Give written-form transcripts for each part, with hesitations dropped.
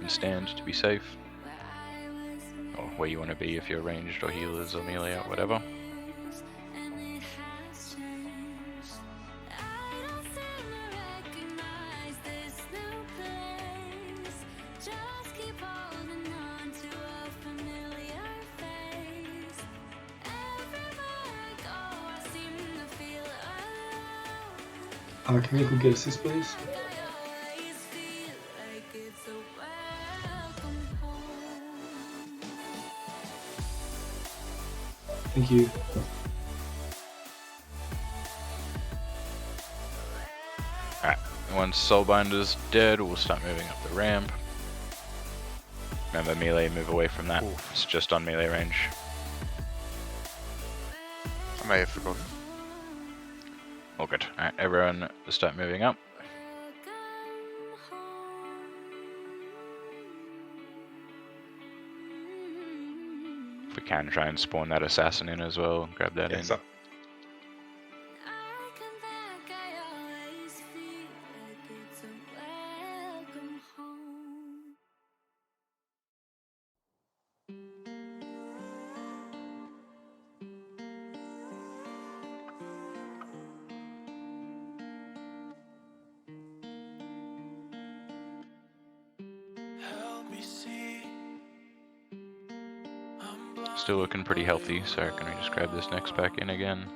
and stand to be safe. Or where you want to be if you're ranged or healers or melee or whatever. Can you get assist, please? Thank you. Alright, once Soulbinder's dead, we'll start moving up the ramp. Remember melee, move away from that. Ooh. It's just on melee range. I may have forgotten. All good. Alright, everyone start moving up. If we can, try and spawn that assassin in as well. Grab that in. So Still looking pretty healthy, so can we just grab this next pack in again?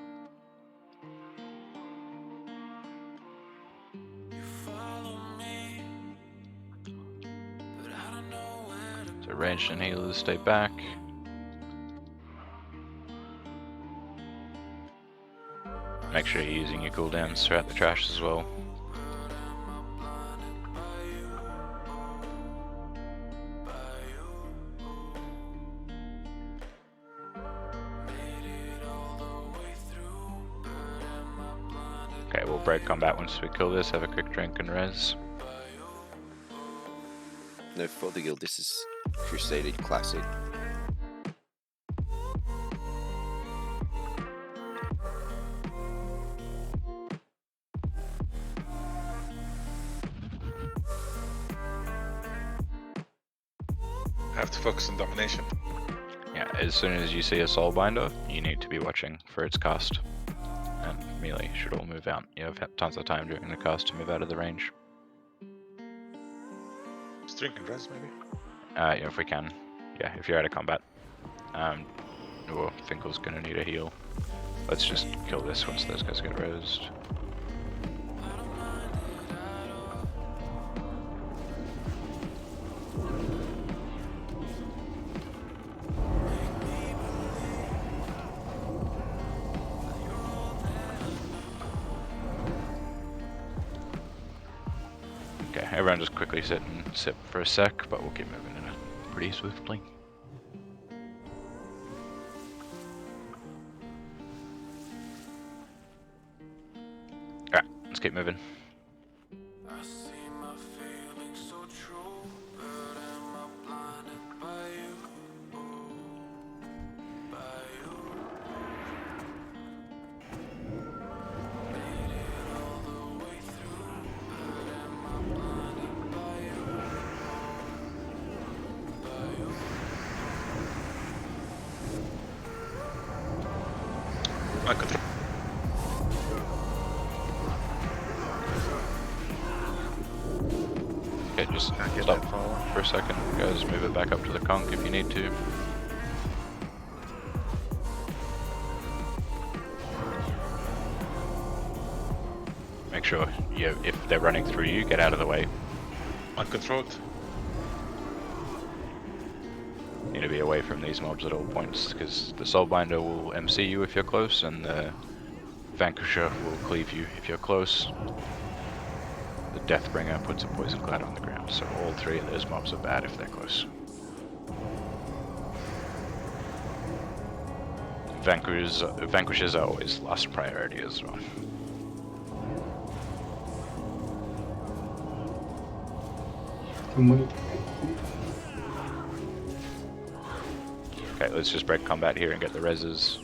So ranged and healers stay back. Make sure you're using your cooldowns throughout the trash as well. Okay, we'll break combat once we kill this, have a quick drink and res. No, for the guild, this is Crusaded Classic. I have to focus on domination. Yeah, as soon as you see a Soulbinder, you need to be watching for its cast. And melee should all move out. You have tons of time during the cast to move out of the range. Drink and res, maybe? Yeah, if we can. Yeah, if you're out of combat. Well, Finkel's gonna need a heal. Let's just kill this once those guys get rosed. Okay, everyone just quickly sit and sip for a sec, but we'll keep moving in it pretty swiftly. Alright, let's keep moving. I could. Okay, just Can't get stop that far. for a second, guys. Move it back up to the conch if you need to. Make sure if they're running through you, get out of the way. Uncontrolled. You need to be away from these mobs at all points, because the Soulbinder will MC you if you're close, and the Vanquisher will cleave you if you're close. The Deathbringer puts a poison cloud on the ground, so all three of those mobs are bad if they're close. Vanquishers are always last priority as well. Okay, let's just break combat here and get the reses.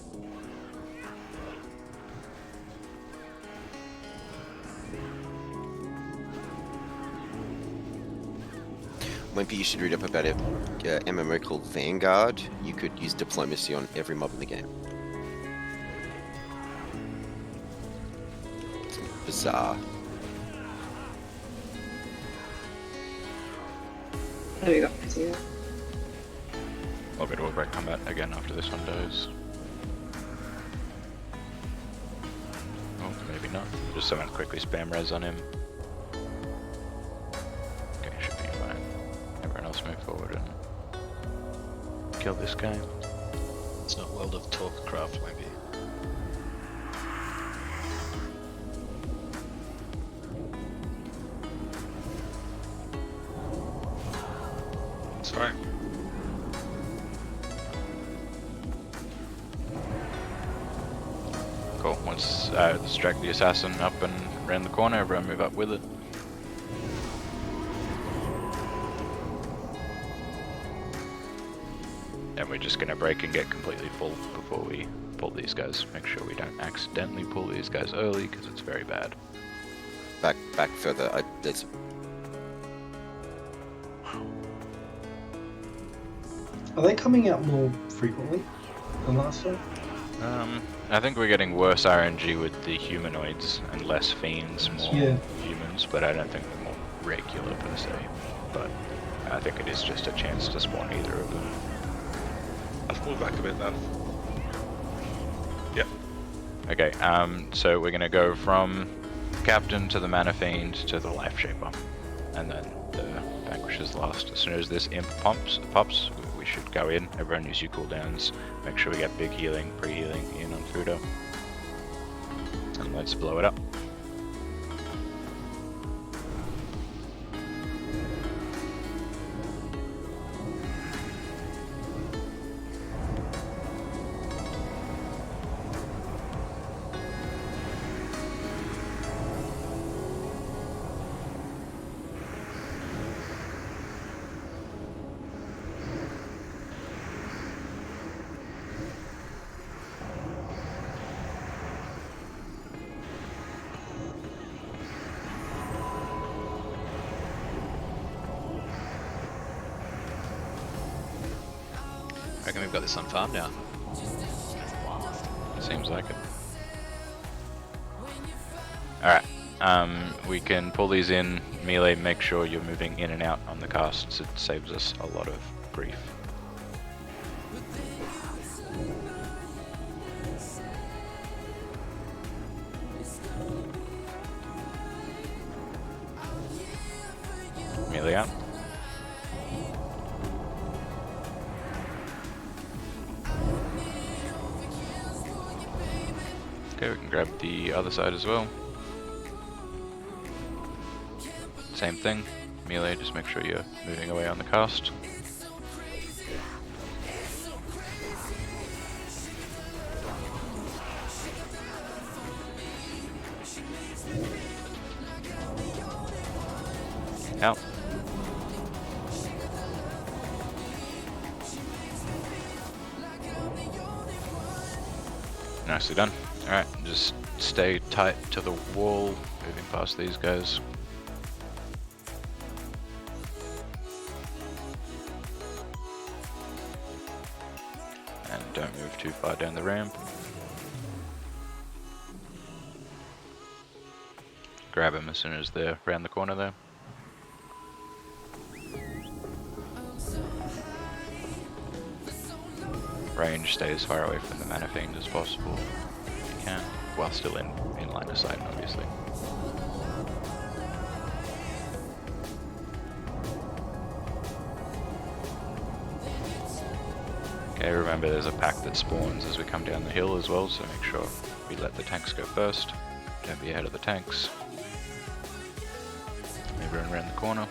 Wimpy, you should read up about a MMO called Vanguard. You could use diplomacy on every mob in the game. It's bizarre. What have you got for Zero? We'll go to a break combat again after this one goes. Oh, maybe not. Just someone quickly spam res on him. Okay, should be fine. Everyone else move forward and kill this guy. It's not World of Talkcraft, maybe. It's fine. Cool. Once distract the assassin up and around the corner, everyone move up with it. And we're just gonna break and get completely full before we pull these guys. Make sure we don't accidentally pull these guys early because it's very bad. Back further. There's Are they coming out more frequently than last time? I think we're getting worse RNG with the humanoids and less fiends, more Yeah. humans, but I don't think they're more regular per se. But I think it is just a chance to spawn either of them. I'll move back a bit then. Yeah. Okay, so we're gonna go from Captain to the Mana Fiend to the Life Shaper, and then the Vanquisher's last. As soon as this imp pops, we should go in. Everyone use your cooldowns. Make sure we get big healing, pre-healing in on Fudo. And let's blow it up. I reckon we've got this on farm now. Seems like it. Alright, we can pull these in melee, make sure you're moving in and out on the casts, it saves us a lot of grief. Melee out. Okay, we can grab the other side as well. Same thing, melee, just make sure you're moving away on the cast. Out. Nicely done. Alright, just stay tight to the wall, moving past these guys. And don't move too far down the ramp. Grab them as soon as they're around the corner there. Range, stay as far away from the Mana Fiend as possible. Can, while still in line of sight, obviously. Okay, remember there's a pack that spawns as we come down the hill as well, so make sure we let the tanks go first. Don't be ahead of the tanks. Everyone around the corner.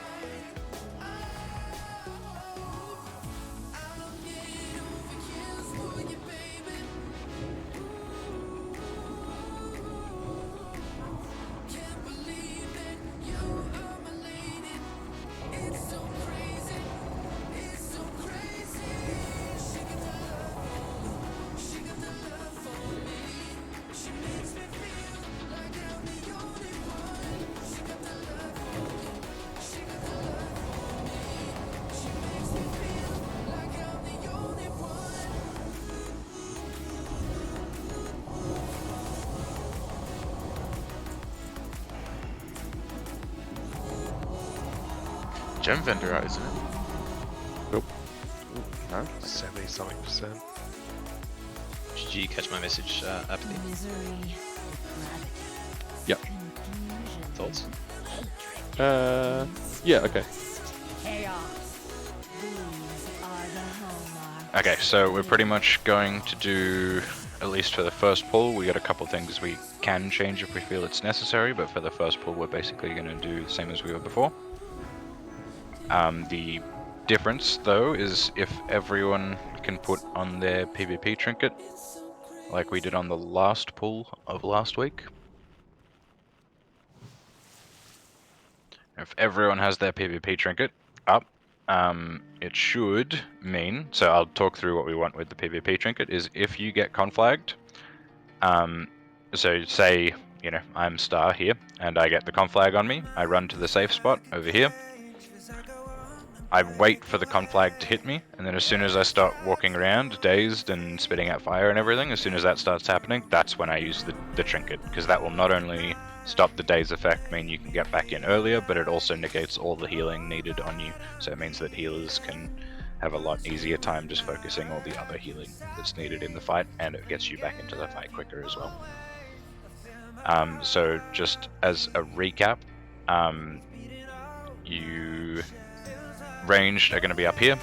gem vendor out, isn't it? Nope. No? 70-something%. Did you catch my message, Apathy? Yep. Thoughts? Yeah, okay. Okay, so we're pretty much going to do, at least for the first pull, we got a couple things we can change if we feel it's necessary, but for the first pull we're basically going to do the same as we were before. The difference, though, is if everyone can put on their PvP trinket, like we did on the last pull of last week. If everyone has their PvP trinket up, it should mean, so I'll talk through what we want with the PvP trinket, is if you get conflagged, so say, you know, I'm Star here, and I get the conflag on me, I run to the safe spot over here, I wait for the conflag to hit me, and then as soon as I start walking around, dazed and spitting out fire and everything, as soon as that starts happening, that's when I use the trinket, because that will not only stop the daze effect, mean you can get back in earlier, but it also negates all the healing needed on you, so it means that healers can have a lot easier time just focusing all the other healing that's needed in the fight, and it gets you back into the fight quicker as well. So just as a recap, you ranged are going to be up here,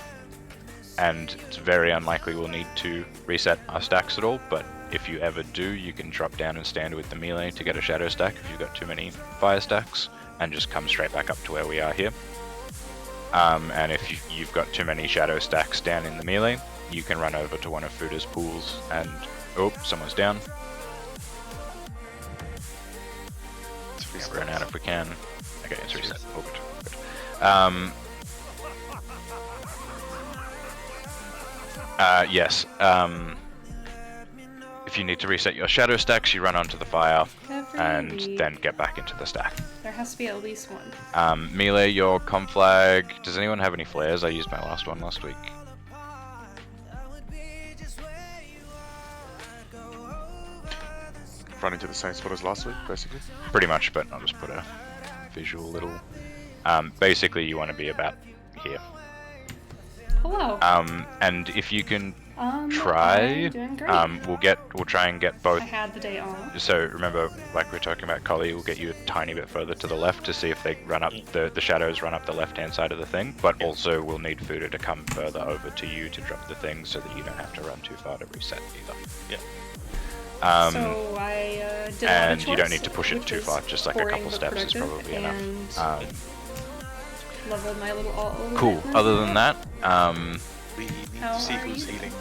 and it's very unlikely we'll need to reset our stacks at all, but if you ever do, you can drop down and stand with the melee to get a shadow stack if you've got too many fire stacks, and just come straight back up to where we are here. And if you've got too many shadow stacks down in the melee, you can run over to one of Fuda's pools and... oh, someone's down. Yeah, run out if we can. Okay, it's reset. Oh, good. Yes. If you need to reset your shadow stacks, you run onto the fire and then get back into the stack. There has to be at least one. Melee, your conflag. Does anyone have any flares? I used my last one last week. Run into the same spot as last week, basically. Pretty much, but I'll just put a visual little... basically, you want to be about here. Hello. And if you can I'm doing great. we'll try and get both. I had the day off. So remember, like we were talking about, Collie, we'll get you a tiny bit further to the left to see if they run up the shadows run up the left-hand side of the thing. But also, we'll need Fuda to come further over to you to drop the thing, so that you don't have to run too far to reset either. Yeah. So I did and you don't need to push it too far. Just like a couple steps is probably enough. Leveled my little alt a little Cool. bit. Other than that, We need How to see are who's you? healing.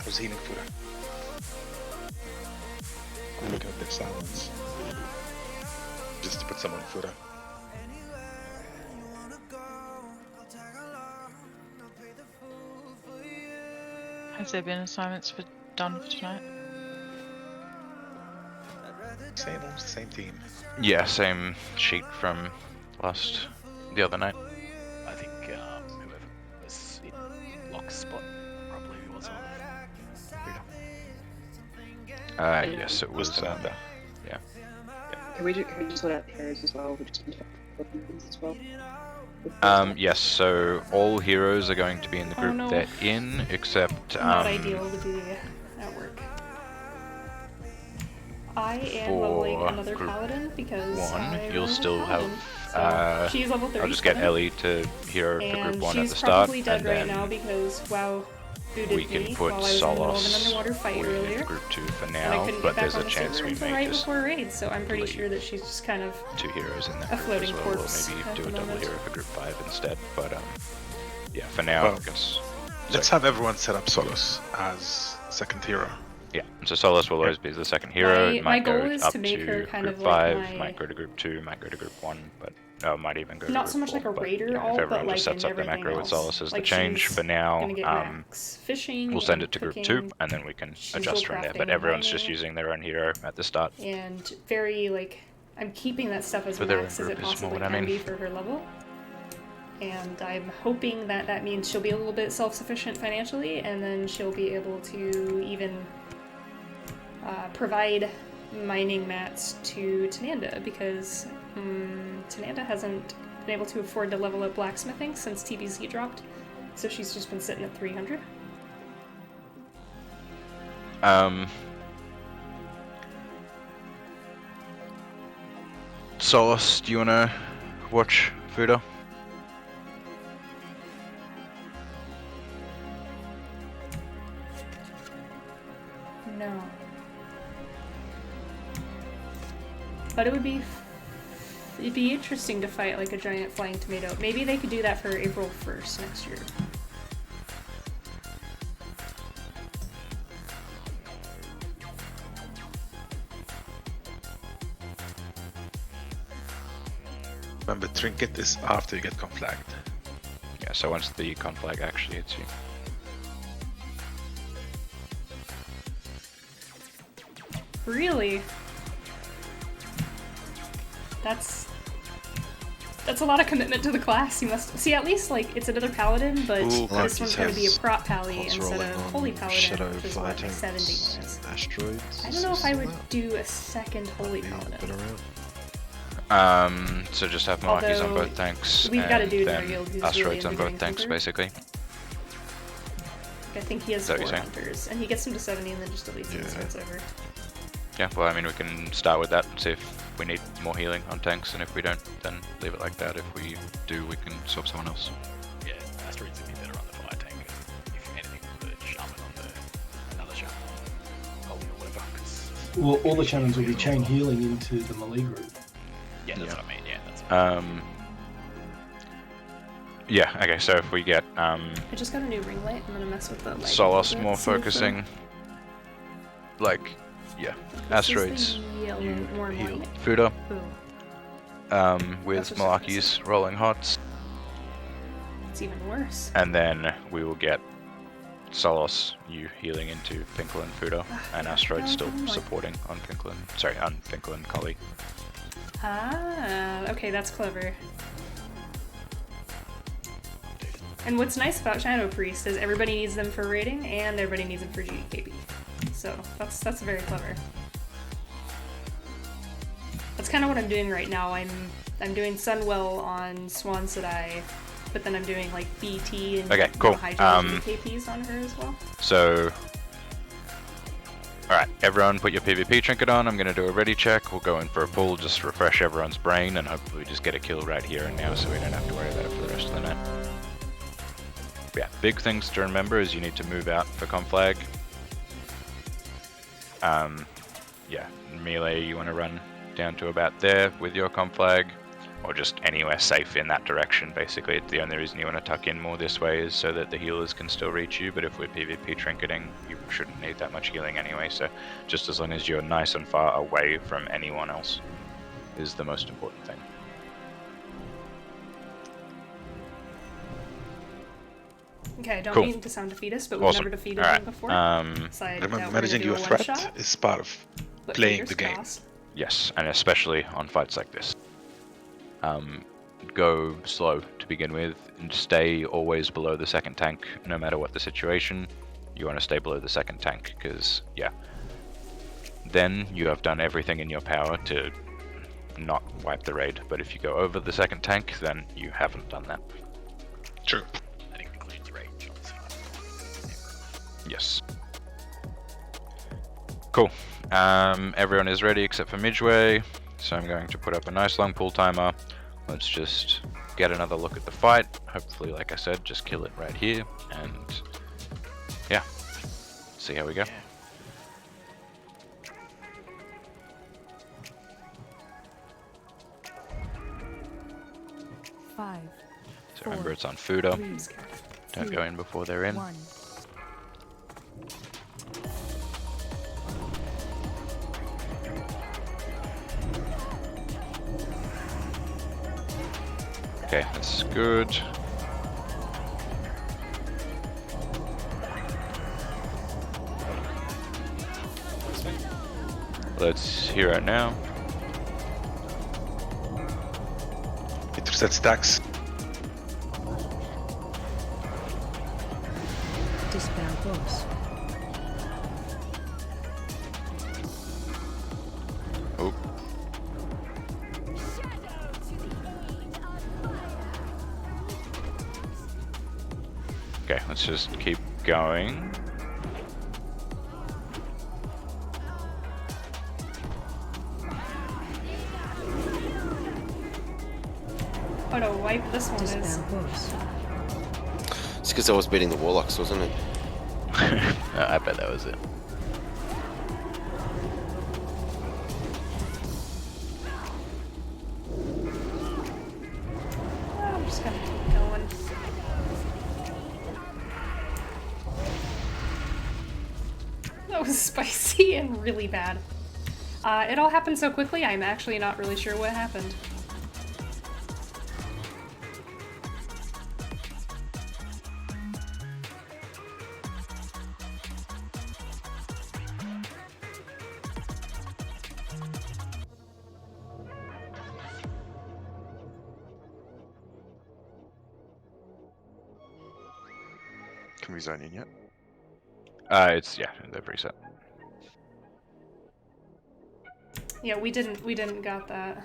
Who's healing Fuda? I'm looking at their silence. Just to put someone Fuda. Has there been assignments done for tonight? Almost the same team. yeah, same sheet from the other night. I think whoever was in lock spot probably was on Freedom. Yes, it was. Yeah. Can we just sort out heroes as well? We just need to as well. Yes, so all heroes are going to be in the group no. they're in, except Not ideal to be at work. I am leveling for another group paladin because one, I you'll run still paladin. have. So she's level 37. I'll just get Ellie to hero for and group one at she's the start, probably dead and right then now because WoW booted we can me put while I was in the middle of an Solos underwater fight earlier. with group two for And I now, couldn't but get there's back a on the chance server we until may right just before raid, so I'm pretty leave sure that she's just kind of two heroes in that a group floating as well, corpse or maybe at do a the double moment. hero for group 5 instead. But yeah, for now, Well, I guess. Let's have everyone set up Solos as second hero. Yeah, so Solos will always be the second hero. It My might goal go is up to make her kind group of like 5, my... might go to group 2, might go to group 1, but might even go to Not group so much 4, like a but, raider you know, alt, if but everyone like just sets in up the everything macro with else. Solos as Like the change she's for now, gonna get max fishing we'll send and it to group cooking. 2, and then we can She's adjust dual from there. crafting But and everyone's just mining. using their own hero at the start. And very like I'm keeping that stuff as For their max as group it is more possibly what I can mean. be for her level. And I'm hoping that that means she'll be a little bit self-sufficient financially, and then she'll be able to even provide mining mats to Tananda, because Tananda hasn't been able to afford to level up blacksmithing since TBZ dropped, so she's just been sitting at 300. Solus, do you wanna watch Fuda? No. But it would be it'd be interesting to fight like a giant flying tomato. Maybe they could do that for April 1st next year. Remember, trinket is after you get conflagged. Yeah, so once the conflag actually hits you. Really? That's a lot of commitment to the class. You must see, at least like it's another paladin, but Ooh, this one's going to be a prop pally Pots instead rolling of on holy paladin, shadow which is what, like fighting 70 minutes. asteroids. I don't know if I would Something do a second holy like that. paladin. Been around. So just have Malarkeys on Although, both tanks, we've got a and dude in our then guild who's asteroids really on into both tanks, getting basically. I think he has Is that 4 what you're saying? hunters, and he gets them to 70 and then just deletes them and Yeah. starts over. Yeah, well, I mean, we can start with that and see if we need more healing on tanks, and if we don't, then leave it like that. If we do, we can swap someone else. Yeah, asteroids would be better on the fire tank. If anything, put a shaman on another shaman. Holy or whatever. 'Cause Well, all the shamans will be chain healing into the melee group. yeah, that's Yeah. what I mean. Yeah, that's. Yeah, okay, so if we get I just got a new ring light. I'm gonna mess with the light. Solos a little more bit, see if the- focusing, like, yeah, this is asteroids, the yellow, you more heal light. Fuda, Ooh, with That's what's Malarkeys rolling hots, it's even worse. and then we will get Solos, you healing into Finkel and Fuda, and asteroids no, still I'm like- supporting on Finkel and, sorry, on Finkel and Collie. Ah, okay, that's clever. And what's nice about Shadow Priest is everybody needs them for raiding, and everybody needs them for GKB. So that's very clever. That's kind of what I'm doing right now. I'm doing Sunwell on Swan Sedai, but then I'm doing like BT and Okay, cool. Hydra KPs on her as well. So, alright, everyone put your PvP trinket on. I'm going to do a ready check. We'll go in for a pull, just refresh everyone's brain, and hopefully just get a kill right here and now so we don't have to worry about it for the rest of the night. But yeah, big things to remember is you need to move out for conflag. Yeah, melee you want to run down to about there with your conflag, or just anywhere safe in that direction. Basically, the only reason you want to tuck in more this way is so that the healers can still reach you, but if we're PvP trinketing, you shouldn't need that much healing anyway, so just as long as you're nice and far away from anyone else is the most important thing. Okay, I don't Cool. mean to sound defeatist, but we've Awesome. never defeated Alright, them before. So I doubt Remember, we're gonna managing do your a threat one-shot, is part of but playing fingers the game. crossed. Yes, and especially on fights like this. Go slow to begin with, and stay always below the second tank, no matter what the situation. You want to stay below the second tank, because, yeah, then you have done everything in your power to not wipe the raid, but if you go over the second tank, then you haven't done that. True. That includes range, obviously. Yes. Cool. Everyone is ready except for Midway, so I'm going to put up a nice long pull timer. Let's just get another look at the fight. Hopefully, like I said, just kill it right here, and yeah, see how we go. Five, So remember, it's on Fuda. 3, Don't go in before they're in. 1. Okay, that's good. Let's hear it now. It resets stacks. Dispel boss. Oh. Okay, let's just keep going. What a wipe this one is. Dispel boss. It's because I was beating the warlocks, wasn't it? I bet that was it. I'm just gonna keep going. That was spicy and really bad. It all happened so quickly, I'm actually not really sure what happened. Can we zone in yet? It's yeah, they're preset. Yeah, we didn't got that.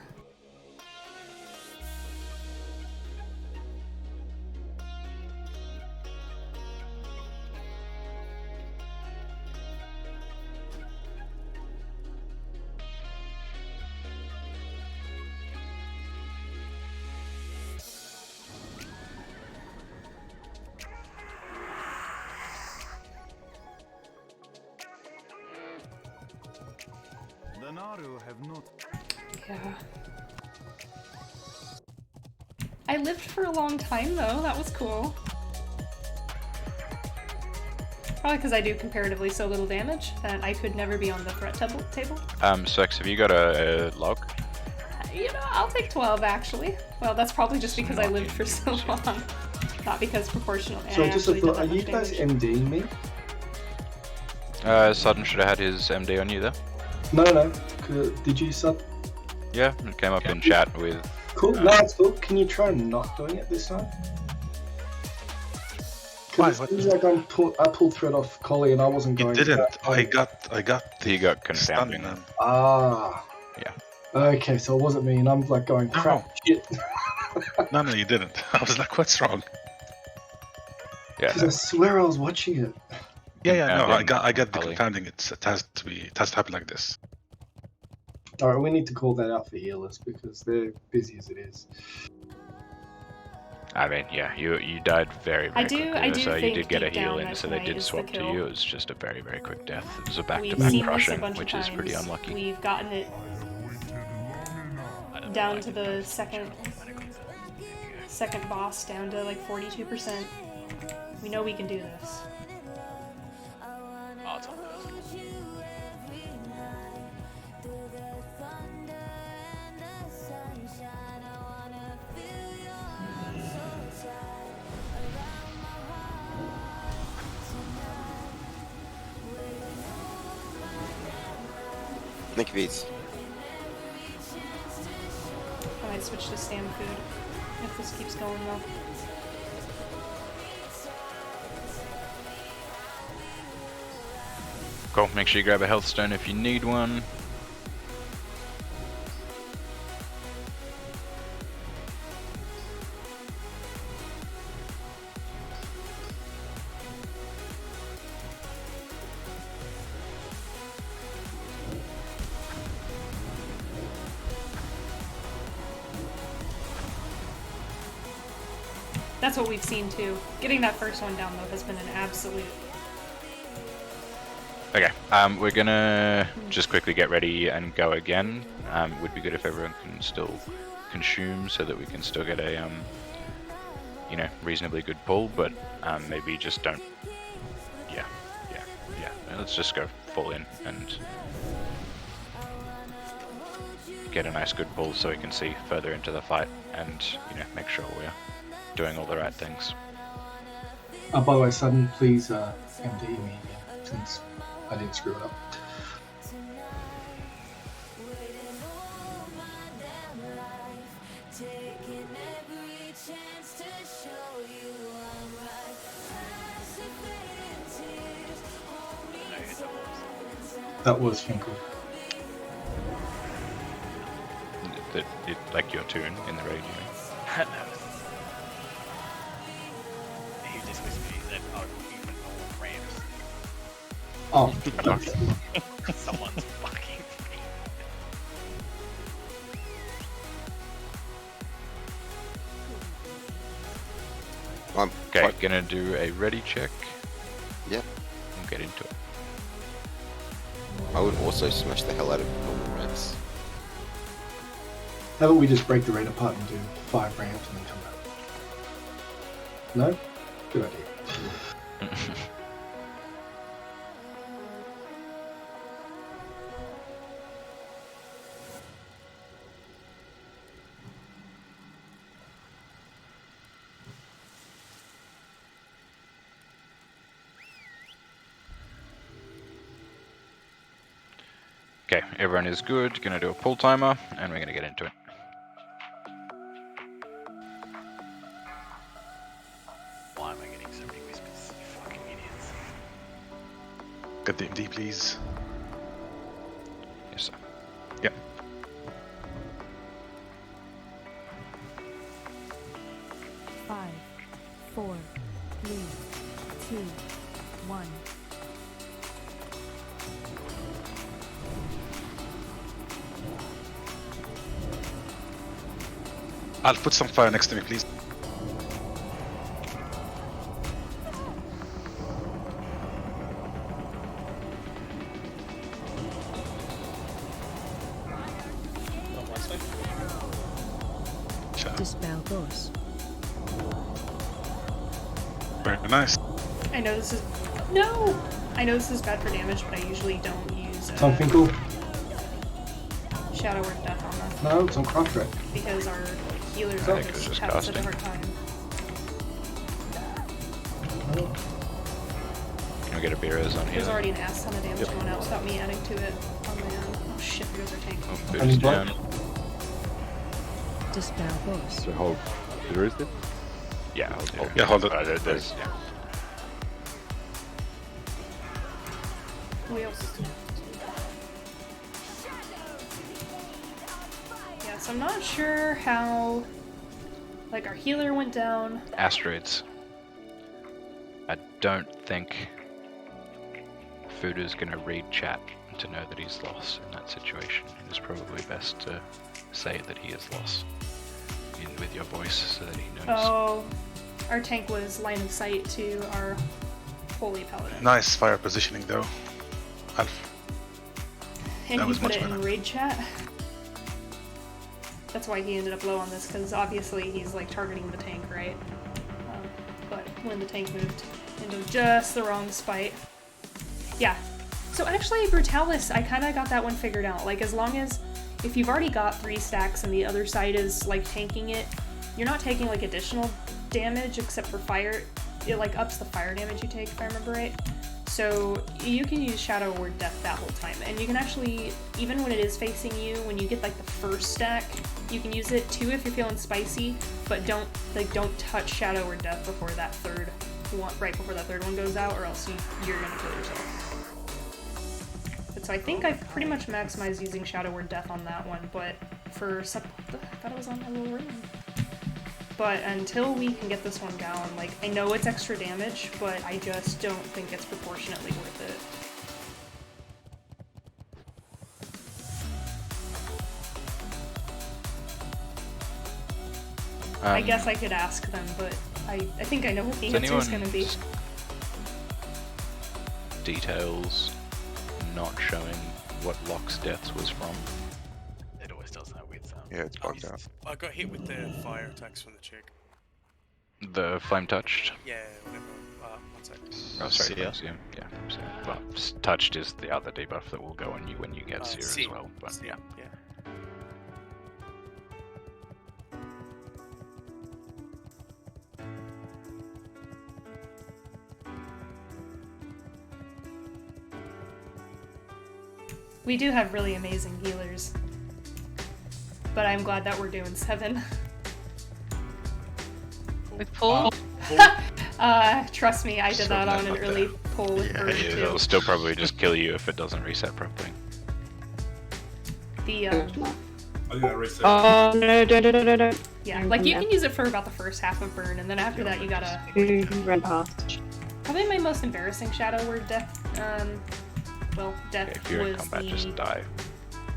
Yeah. I lived for a long time though, that was cool. Probably because I do comparatively so little damage that I could never be on the threat table. Sex, have you got a log? You know, I'll take 12 actually. Well, that's probably just because I lived for so long. Not because proportionally. So I just a actually did thought, that are you much guys damage. MDing me? Sudden should have had his MD on you there. No. Did you sub? Yeah, it came up in chat with. Cool. No, it's cool. Can you try not doing it this time? Why? Because it seems like I pulled thread off Collie and I wasn't You going. didn't. to I got. He got stun confounding. then. Ah. Yeah. Okay, so it wasn't me, and I'm like going crap shit. No, you didn't. I was like, what's wrong? Yeah. Because I swear I was watching it. Yeah, no, I Confounding, got the Ollie. confounding. It has to happen like this. All right, we need to call that out for healers because they're busy as it is. I mean, yeah, you died very, very quickly, I do so you think did get a deep heal down in, that so they tonight did is the swap to kill. you. It was just a very, very quick death. It was a We've back-to-back seen this a crushing, bunch which of is pretty times. unlucky. We've gotten it down to the second boss, down to like 42%. We know we can do this. Oh, it's on person. Thank you, Beats. I might switch to stand food if this keeps going though. Cool, make sure you grab a health stone if you need one. That's what we've seen too. Getting that first one down though has been an absolute. Okay, we're gonna just quickly get ready and go again. Would be good if everyone can still consume so that we can still get a reasonably good pull, but maybe just don't. Yeah. Let's just go full in and get a nice good pull so we can see further into the fight and make sure we're doing all the right things. By the way, Sudden, please MD me again since I didn't screw it up. That was Finkel. Like your tune in the radio. He just whispered his No, even more ramps. Oh, Someone's fucking feet. I'm Okay, quite- gonna do a ready check. Yep. We'll get into it. I would also smash the hell out of normal ramps. how about we just break the raid apart and do 5 ramps and then come back? No? Good idea. Okay, everyone is good. Gonna do a pull timer, and we're gonna get into it. Why am I getting so many whispers? You fucking idiots. Get the MD, please. Yes, sir. Yep. Five, 4, 3, 2, 1. I'll put some fire next to me, please. Sure. Dispel boss. Very nice. I know this is no. I know this is bad for damage, but I usually don't use Tom Finkel? Shadow Word Death on that No, it's on craft rate. because our healers I are think it was just just having such a casting. hard time. Can we get a Beerus on here? There's already an ass ton of damage going out without me adding to it on my own. Oh shit, you guys are tanking. Oh, I need boost blood. down. Dispel boss. So hold. There is it? Yeah, I'll do it. Yeah, hold it. There's, yeah. We also yeah, so I'm not sure how like our healer went down. Asteroids. I don't think Fuda's gonna read chat to know that he's lost in that situation. It is probably best to say that he is lost with your voice so that he knows. Oh, our tank was line of sight to our holy paladin. Nice fire positioning, though. Alf. And That he was put much it in better. raid chat. That's why he ended up low on this, because obviously he's like targeting the tank, right? But when the tank moved into just the wrong spite. Yeah. So actually, Brutalis, I kind of got that one figured out. Like, as long as, if you've already got 3 stacks and the other side is like tanking it, you're not taking like additional damage except for fire. It like ups the fire damage you take, if I remember right. So you can use Shadow Word Death that whole time, and you can actually, even when it is facing you, when you get like the first stack, you can use it too if you're feeling spicy, but don't touch Shadow Word Death before that third one, right before that third one goes out, or else you're gonna kill yourself. But so I think I've pretty much maximized using Shadow Word Death on that one, but for I thought it was on my little ring. But until we can get this one down, like, I know it's extra damage, but I just don't think it's proportionately worth it. I guess I could ask them, but I think I know what the answer is going to be. Details not showing what Locke's death was from. It always does that with Yeah, it's bugged out. I got hit with the fire attacks from the chick. The flame touched. Yeah, whatever. 1 second. Oh, sorry, Seer. Seer. Yeah, Seer. Well, touched is the other debuff that will go on you when you get Seer as Seer. well. But Seer, yeah. yeah. We do have really amazing healers, but I'm glad that we're doing 7. With Paul? Trust me, I did So that on glad an about early poll with Yeah, Bird it'll too. still probably just kill you if it doesn't reset properly. The Oh no, don't. yeah, like you can use it for about the first half of burn, and then after that you gotta. Run past. Probably my most embarrassing shadow word death. Death If you're in was combat, just die.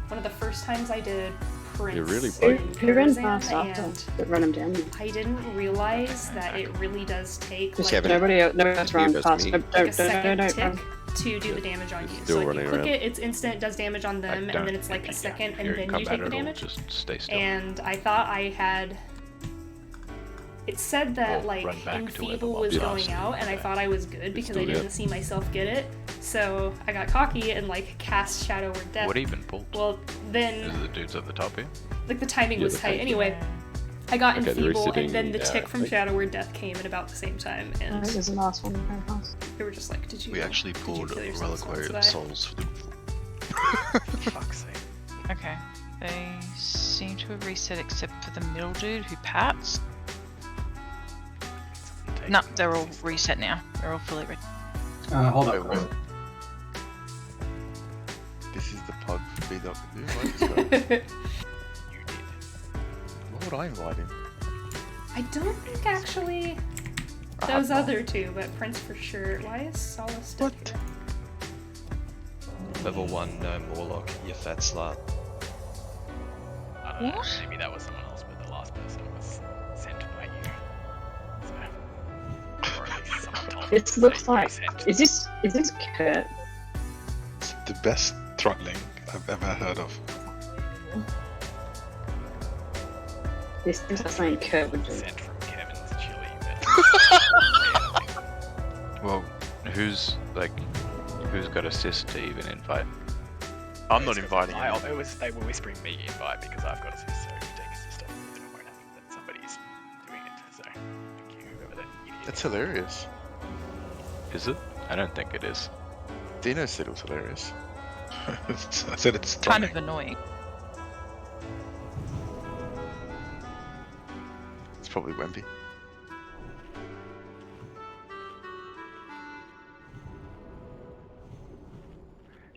one of the first times I did Prince. You're really Who ran Tarzan, past after and that run him down? I didn't realize that it really does take Just like, have Nobody else ran Give us past. me. Don't like a second run. tick to do the damage on you. Still So if you running click around. it, it's instant, does damage on them, and then it's like a second, and then you take the damage. Just stay still. And I thought I had. It said that Or like run back to where the Enfeeble mob was is. going out, and I thought I was good because I still didn't there. see myself get it. So I got cocky and like cast Shadow Word Death. What even pulled? Well, then Is it the dudes at the top here? like the timing Yeah, was the tight. tank. Anyway, I got Okay, they're Enfeeble, sitting, and then the yeah, tick from like- Shadow Word Death came at about the same time, I and think there's the last one very fast. they were just like, "Did you?" We actually did you pulled kill a yourselves once reliquary today?" of souls for the. Fuck's sake. Okay. They seem to have reset except for the middle dude who pats. No, they're all reset now. They're all fully reset. Hold Wait, up. what? This is the PoV for BW. Why is this guy? You did. Why would I invite him? I don't think actually I those have other two, but Prince for sure. Why is Solace still here? Level 1, no Warlock, you fat slut. I don't know. What? Maybe that was someone else, but the last person was sent by you. So, or at least someone told me This to looks say like. sent. Is this Kurt? It's the best throttling I've ever heard of. This seems like something Kurt would do. Sent from Kevin's chili. But Well, who's got assist to even invite? I'm not inviting him. They were whispering me invite because I've got assist, so if you take assist off, then it won't happen that somebody's doing it. So, thank you, whoever that idiot That's hilarious. Is it? I don't think it is. Dino said it was hilarious. I said it's Kind throttling. of annoying. It's probably Wemby.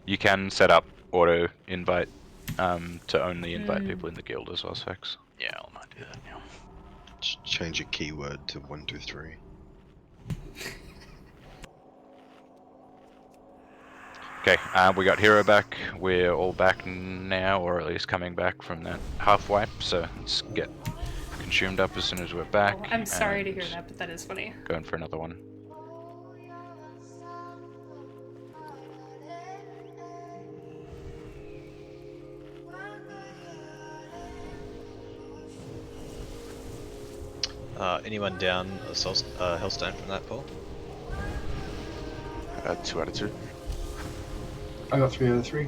You can set up auto invite to only invite people in the guild as well, Specs. Yeah, I might do that now. Change your keyword to 123. Okay, we got Hero back. We're all back now, or at least coming back from that half wipe. So let's get consumed up as soon as we're back. Oh, I'm sorry to and hear that, but that is funny. Going for another one. Anyone down a Hellstone from that pool? 2 out of 2. I got 3 out of 3.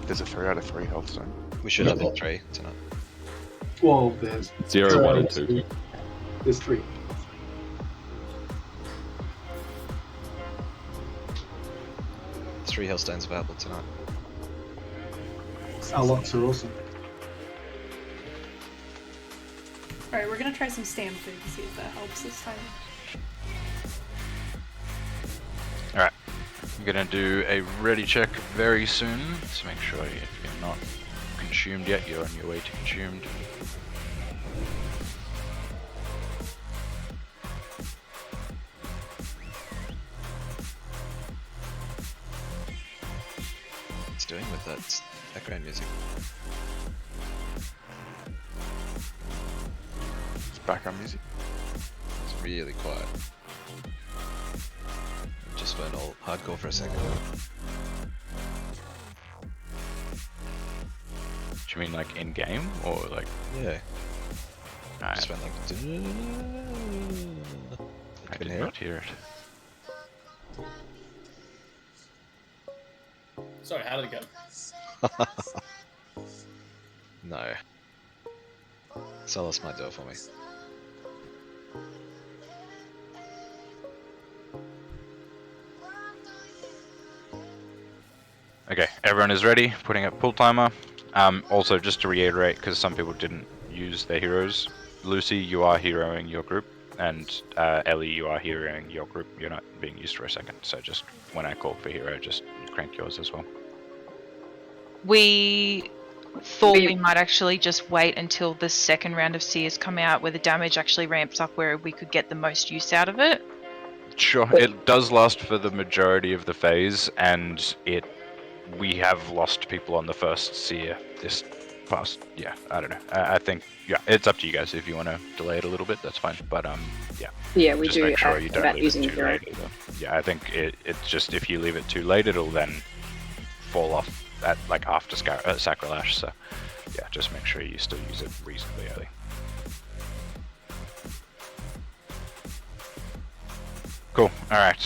There's a 3 out of 3 health zone. We should have all 3 tonight. Well, there's 0, 1, and 2. There's 3. Three Hellstones available tonight. Our locks are awesome. Alright, we're gonna try some stam food to see if that helps this time. Alright, I'm gonna do a ready check very soon to make sure if you're not consumed yet, you're on your way to consumed. What's doing with that background music? It's background music. It's really quiet. Just went all hardcore for a second. Do you mean like in game or like? Yeah. I Just went like. did not hear it. Sorry, how did it go? No. Solace might do it for me. Okay, everyone is ready. Putting up pull timer. Also, just to reiterate, because some people didn't use their heroes. Lucy, you are heroing your group, and Ellie, you are heroing your group. You're not being used for a second, so just when I call for hero, just crank yours as well. We thought we might actually just wait until the second round of Seers come out where the damage actually ramps up where we could get the most use out of it. Sure, it does last for the majority of the phase, and we have lost people on the first Seer this past, yeah, I don't know. I think, yeah, it's up to you guys. If you want to delay it a little bit, that's fine, but yeah. Yeah, we just do make sure you don't about leave using it too hero. late either. Yeah, I think it's just, if you leave it too late, it'll then fall off at, like, after Sacrilash, so yeah, just make sure you still use it reasonably early. Cool. Alright.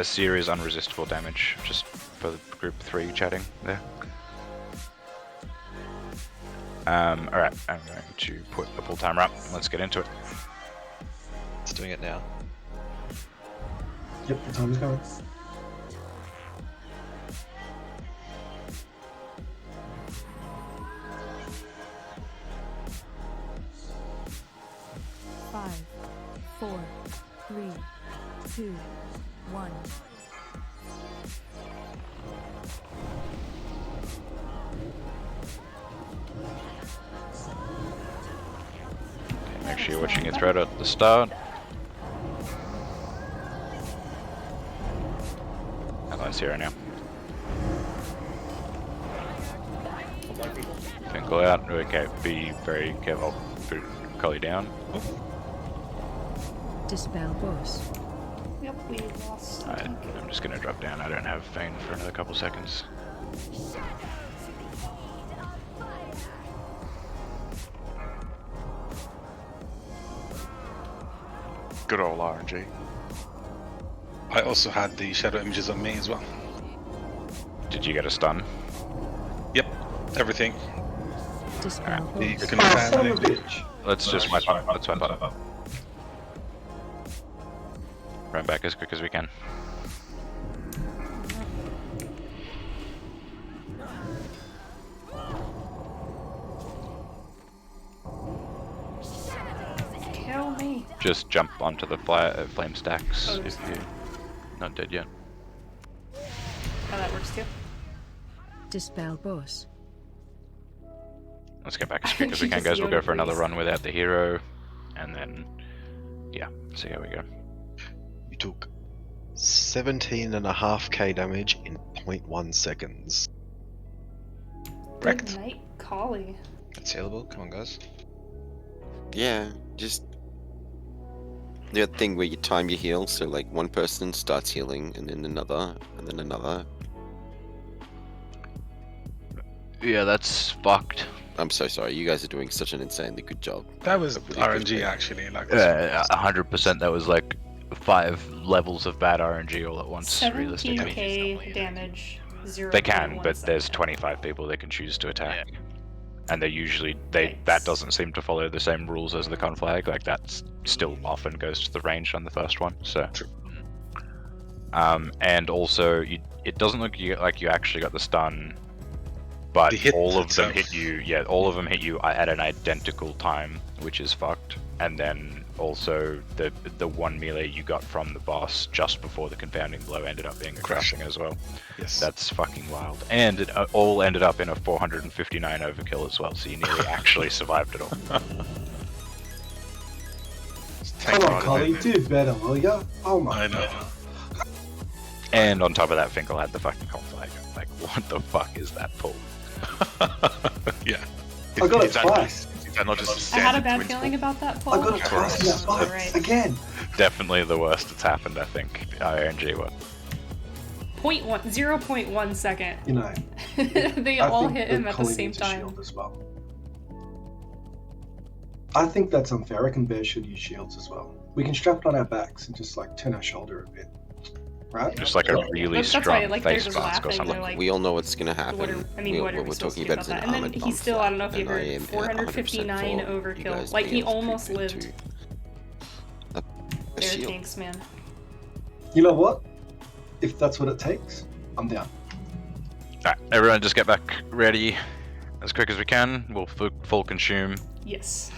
Seer is unresistible damage, just for group 3 chatting there. Alright, I'm going to put the pull timer up. Let's get into it. It's doing it now. Yep, the time's going. Five, 4, 3, 2, 1. Okay, make sure you're watching your thread at the start. Hello, Sierra now. Finkel out. Okay, be very careful. Put Collie down. Dispel boss. Yep, we lost. I'm just gonna drop down. I don't have Feign for another couple seconds. Good old RNG. I also had the shadow images on me as well. Did you get a stun? Yep, everything. Dispel You boss. can Oh, stand son it. of a bitch. Let's just wipe up. Let's wipe up. Run back as quick as we can. Kill me. Just jump onto the flame stacks if you're not dead yet. Oh, that works too. Dispel boss. Let's get back as quick as we can, guys. We'll go for another run without the hero, and then, yeah, see how we go. You took 17.5k damage in 0.1 seconds. Good night, Collie. That's healable. Come on, guys. Yeah, just the thing where you time your heal, so like one person starts healing, and then another, and then another. Yeah, that's fucked. I'm so sorry. You guys are doing such an insanely good job. That was Really RNG good. actually. Like 100%. That was like 5 levels of bad RNG all at once, realistically. 17k damage, 0. They can, but there's 25 people they can choose to attack. And they usually, that doesn't seem to follow the same rules as the conflag. Like, that still often goes to the range on the first one, so. And also, it doesn't look like you actually got the stun, but all of them hit you, all of them hit you at an identical time, which is fucked. And then also, the one melee you got from the boss just before the confounding blow ended up being a crushing as well. Yes. That's fucking wild. And it all ended up in a 459 overkill as well, so you nearly actually survived it all. Come on, Collie, do better, will ya? Oh my god. And on top of that, Finkel had the fucking conflag. Like, what the fuck is that pull? Yeah. I got it twice. I had a bad feeling about that pull. I got it twice in that box Right. again. Definitely the worst that's happened, I think. RNG one. 0.1 second. You know, They I all think hit that him at the Collie same needs a time. shield as well. I think that's unfair. I reckon bears should use shields as well. We can strap it on our backs and just like turn our shoulder a bit, right? Just like a really That's why, strong like, they're face just mask or laughing, something. they're like, We all know what's gonna happen. What are we we're supposed to talking do about about is an that? And then armored he still, I don't know if you and I heard, am 459 100% for you overkill. guys Like, he being able to almost creep lived. into a Air shield. tanks, man. You know what? If that's what it takes, I'm down. Alright, everyone just get back ready as quick as we can. We'll full consume. Yes.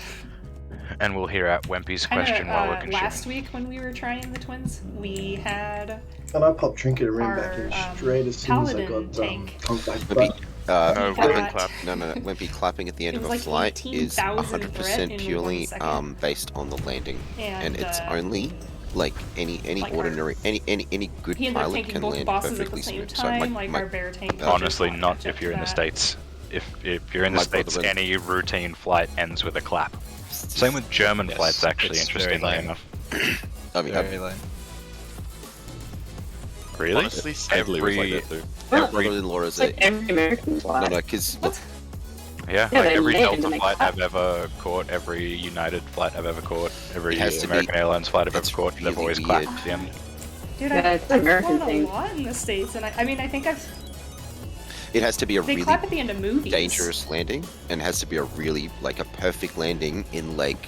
And we'll hear out Wempy's question while we're consuming. Last week when we were trying the twins, we had And I popped Trinket and ran back in our, straight as soon as I Paladin got tank. contact. But But No, That- weapon clap. No, Wimpy clapping at the end It of was a like flight is 18,000 Brit 100% in purely 1 second. based on the landing, and it's And, only like any like ordinary any good he ended up pilot tanking can both land bosses at perfectly the same smooth. time. So Like our bear tank. Honestly, just not catch if up you're to in the that. States. If you're in the My States, brother- any routine flight ends with a clap. Same with German Yes, flights, actually, it's very interestingly lame. enough. I mean, Very lame. Really? Honestly, Stanley was like that too. my every brother-in-law is It's like every American flight. no, because look, Yeah, Yeah, like they every land Delta and they flight clap. I've ever caught, every United flight I've ever caught, every It has to be- American Airlines flight I've ever it's caught, they've really always weird. clapped at the end. Dude, Yeah, I've it's an American flown thing. a lot in the States, and I mean, I think I've. it has to be a They really clap at the end of movies. dangerous landing, and it has to be a really like a perfect landing in like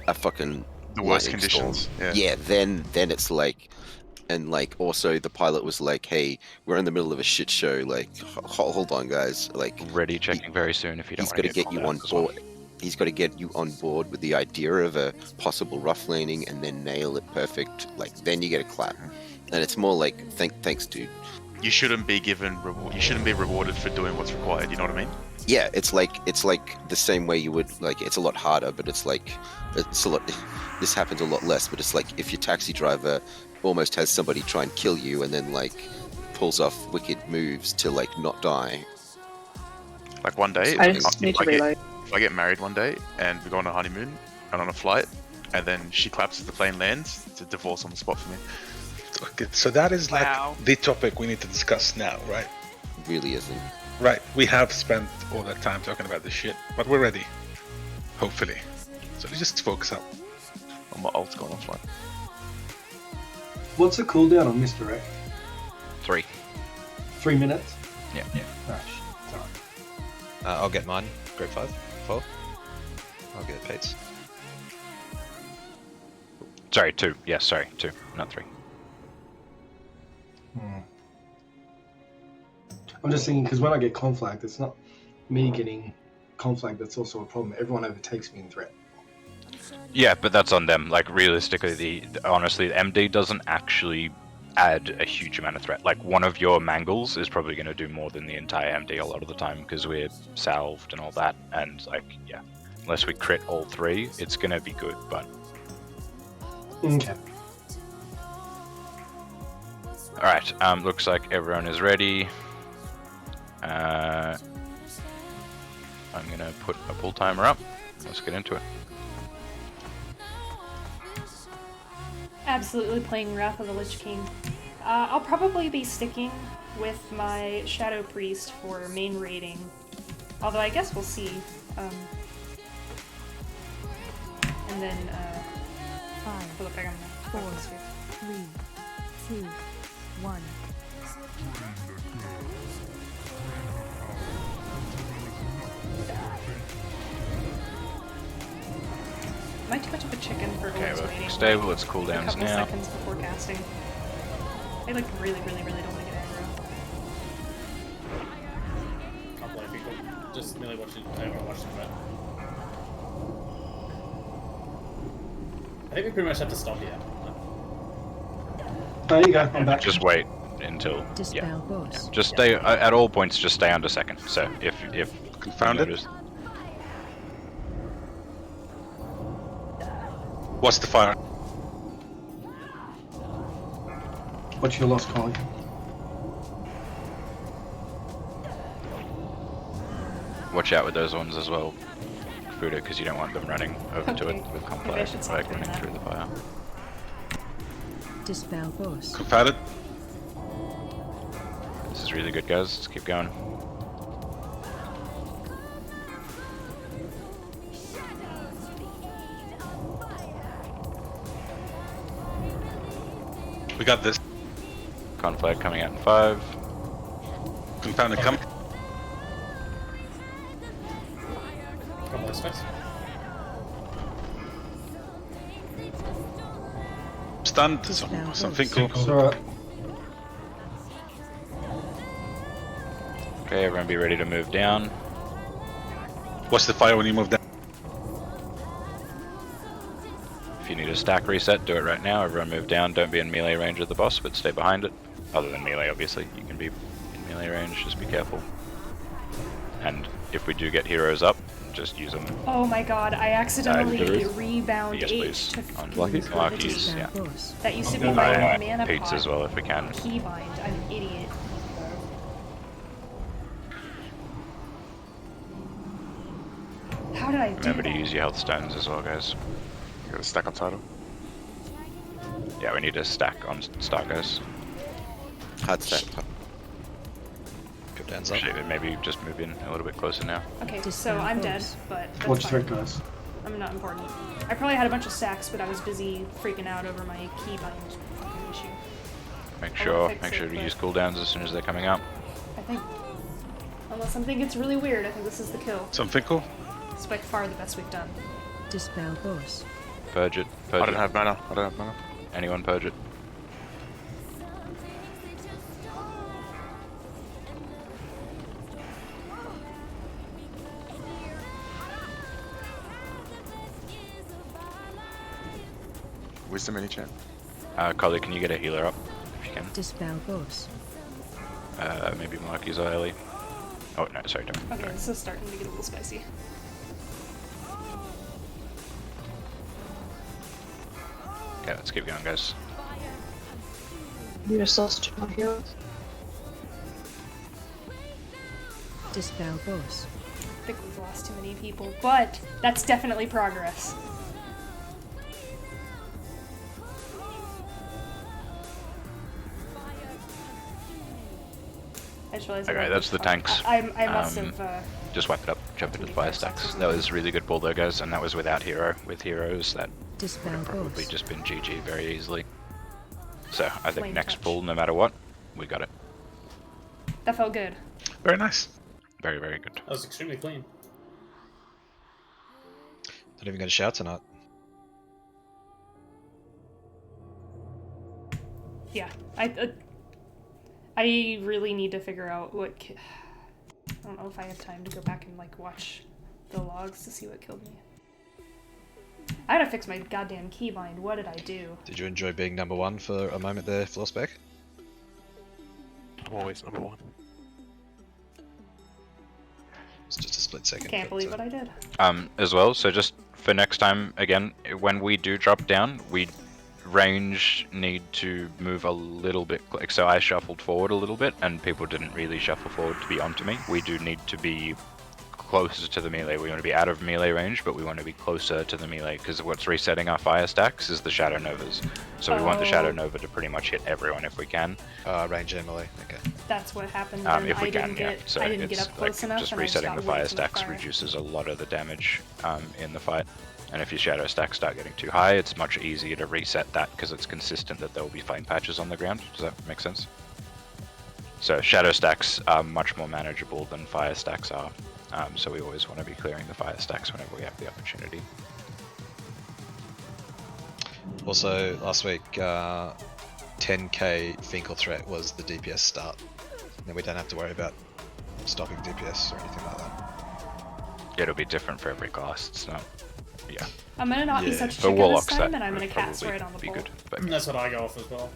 a fucking The worst lightning storm. conditions. Yeah. Yeah, then it's like, and like also the pilot was like, "Hey, we're in the middle of a shit show. Like, hold on, guys. Like, Ready checking very soon if you don't he's want got to get you on board. He's got to get you on board with the idea of a possible rough landing, and then nail it perfect. Like, then you get a clap, and it's more like, thanks, dude. You shouldn't be given reward. You shouldn't be rewarded for doing what's required. You know what I mean? Yeah, it's like the same way you would like. It's a lot harder, but it's like it's a lot. This happens a lot less, but it's like if your taxi driver almost has somebody try and kill you, and then like pulls off wicked moves to like not die. Like one day, I just need to reload. if I get married one day and we go on a honeymoon and on a flight, and then she claps as the plane lands, it's a divorce on the spot for me. Okay, so that is like Wow. the topic we need to discuss now, right? Really isn't. Right. We have spent all that time talking about this shit, but we're ready. Hopefully. So let's just focus up. On my ult's gone offline. What's the cooldown on misdirect? 3. 3 minutes? Yeah. Oh, shit. Sorry. I'll get mine. Grade 5. 4. I'll get Pates. Sorry, 2. Yes, sorry, 2, not 3. I'm just thinking, because when I get conflag, it's not me getting conflag that's also a problem. Everyone overtakes me in threat. Yeah, but that's on them. Like, realistically, honestly, the MD doesn't actually add a huge amount of threat. Like, one of your mangles is probably going to do more than the entire MD a lot of the time, because we're salved and all that, and, like, yeah. Unless we crit all 3, it's going to be good, but... Okay. Alright, looks like everyone is ready. I'm gonna put a pull timer up. Let's get into it. Absolutely playing Wrath of the Lich King. I'll probably be sticking with my Shadow Priest for main raiding. Although I guess we'll see. And then, 5, pull it back on the 4, focus here. 3, 2, 1. Am I too much of a chicken for Okay, who's well, waiting? stable, like, let's cool a downs couple now. seconds before casting. I like really don't want to get aggro. Can't blame people. Just merely watching everyone watching that. I think we pretty much have to stop here. There you go, I'm back. Just wait until... Dispel Yeah. boss. Just stay, at all points, just stay under second. So, if Confounded. you notice- What's the fire? What's your loss, Colin? Watch out with those ones as well, Fuda, because you don't want them running over to Okay. it with Maybe I should conflag, stop like doing running that. through the fire. Dispel boss. Confounded? This is really good, guys. Let's keep going. We got this. Conflag coming out in 5. Confounded coming. Come on, space. Stunned. Dispel Something boss. cool. It's alright. Okay, everyone be ready to move down. What's the fire when you move down? If you need a stack reset, do it right now. Everyone move down. Don't be in melee range of the boss, but stay behind it. Other than melee, obviously. You can be in melee range, just be careful. And if we do get heroes up, just use them. Oh my god, I accidentally Yes, rebound please. H to On fucking Lucky's, yeah. That used to be my mana Pete's pot. as well if we can. Keybind, I'm an idiot. How did I do Remember to that? use your health stones as well, guys. You got a stack on title. Yeah, we need to stack on Starghost. Hard stack. Go down up. Actually, maybe just move in a little bit closer now. Okay, so I'm dead, but that's Watch fine. your guys. I'm not important. I probably had a bunch of stacks, but I was busy freaking out over my keybind issue. Make I'll sure fix it, you but use cooldowns as soon as they're coming up. I think, unless something gets really weird, I think this is the kill. Something cool? It's by far the best we've done. Dispel boss. Purge it. I don't have mana. I don't have mana. Anyone purge it. Wisdom any chance? Collie, can you get a healer up if you can? Dispel boss. Maybe Marky's early. Oh no, sorry, don't. Okay, this is starting to get a little spicy. Okay, let's keep going, guys. You're sausage on heroes. Dispel boss. I think we've lost too many people, but that's definitely progress. I just realized Okay, that's the tanks. I must have. Just wipe it up, jump into the fire stacks. That was really good pull though, guys, and that was without hero. With heroes, that would Dispel have probably boss. just been GG very easily. So I think Flame next touch. pull, no matter what, we got it. That felt good. Very nice. Very, very good. That was extremely clean. Not even going to shout tonight. Yeah, I really need to figure out what. I don't know if I have time to go back and like watch the logs to see what killed me. I gotta fix my goddamn keybind. What did I do? Did you enjoy being number one for a moment there, floor spec? I'm always number one. It's just a split second. Can't believe what I did. As well, so just for next time, again, when we do drop down, we range need to move a little bit. So I shuffled forward a little bit, and people didn't really shuffle forward to be onto me. We do need to be closer to the melee. We want to be out of melee range, but we want to be closer to the melee, because what's resetting our fire stacks is the Shadow Novas. So we want the Shadow Nova to pretty much hit everyone if we can. Range and melee, okay. That's what happened. Then If we I can, didn't yeah. get. So I didn't get it's up close enough. just and I resetting the got fire away from stacks fire. reduces a lot of the damage in the fight. And if your shadow stacks start getting too high, it's much easier to reset that because it's consistent that there will be flame patches on the ground. Does that make sense? So shadow stacks are much more manageable than fire stacks are. So we always want to be clearing the fire stacks whenever we have the opportunity. Also, last week, 10k Finkel threat was the DPS start. Then we don't have to worry about stopping DPS or anything like that. It'll be different for every class. It's not, yeah. I'm gonna not be such a For chicken this warlocks, time, that and I'm gonna would cast probably right on the be pole. good. But That's what I go off as well.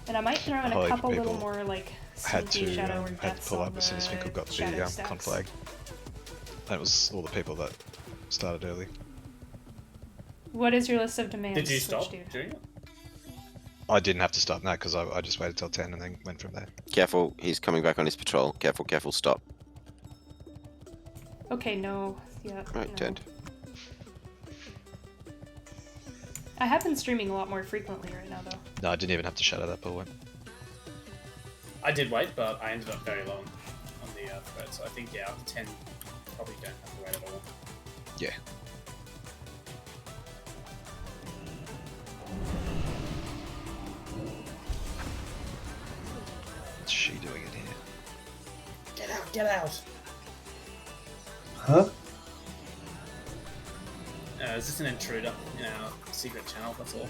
And I might throw in a Holy couple people little more like had sneaky to shadow or had to deaths pull on up as soon as Finkel got shadow the stacks. con flag. That was all the people that started early. What is your list of demands? Did you Switch stop dude? doing it? I didn't have to stop now because I just waited till 10 and then went from there. Careful, he's coming back on his patrol. Careful, careful, stop. Okay, no. Yeah. Right, no. dead. I have been streaming a lot more frequently right now, though. No, I didn't even have to shadow that pull. I did wait, but I ended up very low on the thread, so I think, yeah, after 10, probably don't have to wait at all. Yeah. What's she doing in here? Get out, get out! Huh? Is this an intruder in our secret channel, that's all?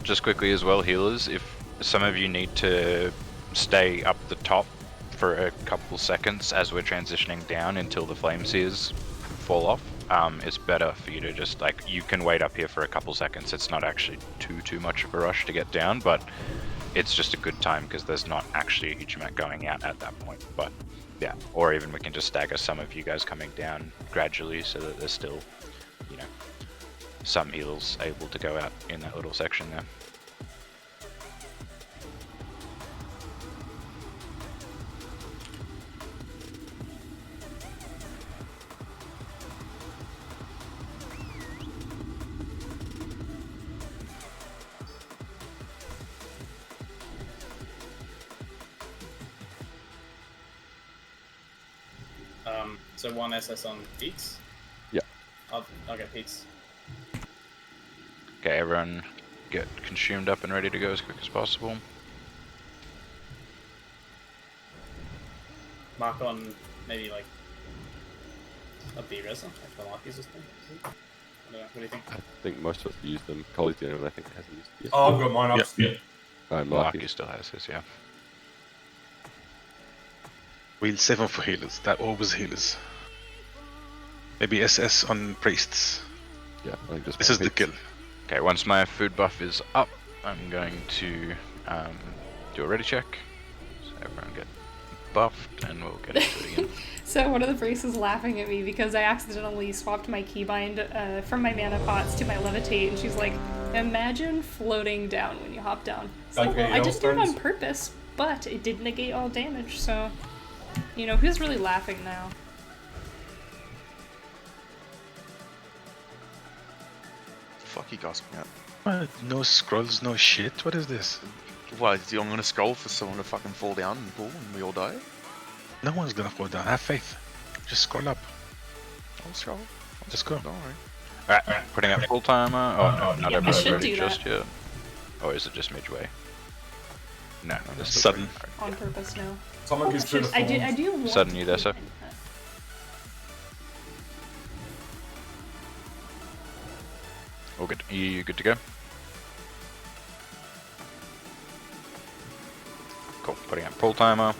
Just quickly as well, healers, if some of you need to stay up the top for a couple seconds as we're transitioning down until the flame seers fall off, it's better for you to just, like, you can wait up here for a couple seconds. It's not actually too much of a rush to get down, but it's just a good time because there's not actually a huge amount going out at that point. But yeah, or even we can just stagger some of you guys coming down gradually so that there's still, you know, some heals able to go out in that little section there. So one SS on Peaks? Yeah. I'll get Peaks. Okay, everyone get consumed up and ready to go as quick as possible. Mark on maybe like a B-Res, like the Markies or something. I don't know, what do you think? I think most of us use them. Colley's the only one I think that hasn't used it yet. Oh, I've got mine up. Yeah. Alright, Marky Marky. still has his, yeah. We'll save them for healers. That always healers. Maybe SS on priests. Yeah, I think just This is the kill. Okay, once my food buff is up, I'm going to do a ready check. So everyone get buffed and we'll get into it again. So one of the priests is laughing at me because I accidentally swapped my keybind from my mana pots to my levitate, and she's like, imagine floating down when you hop down. It's like, well, I just did it on purpose, but it did negate all damage, so, you know, who's really laughing now? Fuck you gasping at? No scrolls, no shit. What is this? What, I'm gonna scroll for someone to fucking fall down and pull and we all die? No one's gonna fall down. Have faith. Just scroll up. I'll scroll. Just go. Don't worry. Alright, putting up full timer. Oh no, not Yeah, I everyone's should ready do just that. yet. Or is it just midway? No, this is Sudden. On purpose, no. Someone gets through the I do want Sudden you there, sir? All good. You good to go? Cool. Putting up full timer.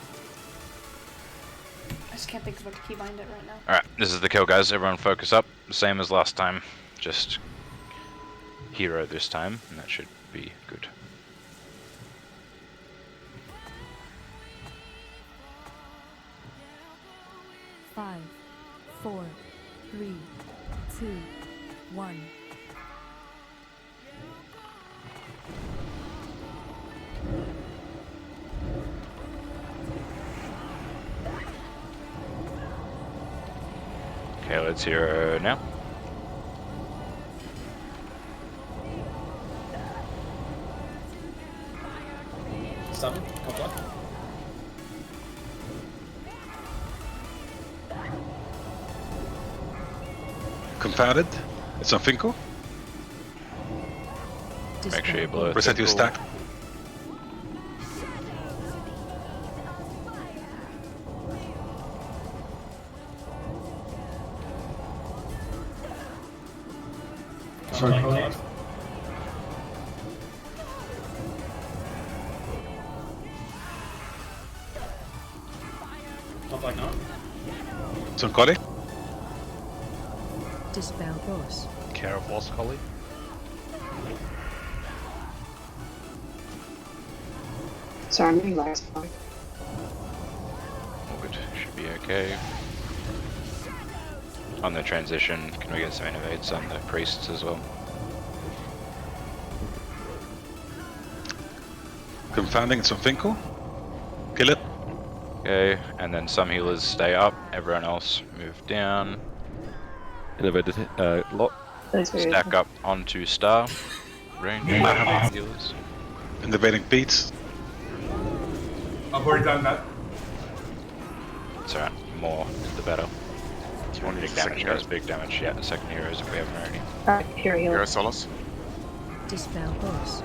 I just can't think of what to keybind it right now. Alright, this is the kill, guys. Everyone focus up. Same as last time. Just hero this time, and that should be good. Five, 4, 3, 2, 1. Okay, let's hero now. Stubborn, top left. Confounded. It's on Finko. Make sure you blow it. Present your stack. Sorry, Colin. Top like now. It's on Colley. Dispel boss. Care of boss, Collie. Sorry, I'm moving last one. All good. Should be okay. On the transition, can we get some innovates on the priests as well? Confounding. It's on Finko. Kill it. Okay, and then some healers stay up, everyone else move down. Innovated lot. Stack up onto star. Range healers. Innovating beats. I've already done that. It's alright, more the better. Do you want to Big use the damage, second guys, big damage. Yeah, the second heroes if we haven't already. Alright, hero hero? healer. Hero Solace? Dispel boss.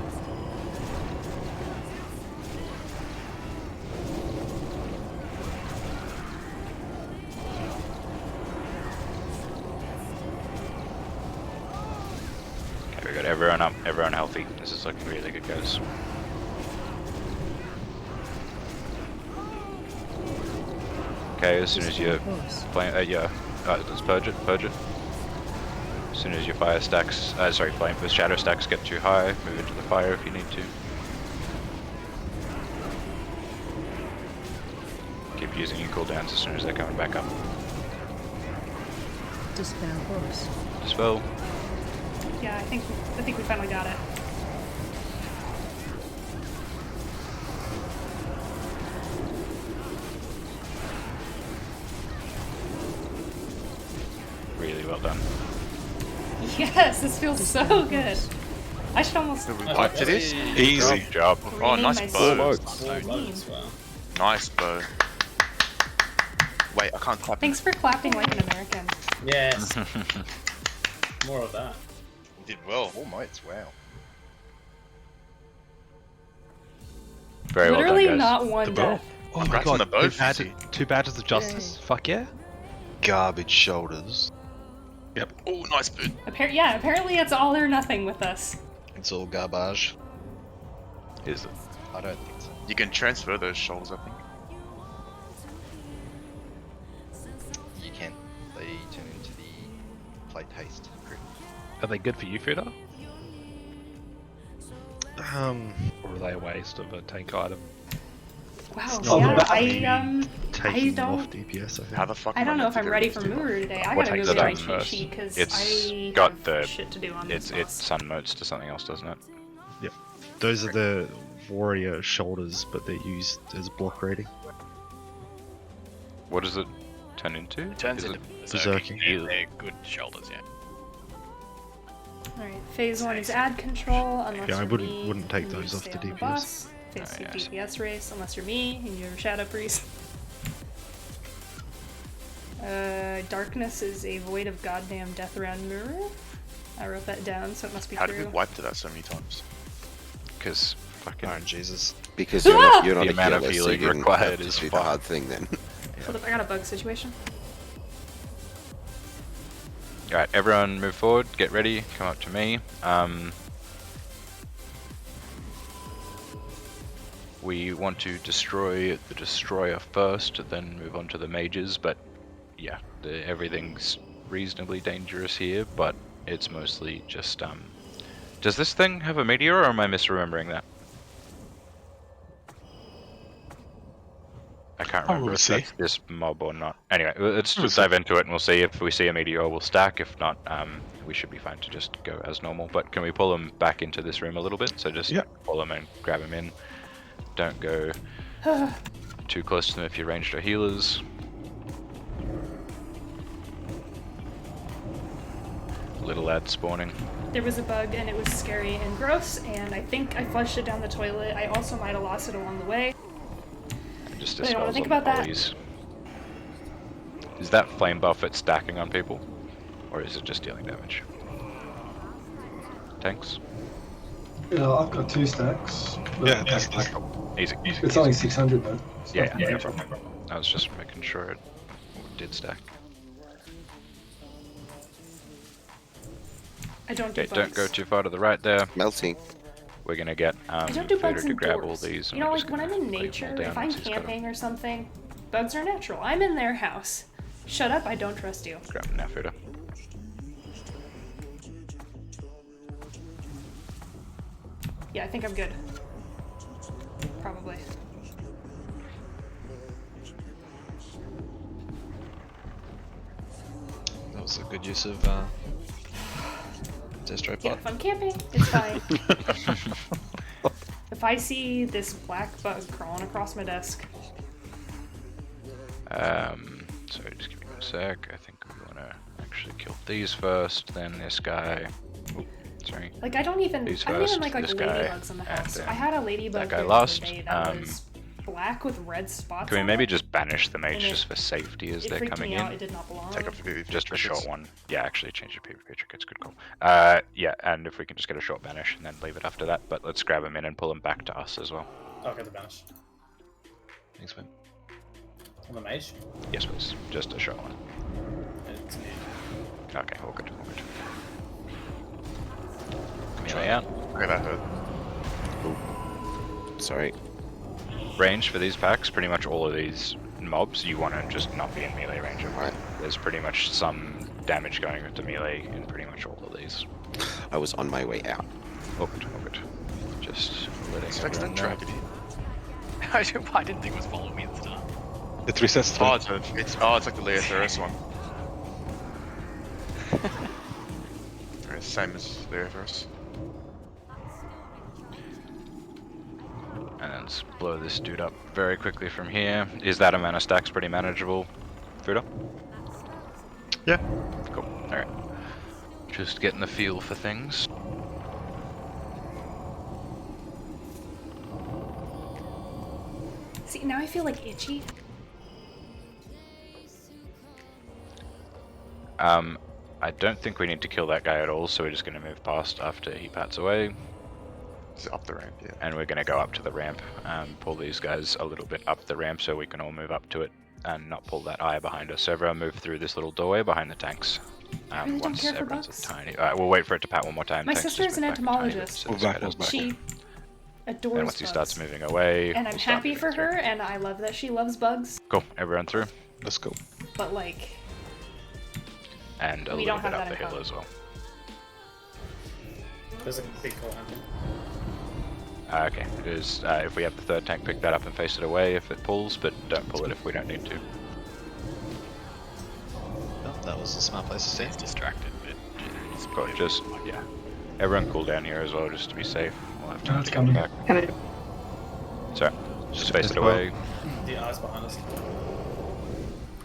Okay, we got everyone up, everyone healthy. This is looking really good, guys. Okay, as soon as you're playing, let's purge it, purge it. As soon as your fire stacks, sorry, flame with shadow stacks get too high, move into the fire if you need to. keep using your cooldowns as soon as they're coming back up. Dispel boss. Dispel. Yeah, I think we finally got it. Really well done. Yes, this feels so good. I should almost. Did we wipe to this? Easy. Good job. Oh, rename nice my bow. stream. Nice bow. Wait, I can't clap. Thanks for clapping like an American. Yes. More of that. You did well. 4 mites, wow. Very Literally well done, guys. not one death. Oh I'm my grabbing god, the bow, we've had Fizzy. 2 badges of justice. Fuck yeah. garbage shoulders. Yep. Oh, nice boot. Apparently it's all or nothing with us. It's all garbage. Is it? I don't think so. You can transfer those shoulders, I think. You can. They turn into the plate haste crit. Are they good for you, Fuda? Or are they a waste of a tank item? Wow, Oh, yeah, that's taking don't- off DPS, I think. How the fuck? I am don't know meant if to I'm get ready rid for of this Moorer today. I We'll gotta take go that get my up cheat first. sheet because It's I got have the shit to do on this it's boss. sun motes to something else, doesn't it? Yep. Those are the warrior shoulders, but they're used as block rating. What does it turn into? It turns Is into it berserking. heal? They're good shoulders, yeah. Alright, phase 1 is ad control, unless Yeah, I you're wouldn't- me, wouldn't take and you those off stay the on DPS. boss. Phase 2 Oh, yeah, I see. DPS race, unless you're me and you're Shadow Priest. Darkness is a void of goddamn death around mirror. I wrote that down, so it must be How true. did we wipe to that so many times? Because fucking Oh, Jesus. Because you're not The a amount of healer, so healing you didn't required have to is do the fine. hard thing then. Hold up, I got a bug situation. Alright, everyone move forward, get ready, come up to me. We want to destroy the destroyer first, then move on to the mages, but yeah, everything's reasonably dangerous here, but it's mostly just, does this thing have a meteor, or am I misremembering that? I can't remember we'll if see. that's this mob or not. Anyway, let's just dive into it and we'll see. If we see a meteor, we'll stack. If not, we should be fine to just go as normal. But can we pull them back into this room a little bit? So just pull them and grab them in. Don't go too close to them if you're ranged or healers. Little lad spawning. There was a bug and it was scary and gross, and I think I flushed it down the toilet. I also might have lost it along the way. Just But I don't wanna dispels think all about the that. polys. Is that flame buff at stacking on people? Or is it just dealing damage? Tanks? Yeah, I've got 2 stacks. Yeah, that's like Easy. It's only 600 though. It's Yeah, not yeah, no much. problem. I was just making sure it did stack. I don't do Okay, bugs. don't go too far to the right there. Melting. We're gonna get I don't do Fuda bugs to grab all indoors. these. You know, like when I'm in nature, if I'm camping or something, bugs are natural. I'm in their house. Shut up, I don't trust you. Grab them now, Fuda. Yeah, I think I'm good. Probably. That was a good use of Destro Yeah, pot. if I'm camping, it's fine. If I see this black bug crawling across my desk, Sorry, just give me 1 sec. I think we wanna actually kill these first, then this guy. Oop, sorry. like I don't even, These I don't even first, like this guy, ladybugs in the and house. then I had a ladybug that guy here last. the other day that was black with red spots. Can we on maybe it. just banish the mage And it- just for safety as it they're freaked coming me in? out, it did not belong. Take off the PV Just a trinkets. short one. Yeah, actually change your PV trinkets. Good call. Yeah, and if we can just get a short banish and then leave it after that. But let's grab them in and pull them back to us as well. Oh, okay, the banish. Thanks, man. On the mage? Yes, please. Just a short one. It's near. Okay, all good, all good. Melee out. Okay, that hurt. Sorry. Range for these packs, pretty much all of these mobs, you want to just not be in melee range of. Right. There's pretty much some damage going into melee in pretty much all of these. I was on my way out. All good, all good. Just letting Expect that everyone know. tragedy. I didn't think it was following me at the start. It resets. Oh, it's like the Leothurus one. Okay, same as Leothurus. And then let's blow this dude up very quickly from here. Is that amount of stacks pretty manageable, Fuda? Yeah. Cool. Alright. Just getting the feel for things. See, now I feel like itchy. I don't think we need to kill that guy at all, so we're just going to move past after he pats away. It's up the ramp, yeah. And we're going to go up to the ramp, pull these guys a little bit up the ramp so we can all move up to it and not pull that eye behind us. So everyone move through this little doorway behind the tanks. I really don't care for everyone's bugs. tiny. We'll wait for it to pat one more time. My Tanks, sister just is an move back a tiny bit entomologist. so this guy doesn't- She adores And once he bugs. starts moving away, And I'm we'll start happy for moving through. her, and I love that she loves bugs. Cool, everyone through. Let's go. But like, And a we little don't bit have up that the in hill common. as well. There's a big call hunter. Okay, is if we have the third tank, pick that up and face it away if it pulls, but don't pull it if we don't need to. Well, that was a smart place to stay. He's distracted, but it's Cool, just, yeah. Everyone cool down here as well, just to be safe. We'll have time It's to come coming. back. Coming. Sorry, just face it well. away. The eyes behind us.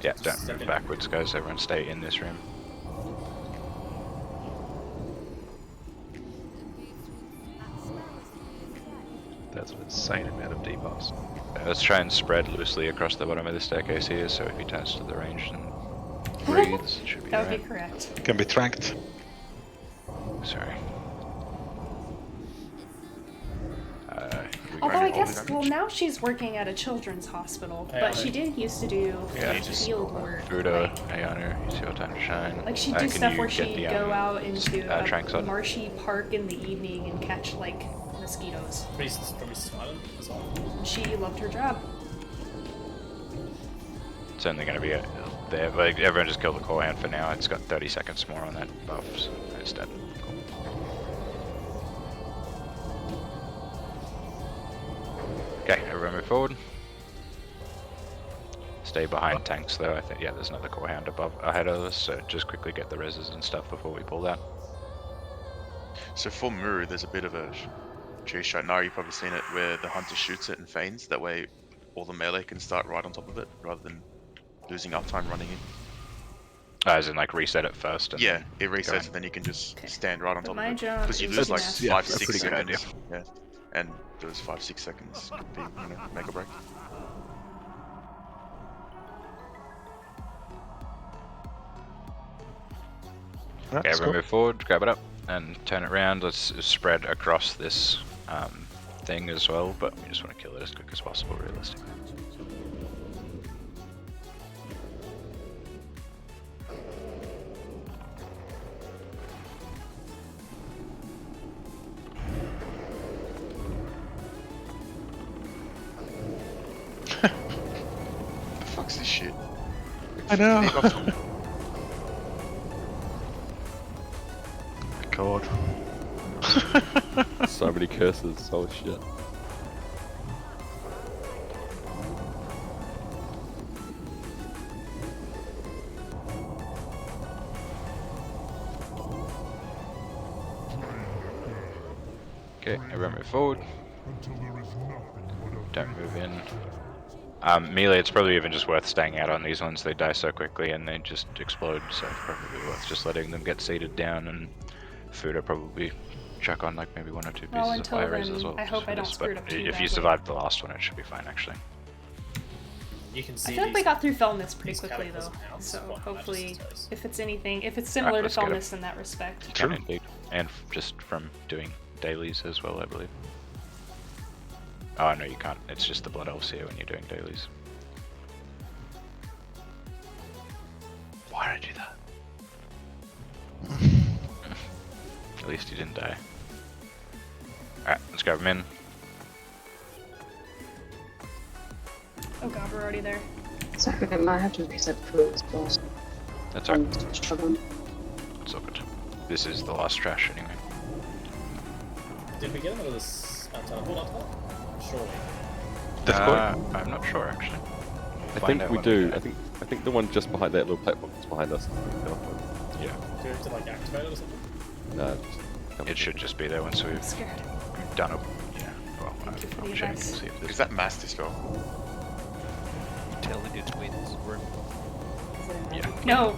Yeah, Just don't step move in. backwards, guys. Everyone stay in this room. That's an insane amount of debuffs. Let's try and spread loosely across the bottom of the staircase here, so if he turns to the range and breathes, it should be that would alright. be correct. Can be tranked. Sorry. Although I all the guess, damage? well, now she's working at a children's hospital, Yeah, but I- she did used to do Yeah, field work. Fuda, Ayana, it's your time to shine. Like she'd Uh, do can stuff you where get she'd the, go out into a tranks on? marshy park in the evening and catch like mosquitoes. Priest probably smiling as well. She loved her job. It's only going to be there. Like, everyone just kill the core hand for now. It's got 30 seconds more on that buff, so it's dead. Cool. Okay, everyone move forward. Stay behind tanks though. I think, yeah, there's another core hound ahead of us, so just quickly get the reses and stuff before we pull that. So for Muru, there's a bit of a cheese shot. Nara, you've probably seen it, where the hunter shoots it and feigns. That way, all the melee can start right on top of it, rather than losing uptime running in. As in, like, reset it first. And Yeah, it go resets, in. and then you can just stand right on But top my of it. job Because you is lose like mass- 5-6 a pretty good idea. seconds. Yeah, and those 5-6 seconds could be, make or break. Okay, everyone move forward, grab it up, and turn it around. Let's spread across this thing as well, but we just want to kill it as quick as possible, realistically. The fuck's this shit? I know. God. So many curses, oh shit. Okay, everyone move forward. Don't move in. Melee, it's probably even just worth staying out on these ones. They die so quickly and they just explode, so it's probably worth just letting them get seated down, and Fuda probably chuck on like maybe 1 or 2 pieces Well, of until fire rays then, as well. I hope just for I don't this, screw it but up too if you badly. survived the last one, it should be fine actually. You can see I feel like we these- got through Felness pretty these quickly though, cataclysm hounds so spot hopefully, magician's toes. if it's anything, if it's similar to let's get 'em. Felness in that respect. Can indeed. And just from doing dailies as well, I believe. Oh no, you can't. It's just the Blood Elves here when you're doing dailies. Why did I do that? At least he didn't die. Alright, let's grab him in. Oh god, we're already there. Sorry, I might have to reset food as well. That's alright. I'm struggling. It's all good. This is the last trash anyway. Did we get another teleport on top? Surely. I'm not sure actually. find think out we when do. get it. I think the one just behind that little platform is behind us. Yeah. Do we have to like activate it or something? No, It should just be there once we've scared. done it. Yeah. Well, Thank you for the I'll check and advice. see if there's Is that mass dispel? Utility twins room. Yeah. No.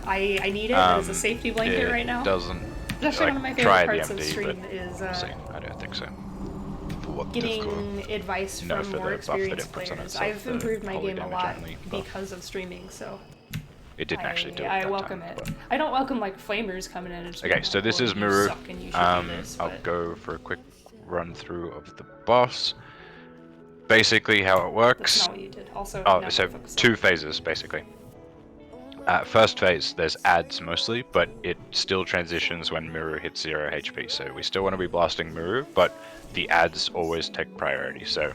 I need it as a safety blanket it right now. Doesn't. It's actually one of my try favorite the parts of MD, stream but is we'll see. I don't think so. getting advice No, from for more the buff that it experienced puts on players. itself, I've the improved my holy game a damage lot only buff. because of streaming, so It didn't actually do it. I that welcome time, it. but- I don't welcome like flamers coming in and just Okay, being so like, this "Well, is you Muru. suck and you should do this," I'll but- go for a quick run through of the boss. Basically, how it works. That's not what you did. Also, oh, now so focus on- 2 phases basically. First phase, there's adds mostly, but it still transitions when Muru hits 0 HP. So we still want to be blasting Muru, but the adds always take priority. So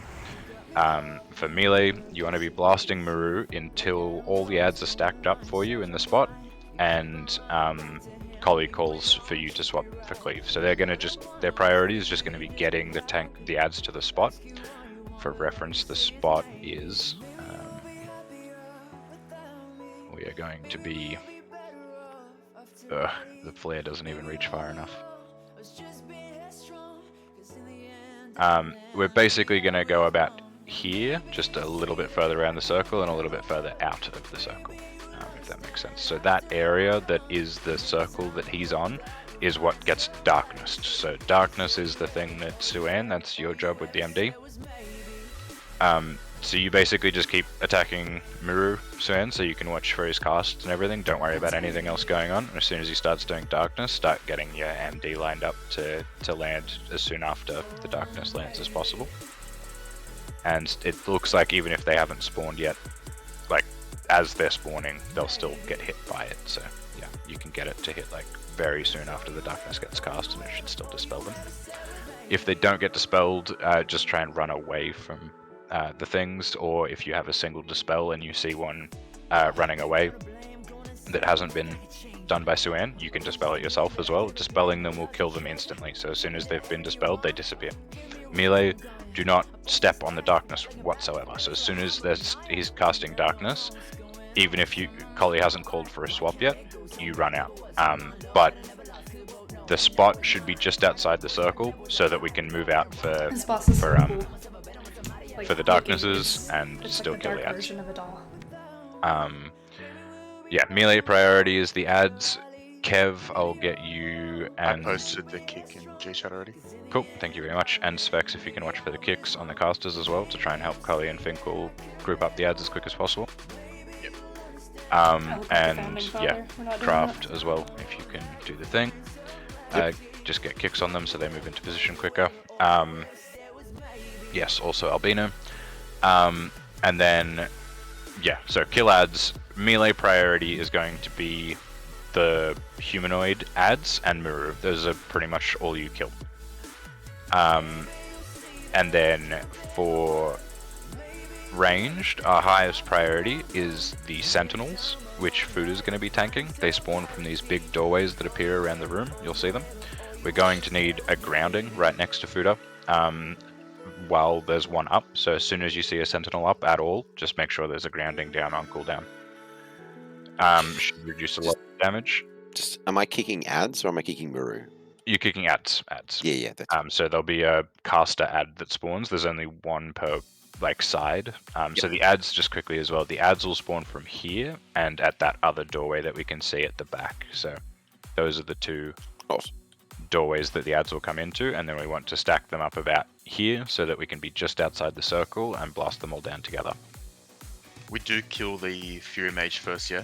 for melee, you want to be blasting Muru until all the adds are stacked up for you in the spot, and Collie calls for you to swap for Cleave. So they're gonna their priority is just going to be getting the adds to the spot. For reference, the spot is we are going to be. The flare doesn't even reach far enough. We're basically going to go about here, just a little bit further around the circle and a little bit further out of the circle, if that makes sense. So that area that is the circle that he's on is what gets darkness. So darkness is the thing that Suan, that's your job with the MD. So you basically just keep attacking Muru, Suan, so you can watch for his casts and everything. Don't worry about anything else going on. As soon as he starts doing darkness, start getting your MD lined up to land as soon after the darkness lands as possible. And it looks like even if they haven't spawned yet, like as they're spawning, they'll still get hit by it. So yeah, you can get it to hit like very soon after the darkness gets cast, and it should still dispel them. If they don't get dispelled, just try and run away from the things, or if you have a single dispel and you see one running away that hasn't been done by Suan, you can dispel it yourself as well. Dispelling them will kill them instantly, so as soon as they've been dispelled, they disappear. Melee, do not step on the darkness whatsoever. So as soon as he's casting darkness, even if Collie hasn't called for a swap yet, you run out. But the spot should be just outside the circle so that we can move out for This boss is so cool. Like, for the darknesses and still like kill the the dark adds. version of a doll. Yeah, melee priority is the adds. Kev, I'll get you and... I posted the kick in G-Chat already. Cool, thank you very much. And Specs, if you can watch for the kicks on the casters as well to try and help Cully and Finkel group up the adds as quick as possible. Yep. And yeah, Craft as well, if you can do the thing. Just get kicks on them so they move into position quicker. Yes, also Albino. And then, yeah, so kill adds. Melee priority is going to be the humanoid adds and Muru. Those are pretty much all you kill. And then for ranged, our highest priority is the sentinels, which Food is going to be tanking. They spawn from these big doorways that appear around the room. You'll see them. We're going to need a grounding right next to Fuda while there's one up. So as soon as you see a sentinel up at all, just make sure there's a grounding down on cooldown. Should reduce a lot of damage. Just, am I kicking ads or am I kicking Muru? You're kicking adds. Yeah. So there'll be a caster ad that spawns. There's only one per side. So the adds, just quickly as well, the adds will spawn from here and at that other doorway that we can see at the back. So those are the two doorways that the adds will come into, and then we want to stack them up about here so that we can be just outside the circle and blast them all down together. We do kill the Fury Mage first, yeah?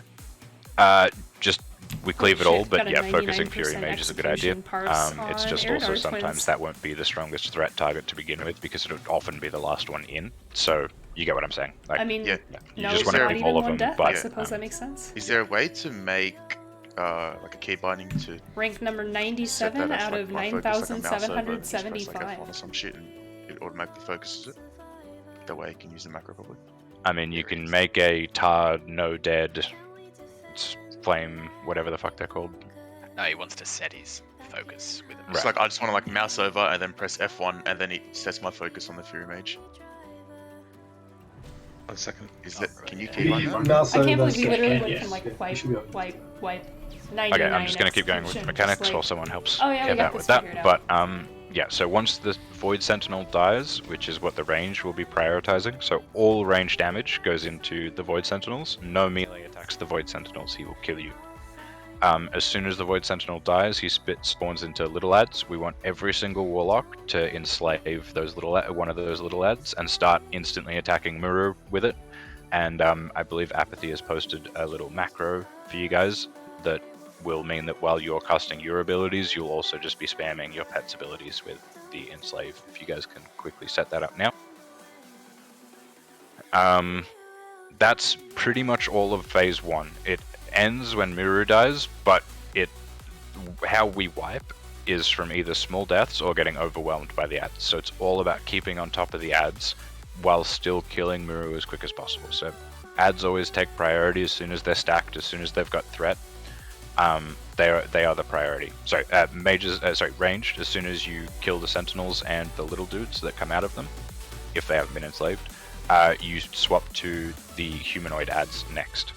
Just we cleave it all, but got a yeah, focusing 99% Fury Mage is a good idea. execution parse It's on just Air also Dark sometimes Twins. that won't be the strongest threat target to begin with because it'll often be the last one in. So you get what I'm saying. Like, I mean, you no, just it's want to not keep even all of one them, death. but I suppose that makes sense. Is there a way to make like a key binding to Rank number set 97 that as, out like, of my focus, like a mouse over and just press, like, 9,775. F1 or some shit and it automatically focuses it? That way you can use the macro probably. I mean, you can make a tar no dead flame, whatever the fuck they're called. No, he wants to set his focus with him. It's like I just want to like mouse over and then press F1 and then it sets my focus on the Fury Mage. 1 second. Can you keyline that? Mouse I can't over believe we literally went yes. from like Yeah, you wipe, should be able to- wipe 99 Okay, I'm just going to keep going with execution, mechanics just, while like- someone helps Oh, yeah, we Kev got out with this that. figured But out. yeah, so once the Void Sentinel dies, which is what the range will be prioritizing, so all range damage goes into the Void Sentinels. No melee attacks the Void Sentinels, he will kill you. As soon as the Void Sentinel dies, he spawns into little ads. We want every single Warlock to enslave those one of those little ads and start instantly attacking Muru with it. And I believe Apathy has posted a little macro for you guys that will mean that while you're casting your abilities, you'll also just be spamming your pet's abilities with the enslave. If you guys can quickly set that up now. That's pretty much all of phase 1. It ends when Muru dies, but how we wipe is from either small deaths or getting overwhelmed by the ads. So it's all about keeping on top of the ads while still killing Muru as quick as possible. So ads always take priority as soon as they're stacked, as soon as they've got threat. They are the priority. So ranged, as soon as you kill the sentinels and the little dudes that come out of them, if they haven't been enslaved, you swap to the humanoid ads next.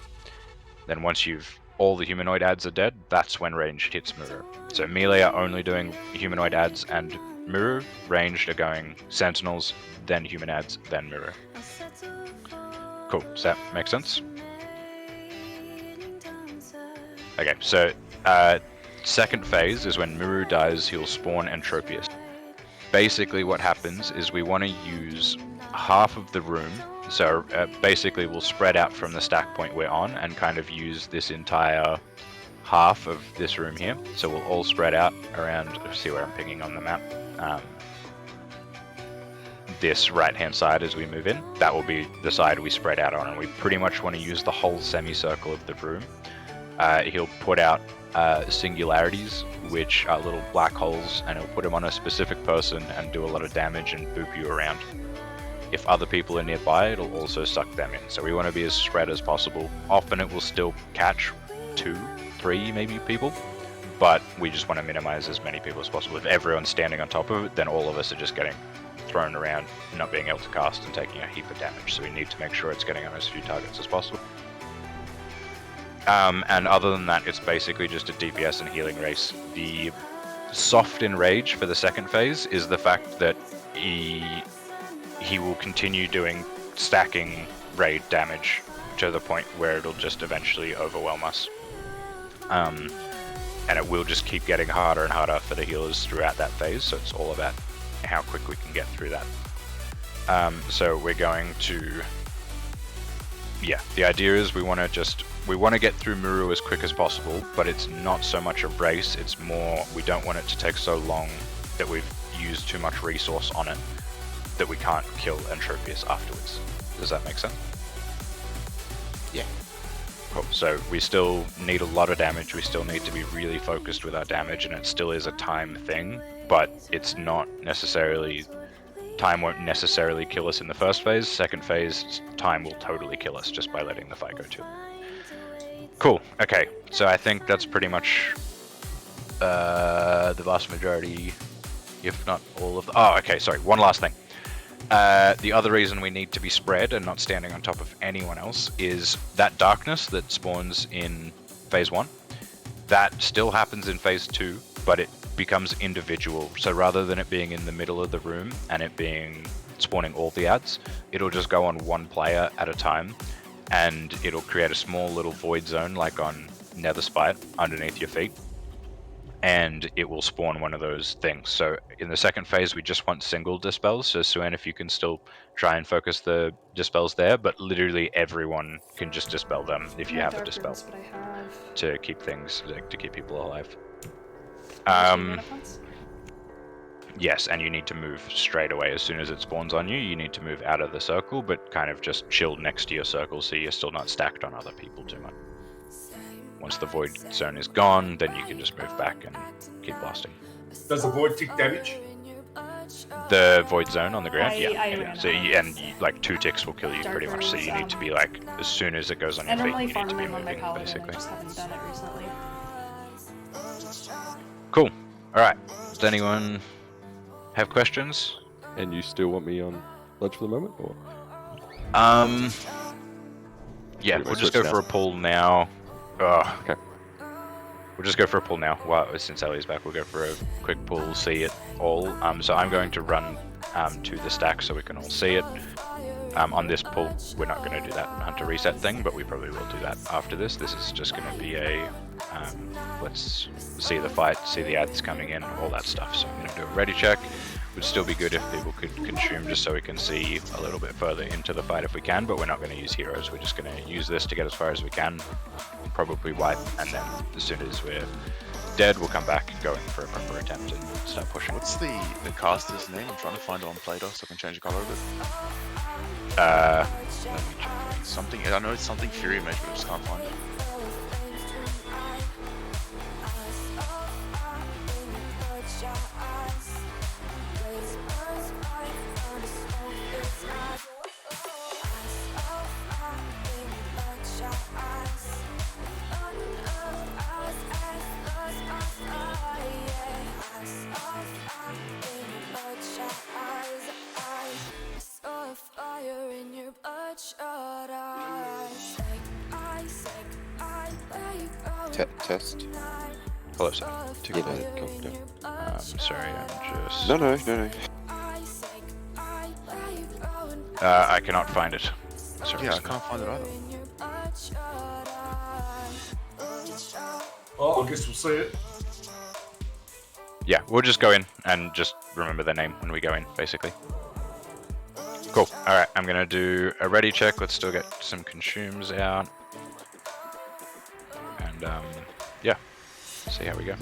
Then once all the humanoid ads are dead, that's when ranged hits Muru. So melee are only doing humanoid ads and Muru, ranged are going sentinels, then human ads, then Muru. Cool, does that make sense? Okay, so second phase is when Muru dies, he'll spawn Entropius. Basically what happens is we want to use half of the room, so basically we'll spread out from the stack point we're on and kind of use this entire half of this room here. So we'll all spread out around, see where I'm pinging on the map, this right hand side as we move in. That will be the side we spread out on, and we pretty much want to use the whole semicircle of the room. He'll put out singularities, which are little black holes, and he'll put them on a specific person and do a lot of damage and boop you around. If other people are nearby, it'll also suck them in. So we want to be as spread as possible. Often it will still catch 2, 3 maybe people, but we just want to minimize as many people as possible. If everyone's standing on top of it, then all of us are just getting thrown around, not being able to cast and taking a heap of damage. So we need to make sure it's getting on as few targets as possible. And other than that, it's basically just a DPS and healing race. The soft enrage for the second phase is the fact that he will continue doing stacking raid damage to the point where it'll just eventually overwhelm us. And it will just keep getting harder and harder for the healers throughout that phase, so it's all about how quick we can get through that. So we're going to... Yeah, the idea is we want to get through Muru as quick as possible, but it's not so much a race, it's more we don't want it to take so long that we've used too much resource on it that we can't kill Entropius afterwards. Does that make sense? Yeah. Cool. So we still need a lot of damage, we still need to be really focused with our damage, and it still is a time thing, but it's not necessarily... Time won't necessarily kill us in the first phase. Second phase, time will totally kill us just by letting the fight go too. Cool. Okay, so I think that's pretty much the vast majority, if not all of the... Oh, okay, sorry, one last thing. The other reason we need to be spread and not standing on top of anyone else is that darkness that spawns in phase 1. That still happens in phase 2, but it becomes individual. So rather than it being in the middle of the room and it being spawning all the ads, it'll just go on one player at a time, and it'll create a small little void zone like on Nether Spite underneath your feet, and it will spawn one of those things. So in the second phase we just want single dispels, so Suen, if you can still try and focus the dispels there, but literally everyone can just dispel them if you have a dispel to keep things, to keep people alive. Yes, and you need to move straight away as soon as it spawns on you. You need to move out of the circle, but kind of just chill next to your circle so you're still not stacked on other people too much. Once the void zone is gone, then you can just move back and keep blasting. Does the void take damage? The void zone on the ground, I yeah. ran So like 2 ticks will kill you pretty much. So you need to be like, as soon as it goes on your feet, you need to be moving, basically. just haven't done it recently. Cool. All right. Does anyone have questions? And you still want me on ledge for the moment, or? Yeah, Pretty we'll much just go switch for a now. pull now. Ugh. Okay. We'll just go for a pull now. Well, since Ellie's back, we'll go for a quick pull, see it all. So I'm going to run to the stack so we can all see it. On this pull, we're not going to do that hunter reset thing, but we probably will do that after this. This is just going to be a let's see the fight, see the ads coming in, all that stuff. So I'm going to do a ready check. Would still be good if people could consume just so we can see a little bit further into the fight if we can, but we're not going to use heroes. We're just going to use this to get as far as we can, probably wipe, and then as soon as we're dead, we'll come back and go in for a proper attempt and start pushing. What's the caster's name? I'm trying to find it on Plateau so I can change the color of it. Let me check. Something, I know it's something Fury Mage, but I just can't find it. Test. Hello, sir. Yeah, go. Sorry, I'm just... No. I cannot find it. Sorry, Yeah, I sir. can't find it either. Oh, I guess we'll see it. Yeah, we'll just go in and just remember their name when we go in, basically. Cool. Alright, I'm gonna do a ready check. Let's still get some consumes out. And, yeah. See how we go.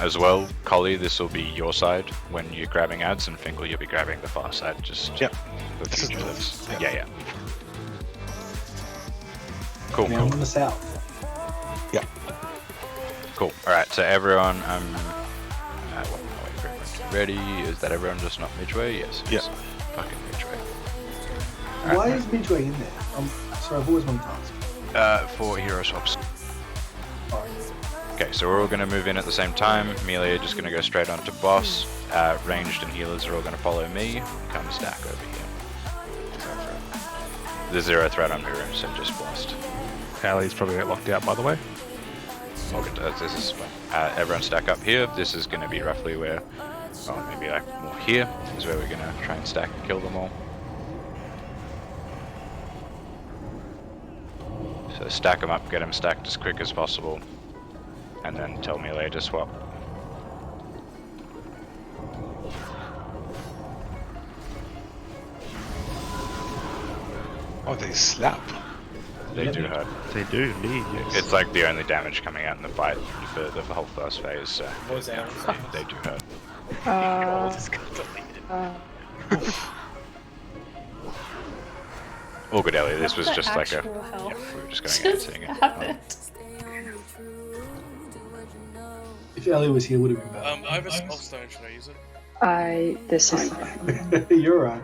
As well, Collie, this will be your side when you're grabbing ads, and Fingal, you'll be grabbing the far side. Just Yep. for This is future. nice. Yeah. Cool. Now on the south. Yeah. Cool. Alright, so everyone, wait for everyone to be ready. Is that everyone just not midway? Yes. Yeah. Fucking midway. Why is Midway in there? Sorry, I've always wanted to ask. For hero swaps. Oh, Okay, so we're all going to move in at the same time. Melee are just going to go straight on to boss. Ranged and healers are all going to follow me. Come stack over here. There's zero threat on Miru, so just blast. Allie's probably get locked out, by the way. This is everyone stack up here. This is going to be roughly where, maybe like more here is where we're going to try and stack and kill them all. So stack them up, get them stacked as quick as possible, and then tell Melee to swap. Oh, they slap. They do hurt. They do indeed, yes. It's like the only damage coming out in the fight for the whole first phase, so What was that? they do hurt. All good, Ellie. This was The just like a... actual hell Yeah, we were just going and seeing it. happened. if Ellie was here, would have been better. I have a spell stone, should I use it? This is fine. You're right.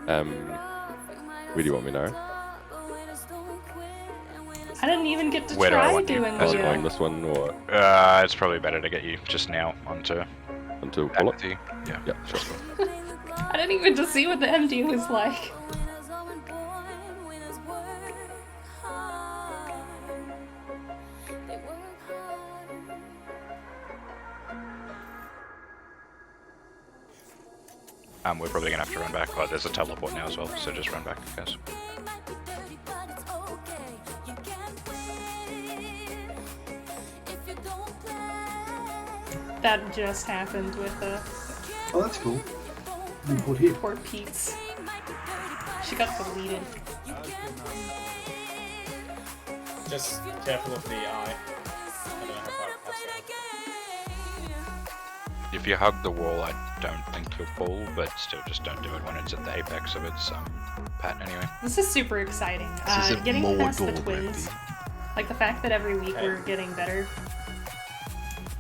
Where do you want me to know? I didn't even get to Where do I try want you? doing As the. in, On this one or It's probably better to get you just now onto bullet? empty. Yeah. Yeah, sure. I didn't even just see what the MD was like. We're probably gonna have to run back. Oh, there's a teleport now as well, so just run back, guys. That just happened with Oh, that's cool. Import here. poor Pete's. She got deleted. Just careful of the eye. I don't know how far it cuts around. If you hug the wall, I don't think you'll fall, but still just don't do it when it's at the apex of its pattern anyway. This is super exciting. This is a Getting past the Mordor twins. movie. Like the fact that every week we're getting better.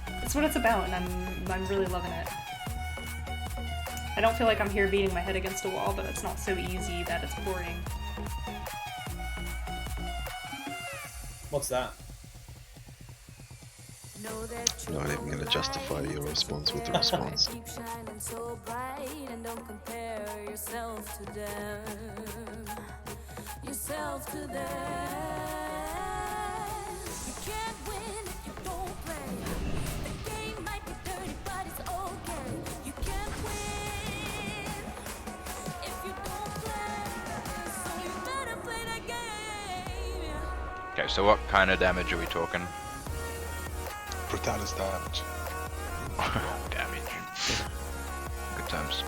That's what it's about, and I'm really loving it. I don't feel like I'm here beating my head against a wall, but it's not so easy that it's boring. What's that? Not even going to justify your response with the response. Okay, so what kind of damage are we talking? Brutalis damage. Damage. Good times.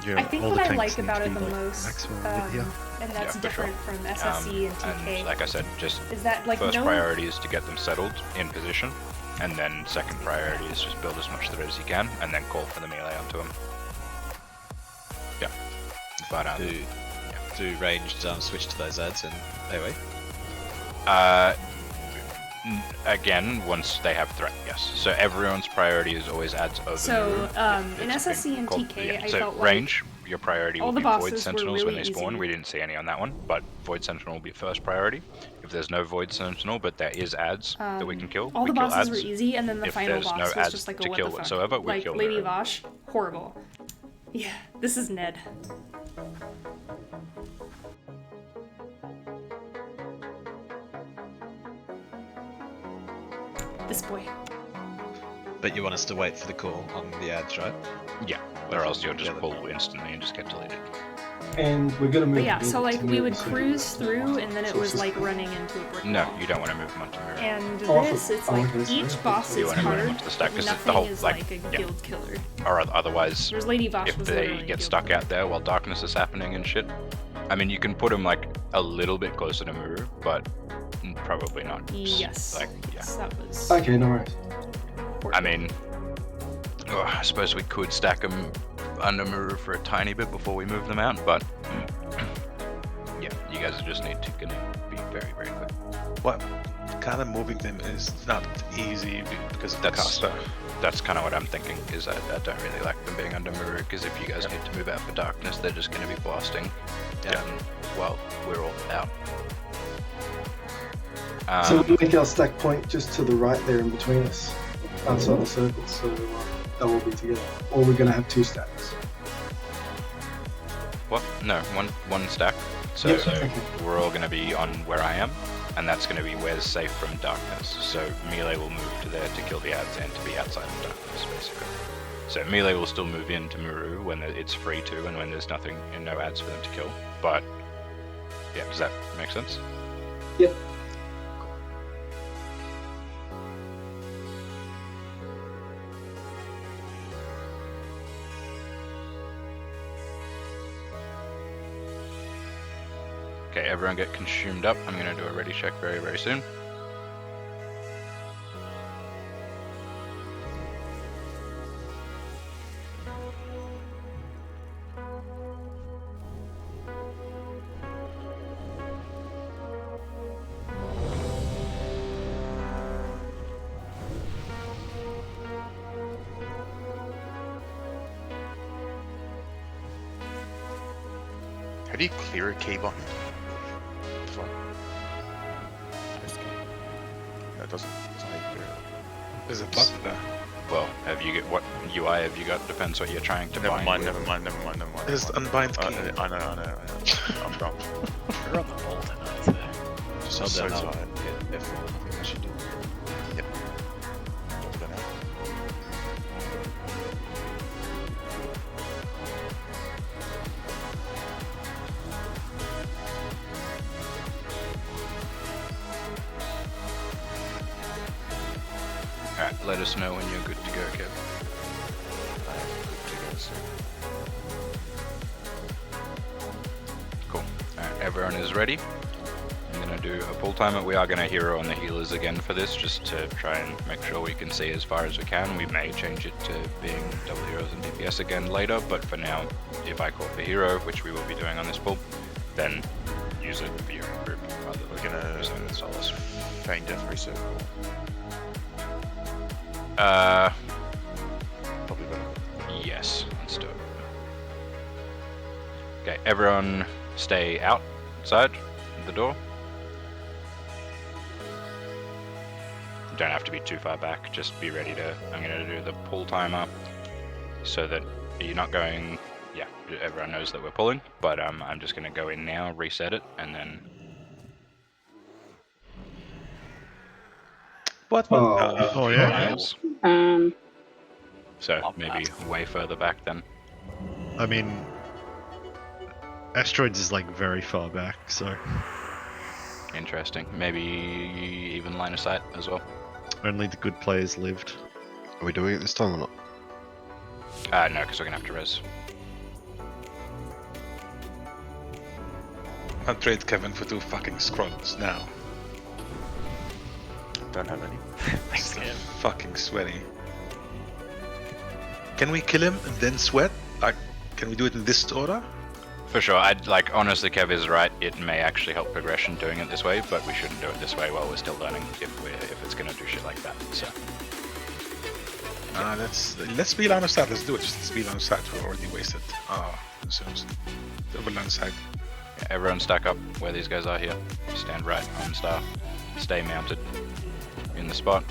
Yeah, I think all what the I tanks like need about to it be, the like, most, maximum with here. and that's Yeah, for sure. different from SSC and TK, And like I said, just is that like first no priority is to get them settled in position, and then second priority is just build as much threat as you can, and then call for the melee onto them. Yeah. But Do ranged switch to those ads and AoE? Again, once they have threat, yes. So everyone's priority is always adds over. So, move. in It's SSC and called- TK, I so felt like range, your priority all will the be Void bosses were Sentinels when they really spawn. easy. We didn't see any on that one, but Void Sentinel will be first priority. If there's no Void Sentinel, but there is ads that we can kill, all we the kill bosses ads. were easy, and then the If final there's boss no was ads just like a to what kill the fuck. whatsoever, we Like kill Lady Mirror. Vosh, horrible. Yeah, this is Ned. This boy. But you want us to wait for the call on the ads, right? Yeah, or else you'll just pull instantly and just get deleted. And we're gonna move. But yeah, the so build like to we mirror, would so- cruise through, and then it so was it's like just- running into a brick No, wall. you don't want to move them onto Mirror. And Oh, this, it's like okay, so each yeah. boss You is wanna move them hard, onto the stack, but 'cause the nothing whole, is like, like a yeah. guild killer. Or otherwise, Whereas Lady Vosh if was they literally a get guild stuck killer. out there while darkness is happening and shit, I mean, you can put them like a little bit closer to Muru, but probably not. Yes. Like, yeah. Yes, that was. Okay, no worries. I mean, I suppose we could stack them under Muru for a tiny bit before we move them out, but yeah, you guys just need to gonna be very, very quick. Well, kind of moving them is not easy because of the caster. That's kind of what I'm thinking, is I don't really like them being under Muru, because if you guys need to move out for darkness, they're just going to be blasting. Well, we're all out. So we'll make our stack point just to the right there in between us, outside the circle, so that will be together. Or we're going to have two stacks. What? No, one stack. So, Yep, so okay. we're all going to be on where I am, and that's going to be where's safe from darkness. So melee will move to there to kill the ads and to be outside of darkness, basically. So melee will still move into Muru when it's free to, and when there's nothing and no ads for them to kill. But yeah, does that make sense? Yep. Okay, everyone get consumed up. I'm going to do a ready check very, very soon. How do you clear a key button? Fuck. No, it doesn't. That's not how you clear it. There's a button there. Well, have you what UI have you got? Depends what you're trying to bind with. Never mind. There's unbind key. I know. I'm dumb. We're on the ball tonight today. Just hold So down tired. F4, I think I should do. Yep. I don't know. Alright, let us know when you're good to go, Kev. I am good to go, sir. Cool. Alright, everyone is ready. I'm gonna do a pull timer. We are gonna hero on the healers again for this, just to try and make sure we can see as far as we can. We may change it to being double heroes and DPS again later, but for now, if I call for hero, which we will be doing on this pull, then use it for your group rather than We're gonna using it Solace. Feign death reset. Uh, Probably better. yes, let's do it. Okay, everyone stay outside the door. Don't have to be too far back, just be ready to... I'm going to do the pull timer so that you're not going... Yeah, everyone knows that we're pulling, but I'm just going to go in now, reset it, and then... What? Oh yeah. So maybe way further back then. I mean, asteroids is like very far back, so Interesting. Maybe even line of sight as well. only the good players lived. Are we doing it this time or not? No, because we're going to have to res. I'll trade Kevin for 2 fucking scrolls now. Don't have any. Thanks, So Kev. fucking sweaty. Can we kill him and then sweat? Like, can we do it in this order? For sure. I'd like, honestly, Kev is right. It may actually help progression doing it this way, but we shouldn't do it this way while we're still learning if it's going to do shit like that. So. Let's be line of sight. Let's do it. Just let's be line of sight. We're already wasted. Double line of sight. Yeah, everyone stack up where these guys are here. Stand right on star. Stay mounted in the spot.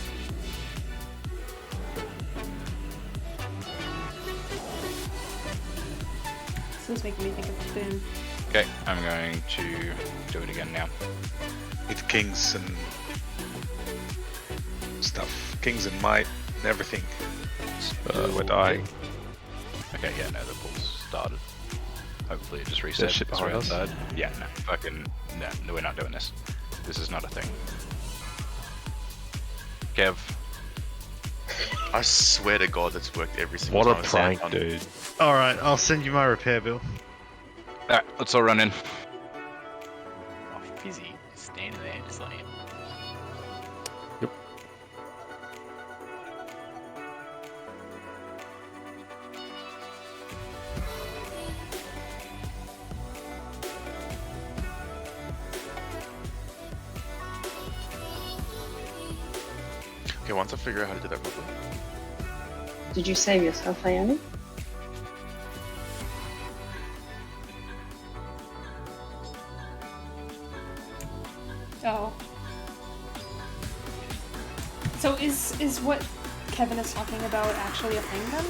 This is making me think of Boom. Okay, I'm going to do it again now. With kings and stuff. Kings and might and everything. We're dying. Okay, yeah, no, the pull's started. Hopefully it just There's resets. shit It's right behind us. outside. Yeah, no, fucking, no, we're not doing this. This is not a thing. Kev. I swear to God that's worked every single What a time. I've prank, sat on- dude. Alright, I'll send you my repair bill. Alright, let's all run in. Oh, Fizzy is standing there just like... Okay, once I figure out how to do that properly. Did you save yourself, Ione? Oh. So is what Kevin is talking about actually a thing then?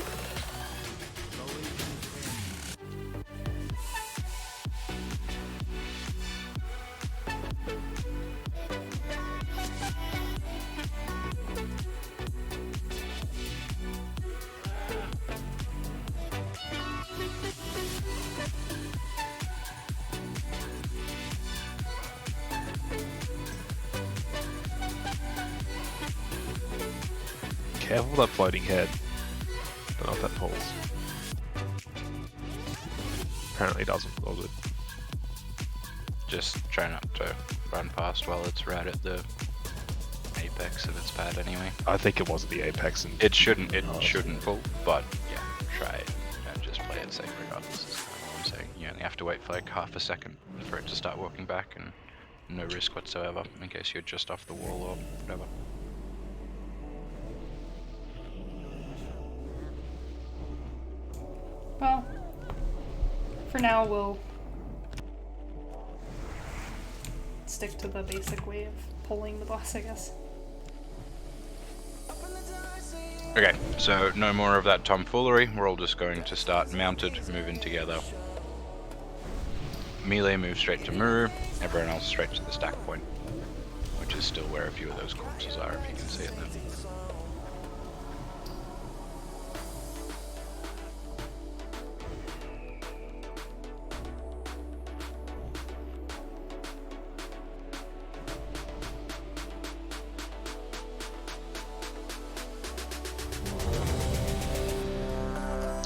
Careful with that floating head. Don't know if that pulls. Apparently doesn't. All good. Just try not to run past while it's right at the apex of its pad anyway. I think it was at the apex and It shouldn't pull, but yeah, try it and just play it safe regardless. Is kind of what I'm saying. You only have to wait for like half a second for it to start walking back, and no risk whatsoever in case you're just off the wall or whatever. Well, for now we'll stick to the basic way of pulling the boss, I guess. Okay, so no more of that tomfoolery. We're all just going to start mounted, moving together. Melee moves straight to Muru, everyone else straight to the stack point, which is still where a few of those corpses are, if you can see it there.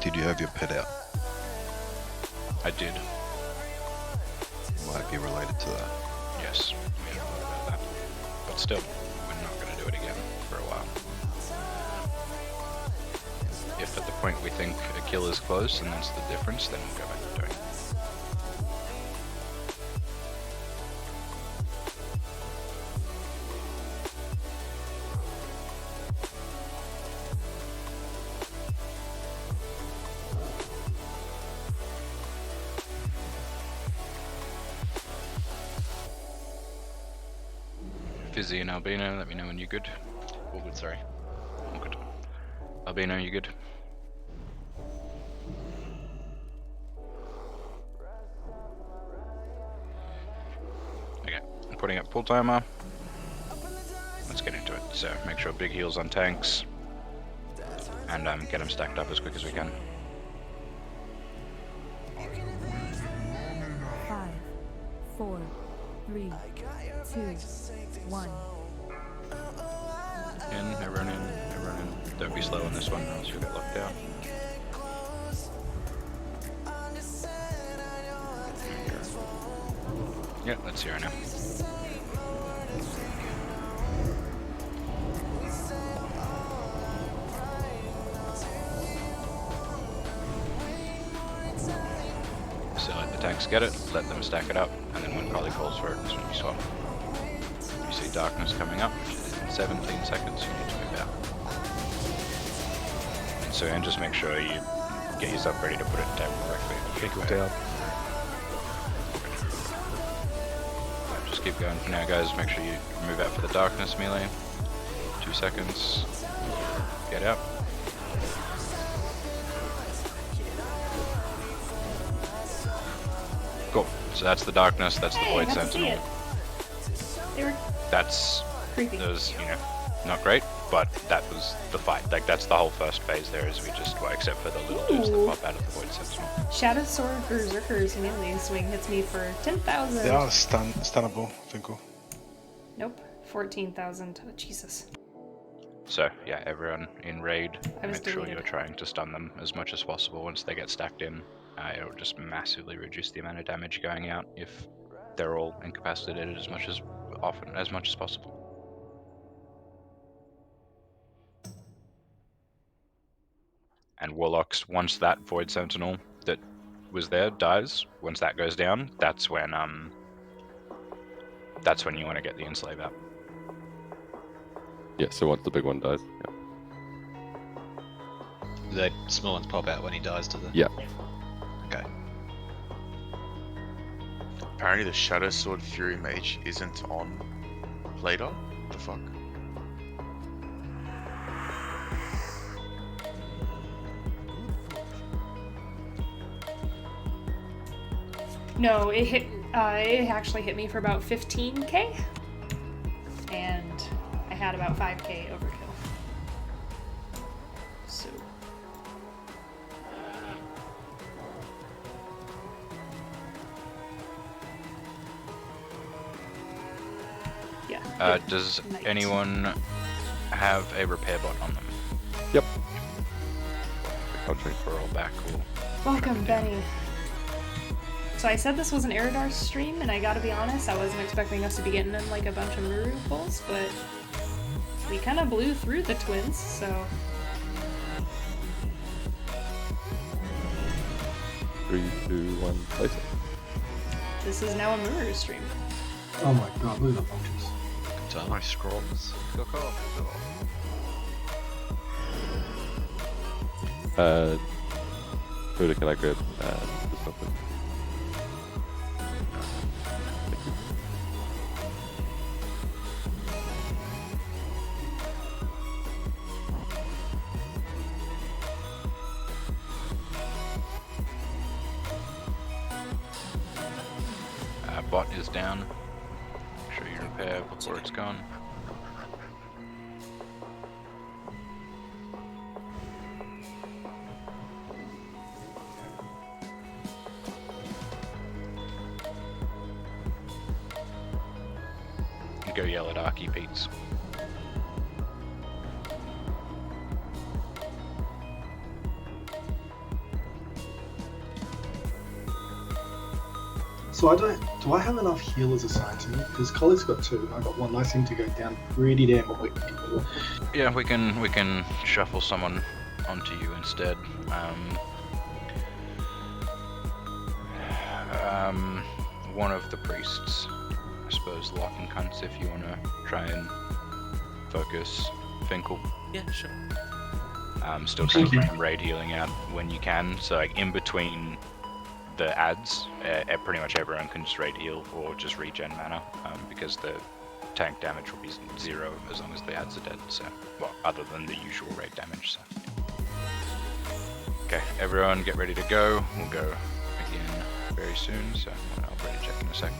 Did you have your pet out? I did. Might be related to that. Yes, we have thought about that. But still, we're not going to do it again for a while. If at the point we think a kill is close and that's the difference, then we'll go back to doing it. Fizzy and Albino, let me know when you're good. All good, sorry. All good. Albino, you good? Okay, I'm putting up pull timer. Let's get into it. So make sure big heals on tanks, and get them stacked up as quick as we can. 5, 4, 3, 2, 1. Everyone in. Don't be slow on this one, else you'll get locked out. Yeah, let's hear it now. So let the tanks get it, let them stack it up, and then when Collie calls for it, that's when you swap. You see darkness coming up, which is in 17 seconds, you need to move out. And just make sure you get yourself ready to put it down correctly. Kick down. Just keep going for now, guys. Make sure you move out for the darkness melee. 2 seconds. Get out. Cool. So that's the darkness. That's the Void Sentinel. That's creepy. Those, not great, but that was the fight. Like that's the whole first phase. There is we just, well, except for the little dudes that pop out of the Void Sentinel. Shadow Sword Berserker's melee swing hits me for 10,000. They are stunnable, Finko. Nope, 14,000. Oh, Jesus. So yeah, everyone in raid, I was make sure deleted. you're trying to stun them as much as possible once they get stacked in. It'll just massively reduce the amount of damage going out if they're all incapacitated as much as possible. And Warlocks, once that Void Sentinel that was there dies, once that goes down, that's when you want to get the Enslave out. Yeah, so once the big one dies. Yeah. The small ones pop out when he dies, do they? Yeah. Okay. Apparently the Shadow Sword Fury Mage isn't on Plateau. What the fuck? No, it actually hit me for about 15k, and I had about 5k overkill. So. Yeah. Does anyone have a repair bot on them? Yep. I'll check for all back. Cool. Welcome, Benny. So I said this was an Eridar stream, and I gotta be honest, I wasn't expecting us to be getting in like a bunch of Muru pulls, but we kind of blew through the twins, so. 3, 2, 1, place it. This is now a Muru stream. Oh my god, look at the bunches. My scrolls. Go. Huda, can I grab this one, please? Thank you. Bot is down. Make sure you repair before it's gone. Go yell at Arky Pete's. So do I have enough healers assigned to me? Because Collie's got 2, I got 1. I seem to go down pretty damn quick. Yeah, we can shuffle someone onto you instead. One of the priests, I suppose, locking cunts if you want to try and focus Finkel. Yeah, sure. Still trying to get raid healing out when you can. So like in between the ads, pretty much everyone can just raid heal or just regen mana because the tank damage will be 0 as long as the ads are dead, so, well, other than the usual raid damage, so. Okay, everyone get ready to go. We'll go again very soon, so I'll ready check in a sec.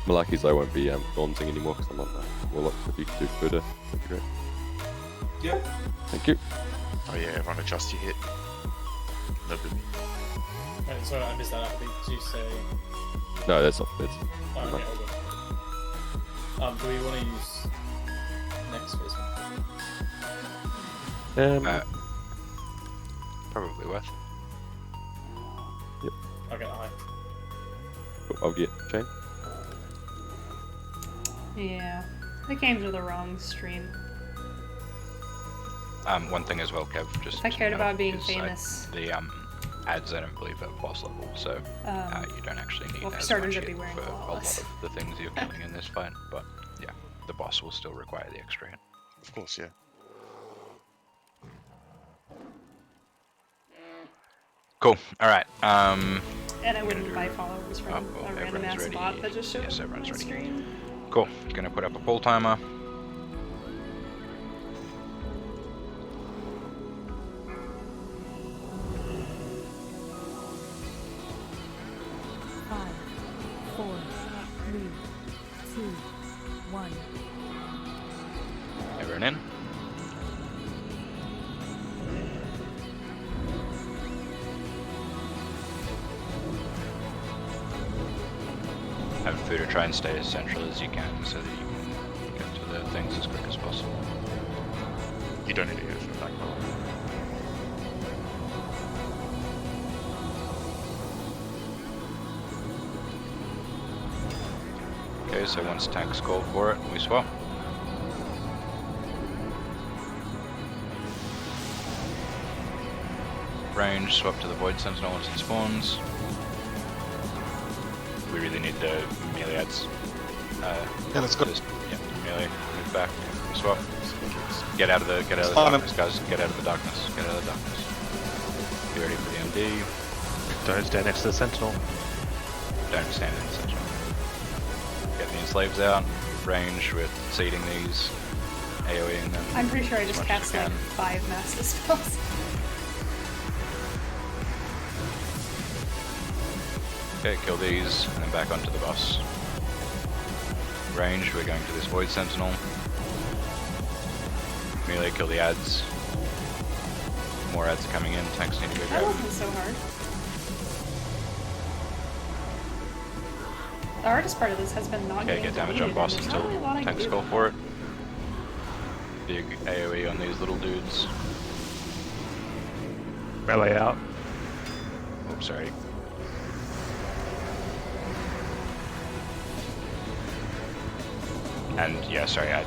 Malaki's I won't be daunting anymore because I'm on that. Warlock, if you could do Buddha, that'd be great. Yep. Thank you. Oh yeah, everyone adjust your hit. No boom. Right, sorry, I missed that. I think did you say? No, that's not bids. Oh, okay, all good. Do we want to use next phase one? Probably worth. Yep. I'll get that high. I'll get chain. Yeah, I came to the wrong stream. One thing as well, Kev, just I cared to about note being is, famous. The ads I don't believe are boss level, so you don't actually need well, for as starters, much I'd be hit wearing for a lot claws. of the things you're killing in this fight. But yeah, the boss will still require the extra hit. Of course, yeah. Cool. All right. And I wouldn't buy followers from well, a random everyone's ass ready. bot that just showed Yes, up on everyone's my ready. screen. Cool. Gonna put up a pull timer. Five, 4, 3, 2, 1. Everyone in? Have food to try and stay as central as you can so that you can get to the things as quick as possible. You don't need to go for a back roll. Okay, so once tanks call for it, we swap. Range, swap to the Void Sentinel once it spawns. We really need the melee ads. Yeah, let's go. Yeah, melee, move back, we swap. Get out of the Spawn darkness, guys. Get out of the darkness. Get out of the darkness. Be ready for the MD. Don't stand next to the sentinel. Don't stand in the sentinel. Get the enslaves out. Range with seeding these, AoEing them. I'm pretty sure I as just much as cast you like can. 5 master spells. Okay, kill these, and then back onto the boss. Range, we're going to this Void Sentinel. Melee, kill the ads. More ads are coming in, tanks need to go That grab them. wasn't so hard. The hardest part of this has been not Okay, getting get damage deleted, on boss and there's until not really a lot I can tanks do call about for it. Big AoE on these little dudes. Melee out. Oops, sorry. And yeah, sorry, I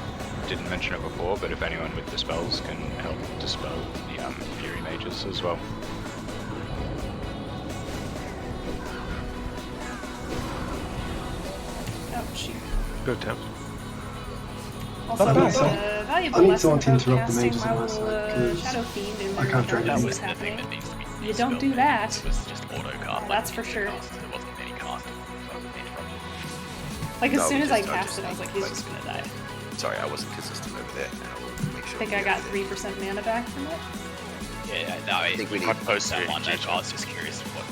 didn't mention it before, but if anyone with dispels can help dispel the Fury Mages as well. Oh shoot. Good attempt. Also, Not bad, so valuable I need lesson someone to about interrupt the casting mages my on my little side, 'cause Shadow Fiend in I there can't drag when it what's in. happening. That needs to be You don't do that. It was just auto cast. That's for sure. There wasn't any casting. So I was interrupted. Like as No, soon as I just- I cast just it, I was like, think, he's just gonna die. Sorry, I wasn't consistent over there. And I will make I sure. think I got 3% mana back from it. Yeah, no, I think we need- I'd post that Yeah, one. GG. I was just curious what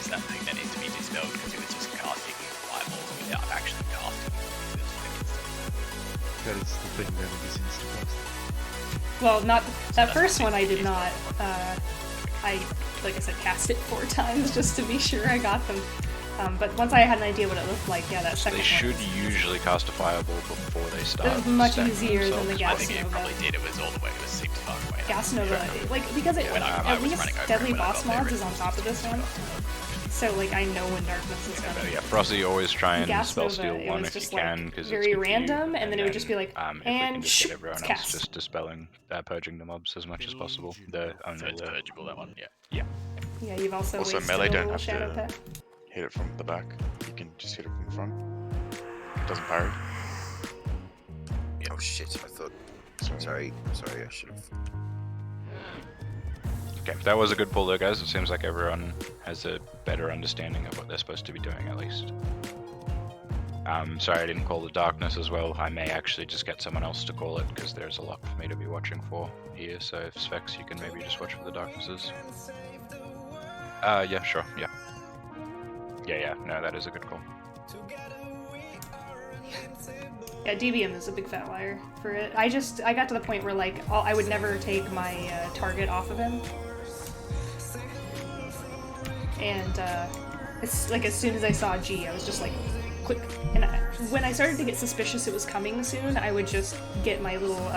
is that thing that needs to be dispelled because it was just casting fireballs without actually casting. That is the thing that is insta-cast. Well, not that first one. I did not. I, like I said, cast it 4 times just to be sure I got them. But once I had an idea what it looked like, yeah, that second They should one usually cast a fireball before they start. was much stacking easier than the themselves. I Gas think it Nova. probably did. It was all the way. It was 6 far away. Gas Nova, like because it When I at was least running over Deadly it when I Boss got there, Mods it is on top of this one. So like I know when darkness is But coming. yeah, Frosty, always try and Gas spell Nova, steal it one was if you just, like, can, because it's very good for you, random, and then it would just be like, if we can and just get shoot, everyone else cast. just dispelling, purging the mobs as much as possible. The only So it's the purgeable, that one, yeah. yeah. Yeah, you've also Also, wasted melee a don't little have shadow to pet. hit it from the back. You can just hit it from the front. It doesn't parry. Oh shit! I thought. Sorry, I should have. Okay, that was a good pull though, guys. It seems like everyone has a better understanding of what they're supposed to be doing, at least. Sorry I didn't call the darkness as well. I may actually just get someone else to call it, because there's a lot for me to be watching for here, so if Svex, you can maybe just watch for the darknesses. Yeah, sure, yeah. Yeah, no, that is a good call. Yeah, DBM is a big fat liar for it. I got to the point where like I would never take my target off of him. And it's like as soon as I saw G, I was just like, quick. And when I started to get suspicious it was coming soon, I would just get my little.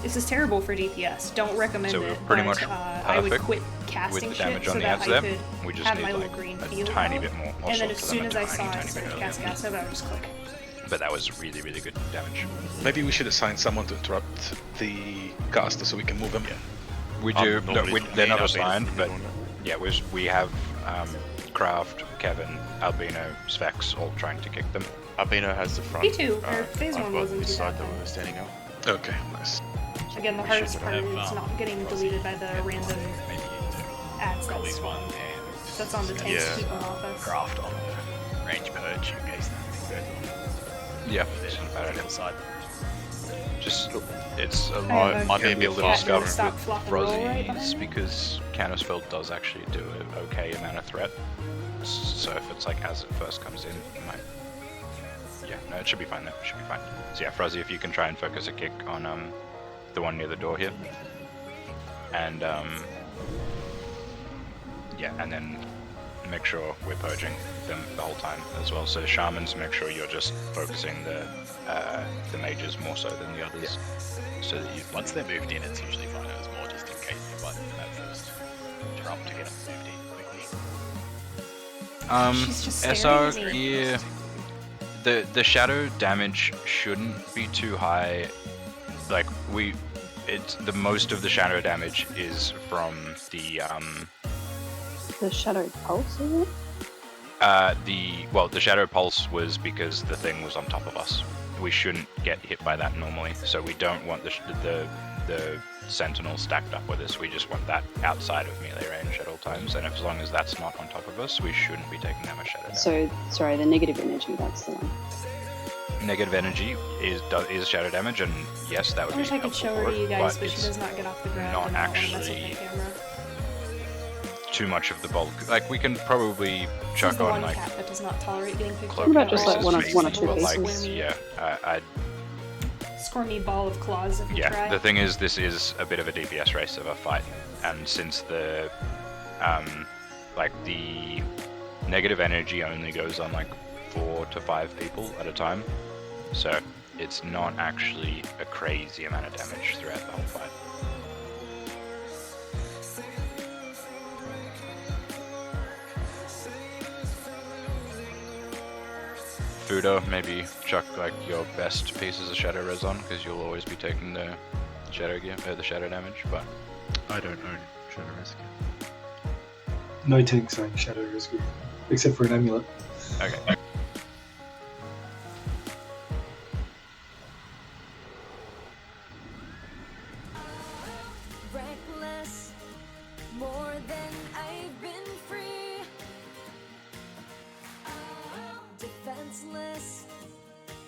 This is terrible for DPS. Don't recommend So we're it. pretty but, much I would perfect quit casting with the damage shit on so the that ads I there. could We just have need my little like green a field tiny out. bit more And then muscle as for soon them, as a I saw tiny it bit start to earlier. cast gas over, I would just click. But that was really, really good damage. Maybe we should assign someone to interrupt the caster so we can move them. We do. No, normally they're not Albino assigned, from but doing yeah, we have Kraft, Kevin, Albino, Svex all trying to kick them. Albino has the front. Me too. Her phase I've one got wasn't this too side bad. that we're standing out. Okay, nice. Again, the We hardest should part have, is not getting deleted by the random Maybe ads roll that's, these one and that's on the tanks Yeah. to keep them off us. craft on the range purge in case that thing goes Yeah, on. it's not a bad The idea. other side. Just it's a I lot. have might be a Can be a bit little faster. scuffed Stop, with flop, and roll right Frozzies behind me. because Counterspell does actually do an okay amount of threat. So if it's like as it first comes in, it might. Yeah, no, it should be fine though. It should be fine. So yeah, Frozzy, if you can try and focus a kick on the one near the door here, and yeah, and then make sure we're purging them the whole time as well. So shamans, make sure you're just focusing the mages more so than the others, so that you Once they're moved in, it's usually fine. It was more just in case they button for that first interrupt to get them moved in quickly. She's just staring SR at me. gear. The shadow damage shouldn't be too high. Like it's the most of the shadow damage is from the The shadow pulse, is it? the shadow pulse was because the thing was on top of us. We shouldn't get hit by that normally, so we don't want the sentinel stacked up with us. We just want that outside of melee range at all times, and as long as that's not on top of us, we shouldn't be taking that much shadow damage. So, sorry, the negative energy, that's the one. Negative energy is shadow damage, and yes, that would I wish be I could helpful show her for to you it, guys, but it's she does not get off the ground not and not want to mess with actually my camera. too much of the bulk. Like we can probably She's chuck the on one like cat that does not tolerate getting picked cloak up. What about just, like, pieces, one or two but, like, pieces? yeah, I'd Squirmy ball of claws if you yeah, try. the thing is, this is a bit of a DPS race of a fight, and since the like the negative energy only goes on like 4 to 5 people at a time, so it's not actually a crazy amount of damage throughout the whole fight. Fuda, maybe chuck like your best pieces of shadow res on, because you'll always be taking the shadow gear, the shadow damage. But I don't own Shadow Rescue. No tanks own Shadow Rescue, except for an amulet. okay. Reckless, more than I've been free. Defenseless,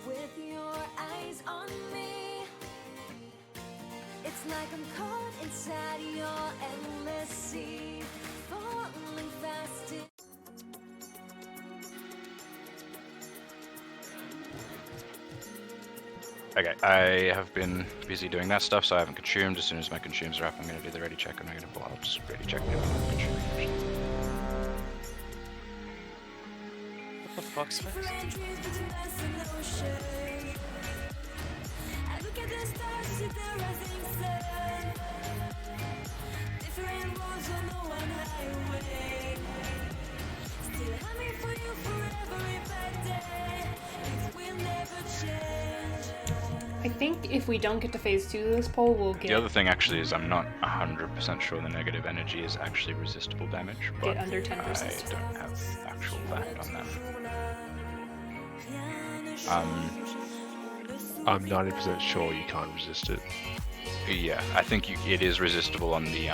with your eyes on me. It's like I'm caught inside your endless sea, falling fast in. Okay, I have been busy doing that stuff, so I haven't consumed. As soon as my consumes are up, I'm going to do the ready check, and I'm going to I'll just ready check the other one. What the fuck's this? think if we don't get to phase 2 of this poll, we'll get The other thing actually is I'm not 100% sure the negative energy is actually resistible damage, but get under 10%. I don't have actual fact on that. I'm 90% sure you can't resist it. Yeah, I think it is resistible on the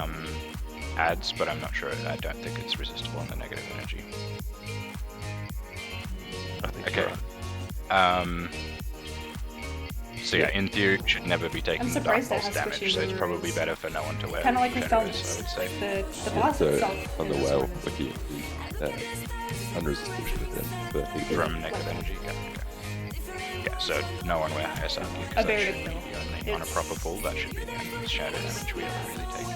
ads, but I'm not sure. I don't think it's resistible on the negative energy. I think Okay. you're right. So yeah, in theory, it should never be taking I'm the dark surprised it pulse has damage, squishy so it's probably mirrors. better for no one to wear Kind of like with generous, Felmus. I would say. The boss So itself. on the is well, one of- like he unresisted with them, but he From negative energy, yeah, so no one wear SRQ, A because that bear to should be kill. the only, on a proper pull, that should be the only shadow damage we ever really take.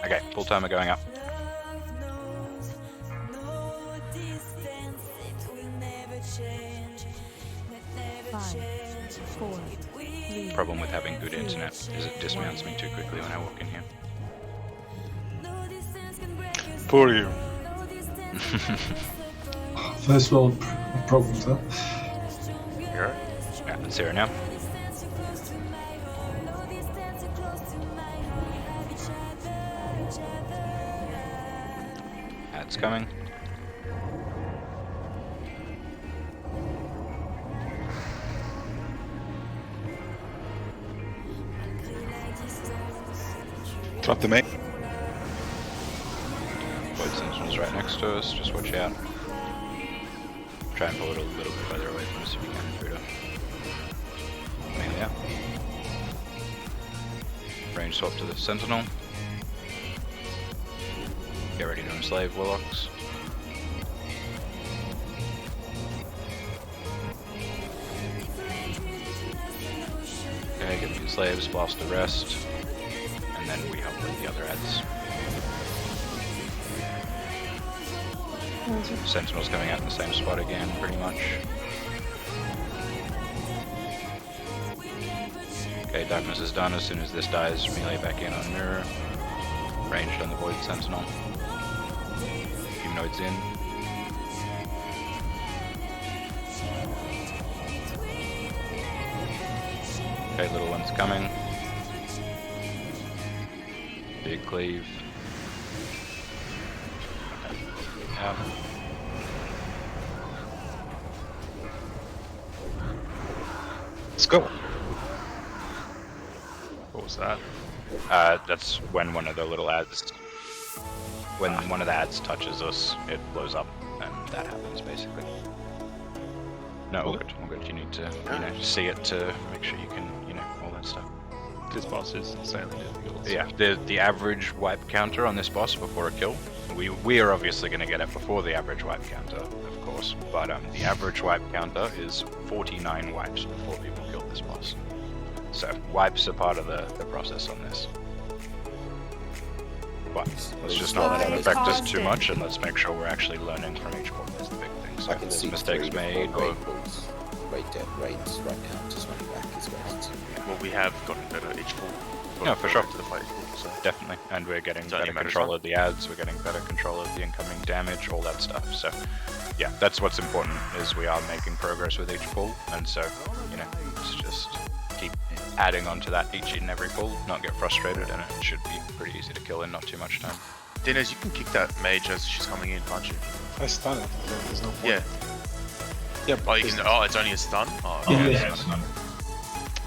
Okay, pull timer going up. Problem with having good internet is it dismounts me too quickly when I walk in here. Poor you. First world problems, huh? You're right. Yeah, let's hear it now. That's coming. Drop the main. Void Sentinel's right next to us, just watch out. Try and pull it a little bit further away from us if you can, Fuda. Mainly out. Range swap to the Sentinel. Get ready to enslave Warlocks. Okay, get the enslaves, blast the rest, and then we help with the other ads. Sentinel's coming out in the same spot again, pretty much. Okay, darkness is done. As soon as this dies, melee back in on mirror. Ranged on the Void Sentinel. Humanoids in. Okay, little one's coming. Big cleave. Out. Let's go. What was that? That's when one of the little ads, when one of the ads touches us, it blows up, and that happens basically. No, all good, all good. You need to, see it to make sure you can, all that stuff. This boss is insanely difficult. Yeah, the average wipe counter on this boss before a kill, we are obviously going to get it before the average wipe counter, of course, but the average wipe counter is 49 wipes before people kill this boss. So wipes are part of the process on this. But let's just not let that affect us too much, and let's make sure we're actually learning from each one. That's the big thing. So I can if see mistakes made, or raids right now, just running back as well. Well, we have gotten better each pull. no, for sure, To the fight pool, so. definitely, and we're getting It's only better a matter of control time. of the ads. We're getting better control of the incoming damage, all that stuff. So, yeah, that's what's important. Is we are making progress with each pull, and so let's just keep adding on to that each and every pull. Not get frustrated, and it should be pretty easy to kill in not too much time. Dinos, you can kick that mage as she's coming in, can't you? I stun it. There's no point. Yeah. Yeah. Oh, you can. Oh, it's only a stun. Oh, Yeah. okay. Yeah.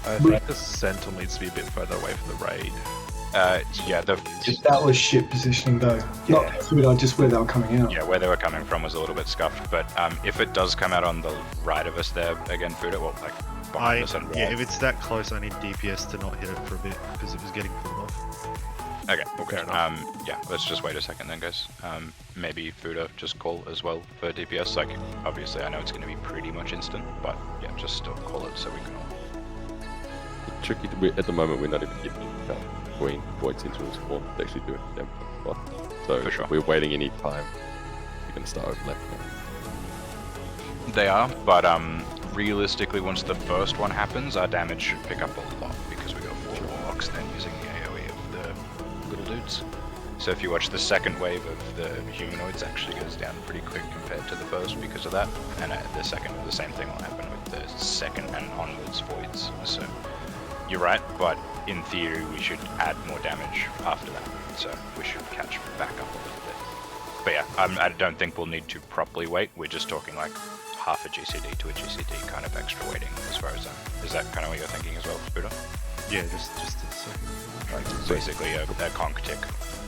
I think the Sentinel needs to be a bit further away from the raid. Yeah, That was shit positioning though. Not good, just where they were coming out. Yeah, where they were coming from was a little bit scuffed, but if it does come out on the right of us there, again, Fuda, well, like behind us and if it's that close, I need DPS to not hit it for a bit because it was getting pulled off. Okay, okay. Yeah, let's just wait a second then, guys. Maybe Fuda just call as well for DPS. Like, obviously, I know it's going to be pretty much instant, but yeah, just still call it so we can all. tricky. At the moment, we're not even giving Queen Voids into a spawn to actually do it. So For sure. we're waiting any time. We're going to start overlapping. They are, but realistically, once the first one happens, our damage should pick up a lot because we got 4 Warlocks then using the AoE of the little dudes. So if you watch the second wave of the humanoids, actually goes down pretty quick compared to the first because of that. And the same thing will happen with the second and onwards voids. So you're right, but in theory we should add more damage after that. So we should catch back up a little bit. But yeah, I don't think we'll need to properly wait. We're just talking like half a GCD to a GCD kind of extra waiting as far as is that kind of what you're thinking as well, Buddha? Yeah, just a second. Like basically a conch tick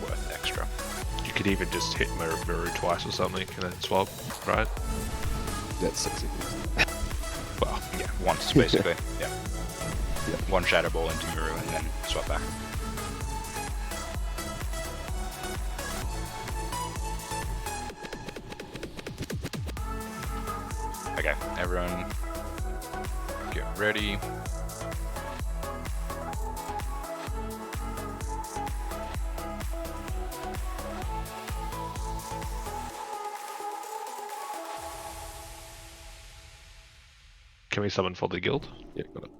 worth extra. You could even just hit Miru twice or something and then swap, right? That's 6 seconds. Well, yeah, once basically. Yeah. Yeah. One shadow ball into Miru and then swap back. Okay, everyone get ready. Can we summon for the guild? Yeah, got it.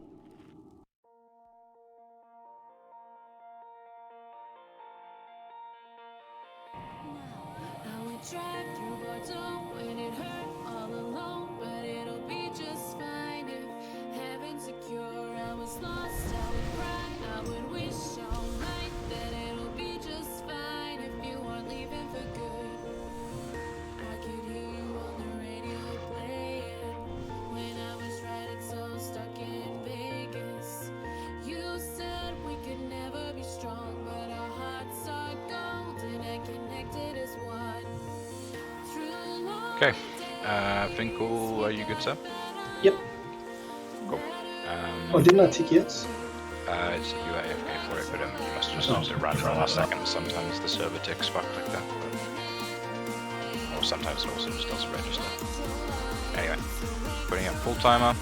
I would drive through Bordeaux when it hurt all alone, but it'll be just fine if heaven's secure. I was lost, I would cry, I would wish all night that it'll be just fine if you aren't leaving for good. I could hear you on the radio playing when I was riding so stuck in Vegas. You said we could never be strong, but our hearts are golden and connected as one. Okay, Finkel, are you good, sir? Yep. Cool. Oh, didn't I tick yes? It's you are AFK for it, but you must just use it right for the last second. Sometimes the server ticks fuck like that. But... or sometimes it also just doesn't register. Anyway, putting up full timer.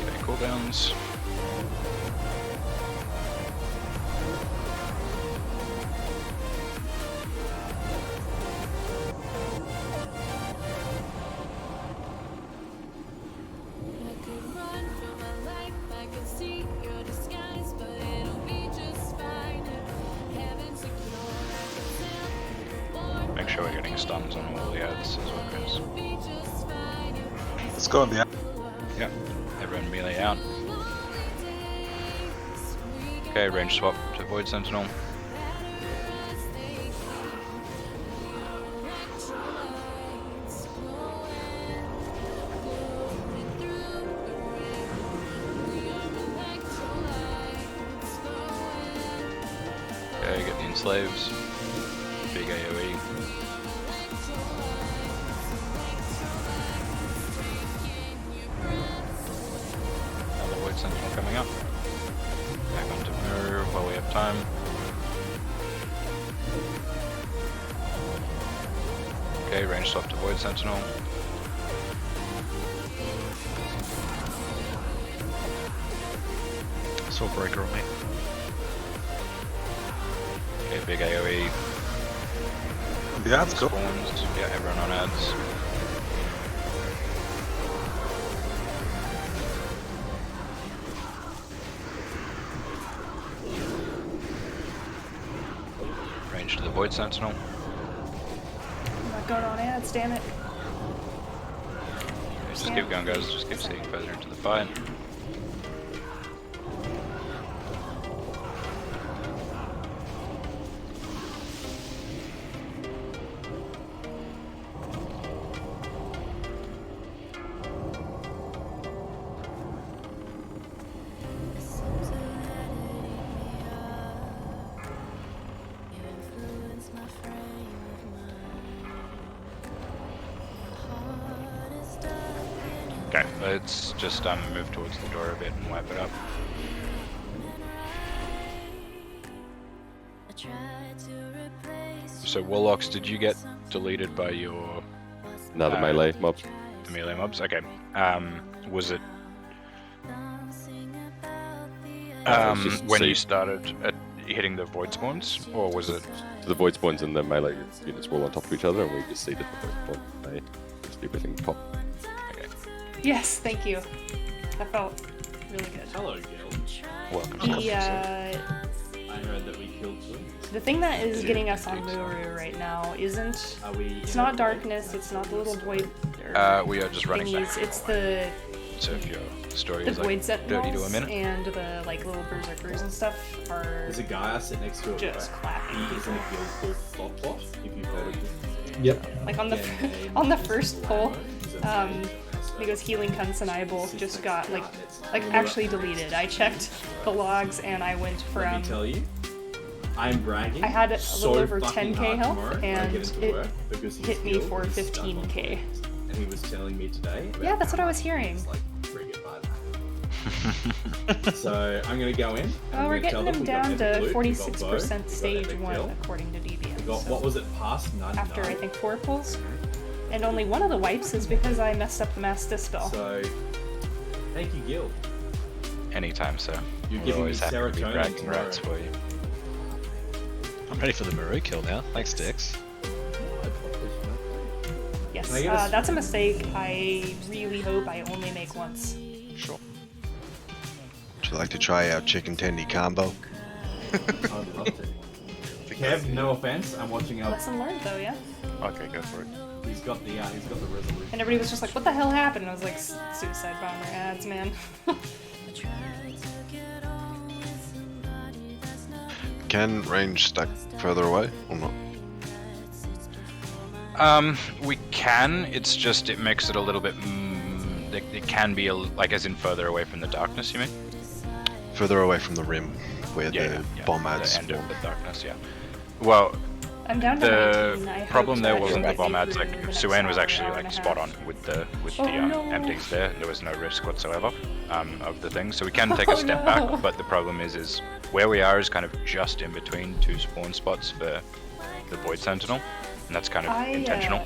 Okay, cooldowns. Make sure we're getting stuns on all the ads as well, guys. Let's go on the app. Yeah, everyone melee out. Okay, range swap to Void Sentinel. Okay, get the enslaves. Big AoE. Another Void Sentinel coming up. Back onto Miru while we have time. Okay, range swap to Void Sentinel. Soul Breaker on me. Okay, big AoE. The ads go. Spawns. Yeah, everyone on ads. Range to the Void Sentinel. I'm not going on ads, damn it. Just keep going, guys. Just keep seeing further into the fight. Okay, let's just move towards the door a bit and wipe it up. So Warlocks, did you get deleted by your... No, the melee mobs. The melee mobs? Okay. Was it... When you started at hitting the void spawns, or was it? The void spawns and the melee units were all on top of each other, and we just seeded the first one. They just everything pop. Okay. Yes, thank you. That felt really good. Hello, Gil. Welcome. I heard that we killed twins. The thing that is getting us on Muru right now isn't. It's not darkness. It's not the little void. We are just running back. It's the. So if your story The is void like set 30 to a minute. and the like little berserkers and stuff are. There's a guy I sit next to. Just clapping. He is in a guild called Flopbot. If you've heard of him. Yep. Like on the first poll, because Healing Cunts and I both just got like actually deleted. I checked the logs and I went from. Let me tell you, I'm bragging. I had a so little over fucking 10k hard health tomorrow when I and get into it work because his hit me guild for is stuck on 15k. And he was telling me today. Yeah, that's what I was hearing. Like, friggin' bad. So I'm gonna go in. Oh, we're getting them down to 46% stage stage 1 according to DBS. Got, what was it, past 99? After I think 4 pulls. And only one of the wipes is because I messed up the mass dispel. So, thank you, Gil. Anytime, sir. You're We're giving me always happy to be serotonin bragging tomorrow. rights for you. I'm ready for the Maru kill now. Thanks, Dix. Yes, Can I get a that's a mistake I really hope I only make once. Sure. Would you like to try our chicken tendy combo? I'd love to. Kev, no offense, I'm watching our. Lesson learned though, yeah? Okay, go for it. He's got the resolution. And everybody was just like, what the hell happened? And I was like, suicide bomber ads, man. Can range stack further away or not? We can. It's just it makes it a little bit. It can be like as in further away from the darkness. You mean? Further away from the rim, where the bomb ads the end spawn. of the darkness. Yeah. Well, I'm down to the 19. I problem hope there to wasn't the actually bomb get ads. through Like the next Suan was hour, actually hour like and a spot half. on with the Oh, no. empties there. There was no risk whatsoever of the thing. So we can take a step back. But the problem is where we are is kind of just in between 2 spawn spots for the Void Sentinel, and that's kind of intentional.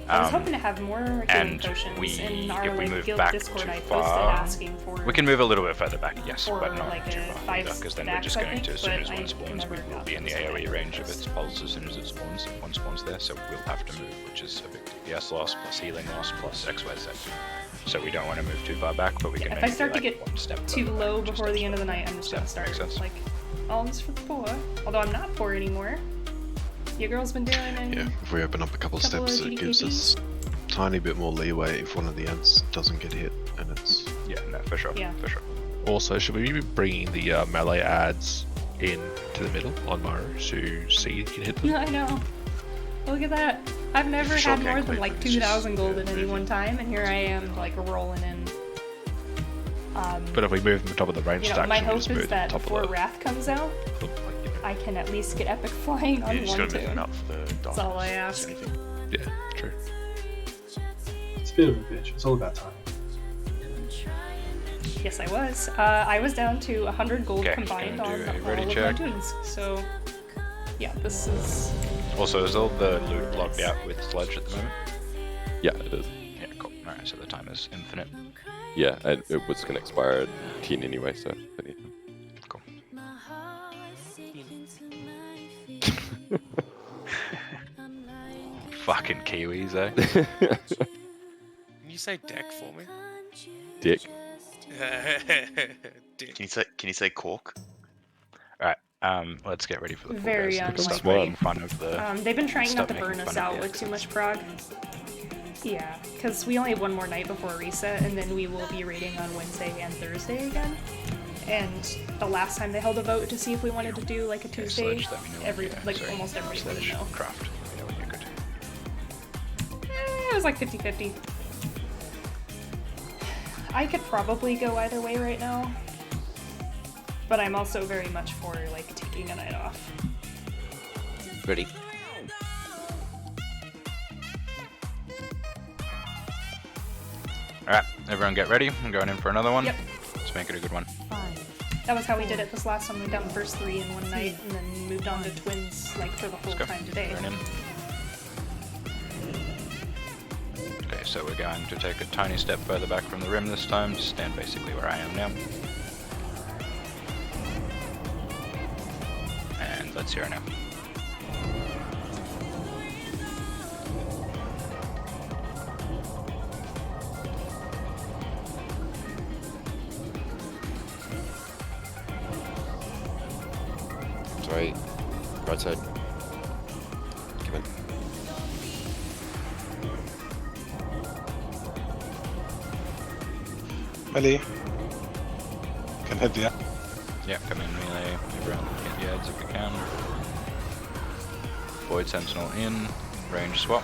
I was hoping to have more healing And potions in our if we like, move guild back Discord. too I posted far, asking for. we can move a little bit further back, yes, for, but not like, too a far 5 either, because then we're stacks, just I going to, think, as soon but as I one spawns, never we will got be in the this AoE far. range of its pulse as soon as it spawns, if one spawns there, so we'll have to move, which is a big DPS loss, plus healing loss, plus XYZ. So we don't want to move too far back, but we can If I maybe start to like get one step too further low back, two before steps the end of the further night, back. I'm just Does gonna that make start sense? like alms for the poor. Although I'm not poor anymore. Your girl's been doing it. Yeah, if we open up a couple Couple steps, of it gives us a tiny bit more leeway if one of the ants doesn't get hit, and it's... Yeah, no, for sure, Yeah. for sure. Also, should we be bringing the melee ads in to the middle on Maru so C can hit them? I know. Look at that. I've never Sure had can more than clip like it, it's 2,000 just, gold at any one time, and here I am like rolling in. But if we move them on top of the range You know, stack, my should we hope just is move them that on top before of the... Wrath comes out, I can at least get epic flying on You just one gotta move tune. it up for the That's darkness. all I ask. Yeah, true. It's a bit of a bitch. It's all about time. Yes, I was. I was down to 100 gold Okay, combined gonna on do a all ready of my check. tunes. So, yeah, this is. Also, is all the loot blocked out with sludge at the moment? Yeah, it is. Yeah, cool. Alright, so the time is infinite. Yeah, and it was going to expire at 10 anyway, so... plenty of time. Cool. Fucking Kiwis, eh? Can you say deck for me? Dick. Dick. Can you say cork? Alright, let's get ready for the Very full guys. Stop unlikely. making fun of the... They've been trying not stop to making burn us fun of out the with too exits. much prog. Yeah, because we only have one more night before reset, and then we will be raiding on Wednesday and Thursday again. And the last time they held a vote to see if we wanted to do like a Tuesday, Sledge, let me know. almost everybody Sledge, voted no. craft. Let me know when you're good. It was like 50-50. I could probably go either way right now, but I'm also very much for like taking a night off. Ready? Alright, everyone get ready. I'm going in for another one. Yep. Let's make it a good one. That was how we did it this last one. We done the first 3 in one night, and then moved on to twins like for the whole Let's go. time today. Turn in. Okay, so we're going to take a tiny step further back from the rim this time. Just stand basically where I am now. 0 now. Sorry. Right side. Come in. Melee. Can hit the. Yeah, come in melee. Everyone get the ads if you can. Void Sentinel in. Range swap.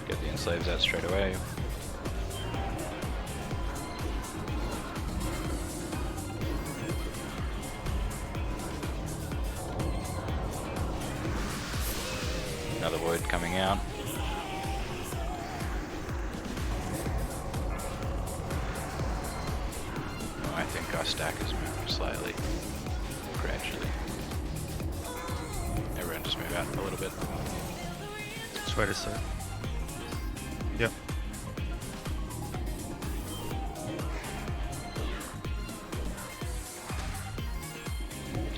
Get the enslaves out straight away. Another void coming out. Oh, I think our stack has moved slightly, gradually. Everyone just move out a little bit. Just wait a sec. Yep.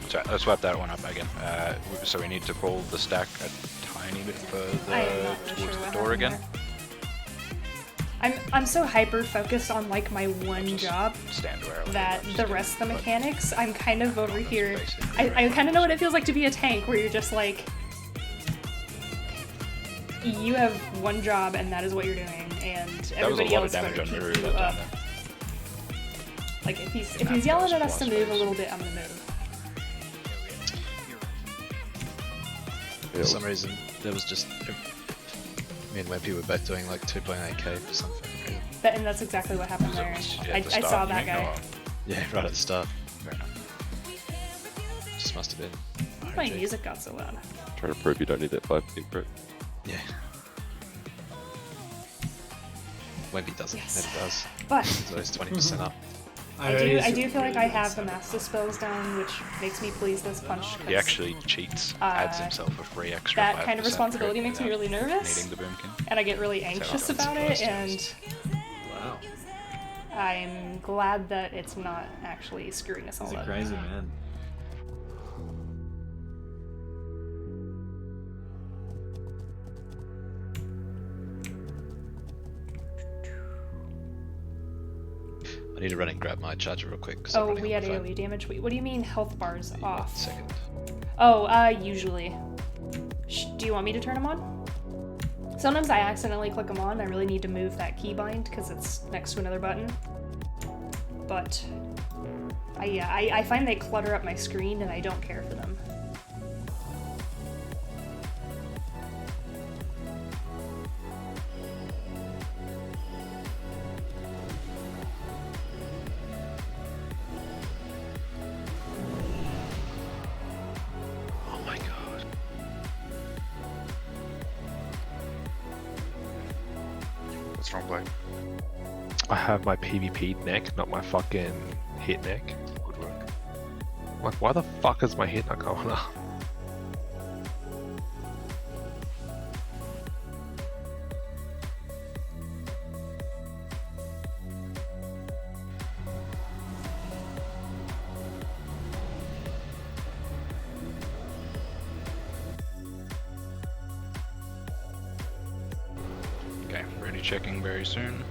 So let's swap that one up again. So we need to pull the stack a tiny bit further towards the door again. I'm so hyper focused on like my one job Stand where that the rest of the mechanics, I'm kind of over here. I kind of know what it feels like to be a tank, where you're just like, you have one job and that is what you're doing, and everybody else better keep you up. Like if he's yelling at us to move a little bit, I'm gonna move. For some reason, there was just me and Wimpy were both doing like 2.8k for something. And that's exactly what happened there. I saw that guy. Yeah, right at the start. Fair enough. Just must have been. My music got so loud. Trying to prove you don't need that 5 prep. Yeah. Wimpy doesn't. Yes. Never does. But He's always 20% up. I do feel like I have the master spells down, which makes me please this punch. He actually cheats, adds himself a free extra. That kind of responsibility makes me really nervous, needing the boomkin. and I get really anxious about it. And I'm glad that it's not actually screwing us all He's a up. crazy man. I need to run and grab my charger real quick. Oh, we had AoE damage. Wait, what do you mean health bars off? Second. Oh, usually. Do you want me to turn them on? Sometimes I accidentally click them on. I really need to move that keybind because it's next to another button. But I find they clutter up my screen and I don't care for them. Oh my god. What's wrong, Blake? I have my PvP neck, not my fucking hit neck. Good work. Like, why the fuck is my hit not going up? Okay, ready checking very soon.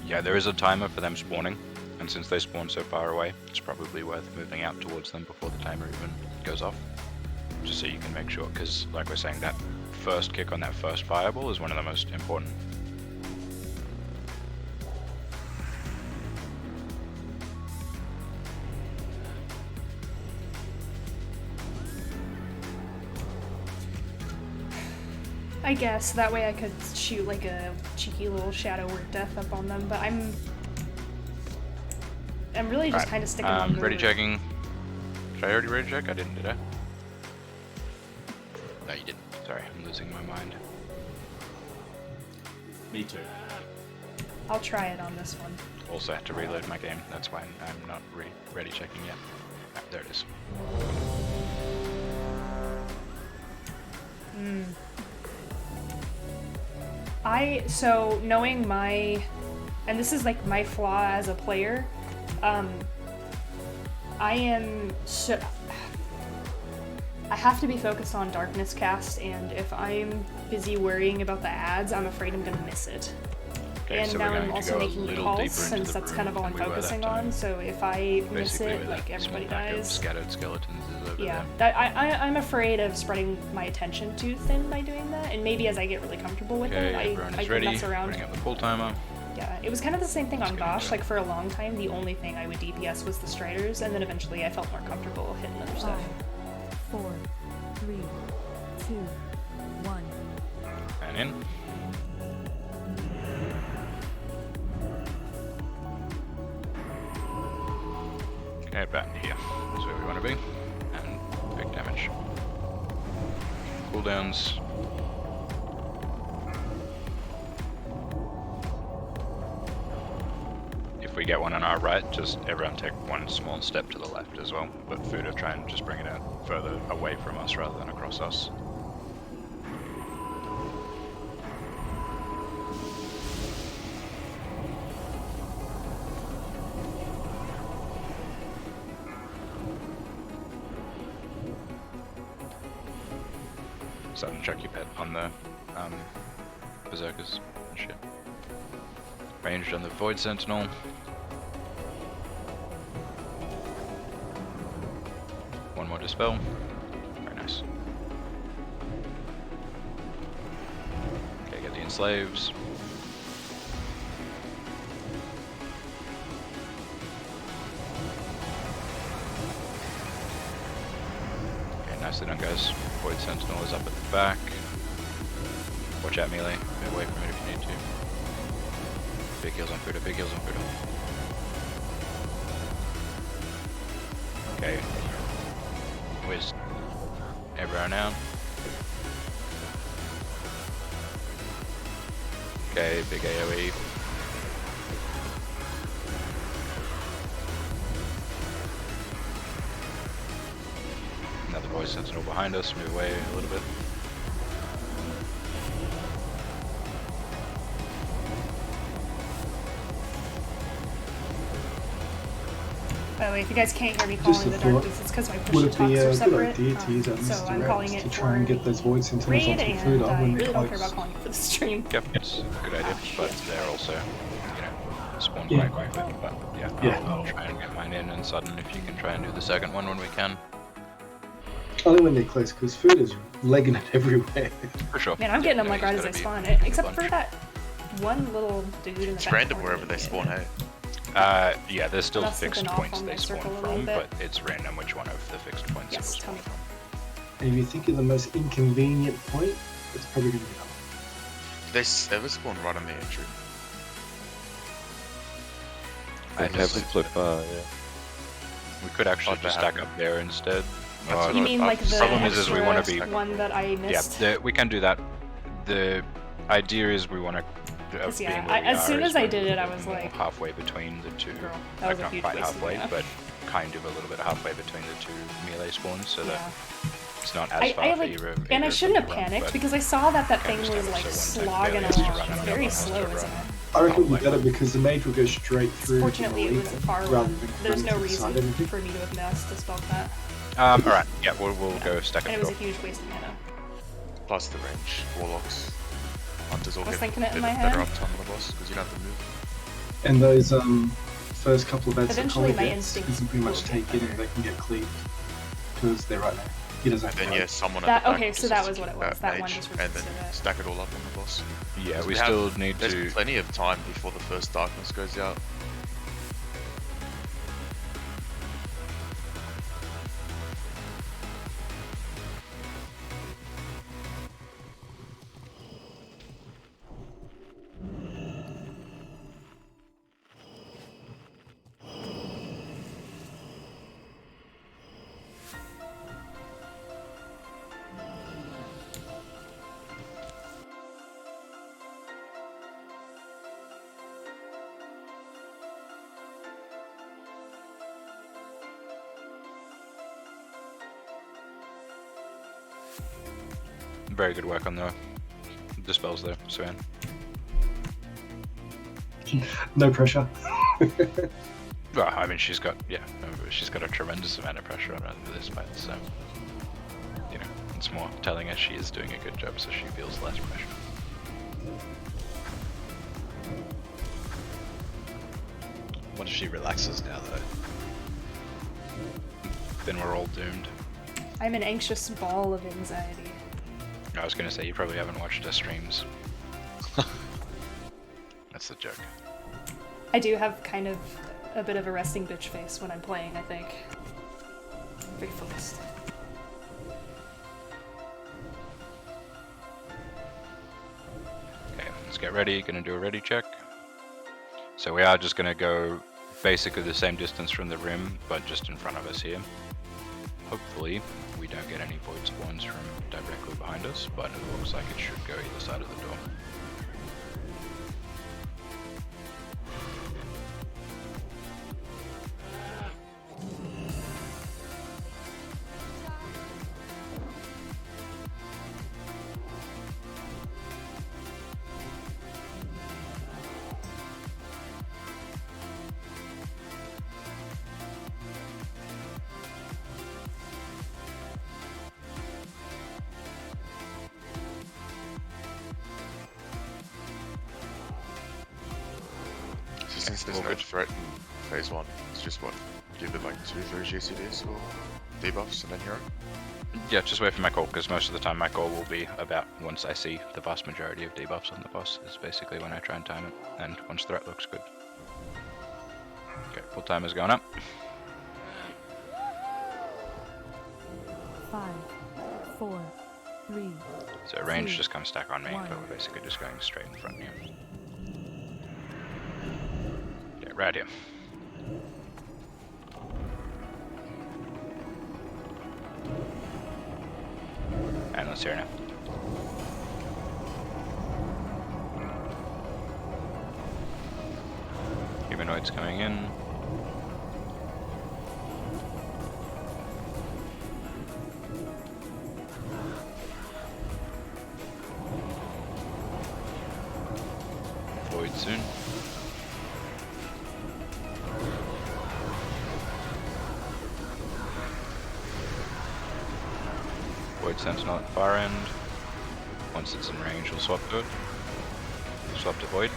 Yeah, there is a timer for them spawning, and since they spawn so far away, it's probably worth moving out towards them before the timer even goes off. Just so you can make sure, because like we're saying, that first kick on that first fireball is one of the most important. I guess that way I could shoot like a cheeky little shadow word death up on them, but I'm really just kind of sticking on the ready checking. Did I already ready check? I didn't, did I? No, you didn't. Sorry, I'm losing my mind. Me too. I'll try it on this one. Also had to reload my game, that's why I'm not ready checking yet. Ah, there it is. So knowing my, and this is like my flaw as a player, I have to be focused on darkness cast, and if I'm busy worrying about the ads, I'm afraid I'm gonna miss it. Okay, And so now we're I'm going to also go a making little calls, deeper into since the that's room kind of all than I'm we were that focusing time. on. So if I miss Basically, it, with like that everybody small pack of dies. scattered skeletons is over Yeah, there. I'm afraid of spreading my attention too thin by doing that, and maybe as I get really comfortable with Okay, it, everyone I is can ready. mess around. Bring up the pull timer. Yeah, it was kind of the same thing on Gosh. Like for a long time, the only thing I would DPS was the Striders, and then eventually I felt more comfortable hitting other stuff. 5, 4, 3, 2, 1. And in. Okay, about here. That's where we want to be. And big damage. Cooldowns. If we get one on our right, just everyone take one small step to the left as well. But Fuda, try and just bring it out further away from us rather than across us. Sudden chuck your pet on the berserkers and shit. Ranged on the Void Sentinel. One more dispel. Very nice. Okay, get the enslaves. Okay, nicely done, guys. Void Sentinel is up at the back. Watch out, melee. Move away from it if you need to. Big heals on Fuda, big heals on Fuda. Okay. Where's everyone now? Okay, big AoE. Another Void Sentinel behind us, move away a little bit. By the way, if you guys can't hear me Just calling a the thought. darkness, it's because my push Would and it talks be are a good separate. idea to use at least So I'm calling direct it to try and get those Void Sentinels raid, onto and food up I when really they're don't care close? about calling it for the stream. Yep, it's a good idea, but they're also, you know, spawn Yeah. quite quickly. But yeah, Yeah. I'll try and get mine in, and sudden if you can try and do the second one when we can. Only when they're close, because food is legging it everywhere. For sure. Man, I'm getting them No, like he's right as gotta they be spawn. a Except for bunch. that one little dude in the It's back random corner. wherever they spawn, hey? Yeah, there's still That's fixed looking off points on they my spawn circle a little from, bit. but it's random which one of the fixed points it will Yes, spawn tell me. from. And if you think of the most inconvenient point, it's probably going to be that one. They ever spawn right on the entry? I They have them so far, yeah. We could actually Oh, just they stack have up there instead. That's what You I mean thought. like the Problem is we want to be. extra one that I missed? Yeah, we can do that. The idea is we want to. Yeah, as soon as I did it, I was like, halfway between the two. Girl, that was a not huge quite waste of halfway, mana. but kind of a little bit halfway between the two melee spawns, so that Yeah. it's not as I far for like, either. and I either shouldn't of have them to run, panicked but because I saw that that I thing was understand like also one slogging tank barely has to along. run and Very another has to slow, run. isn't it? I reckon it'd be better because the mage will go straight through. Fortunately, the it was a far rather one. than There's running no to the side reason of everything. for me to have missed to spell that. Alright, yeah, we'll go stack And up. it was a huge waste of mana. Plus the range, warlocks, hunters all I was get thinking it in better, my better head. uptime on the boss because you don't have to move. And those first couple of beds that Eventually Collie my gets, you instincts can pretty much will take get it and they can get cleaved because they're right there. He doesn't have Then to yeah, run. someone That- at the back okay, so just that was what it was. That mage, one just and then resisted it. stack it all up on the boss. Yeah, Because we have- still need There's to. plenty of time before the first darkness goes out. Very good work on the spells there, Sven. No pressure. Well, I mean, she's got a tremendous amount of pressure on her at this point, so you know, it's more telling her she is doing a good job, so she feels less pressure. What if she relaxes now, though? Then we're all doomed. I'm an anxious ball of anxiety. I was gonna say, you probably haven't watched her streams. That's the joke. I do have kind of a bit of a resting bitch face when I'm playing, I think. Very focused. Okay, let's get ready. Gonna do a ready check. So we are just gonna go basically the same distance from the rim, but just in front of us here. Hopefully, we don't get any void spawns from directly behind us, but it looks like it should go either side of the door. So since there's no threat in phase 1, it's just what, give it like 2-3 GCDs or debuffs and then hero? Yeah, just wait for my call, because most of the time my call will be about once I see the vast majority of debuffs on the boss, is basically when I try and time it, and once threat looks good. Okay, full timer's going up. 5, 4, 3. So range just comes stack on me, but we're basically just going straight in front here. Okay, right here. And let's hear now. Humanoids coming in. Void soon. Void Sentinel at far end. Once it's in range, we'll swap to it. Swap to Void.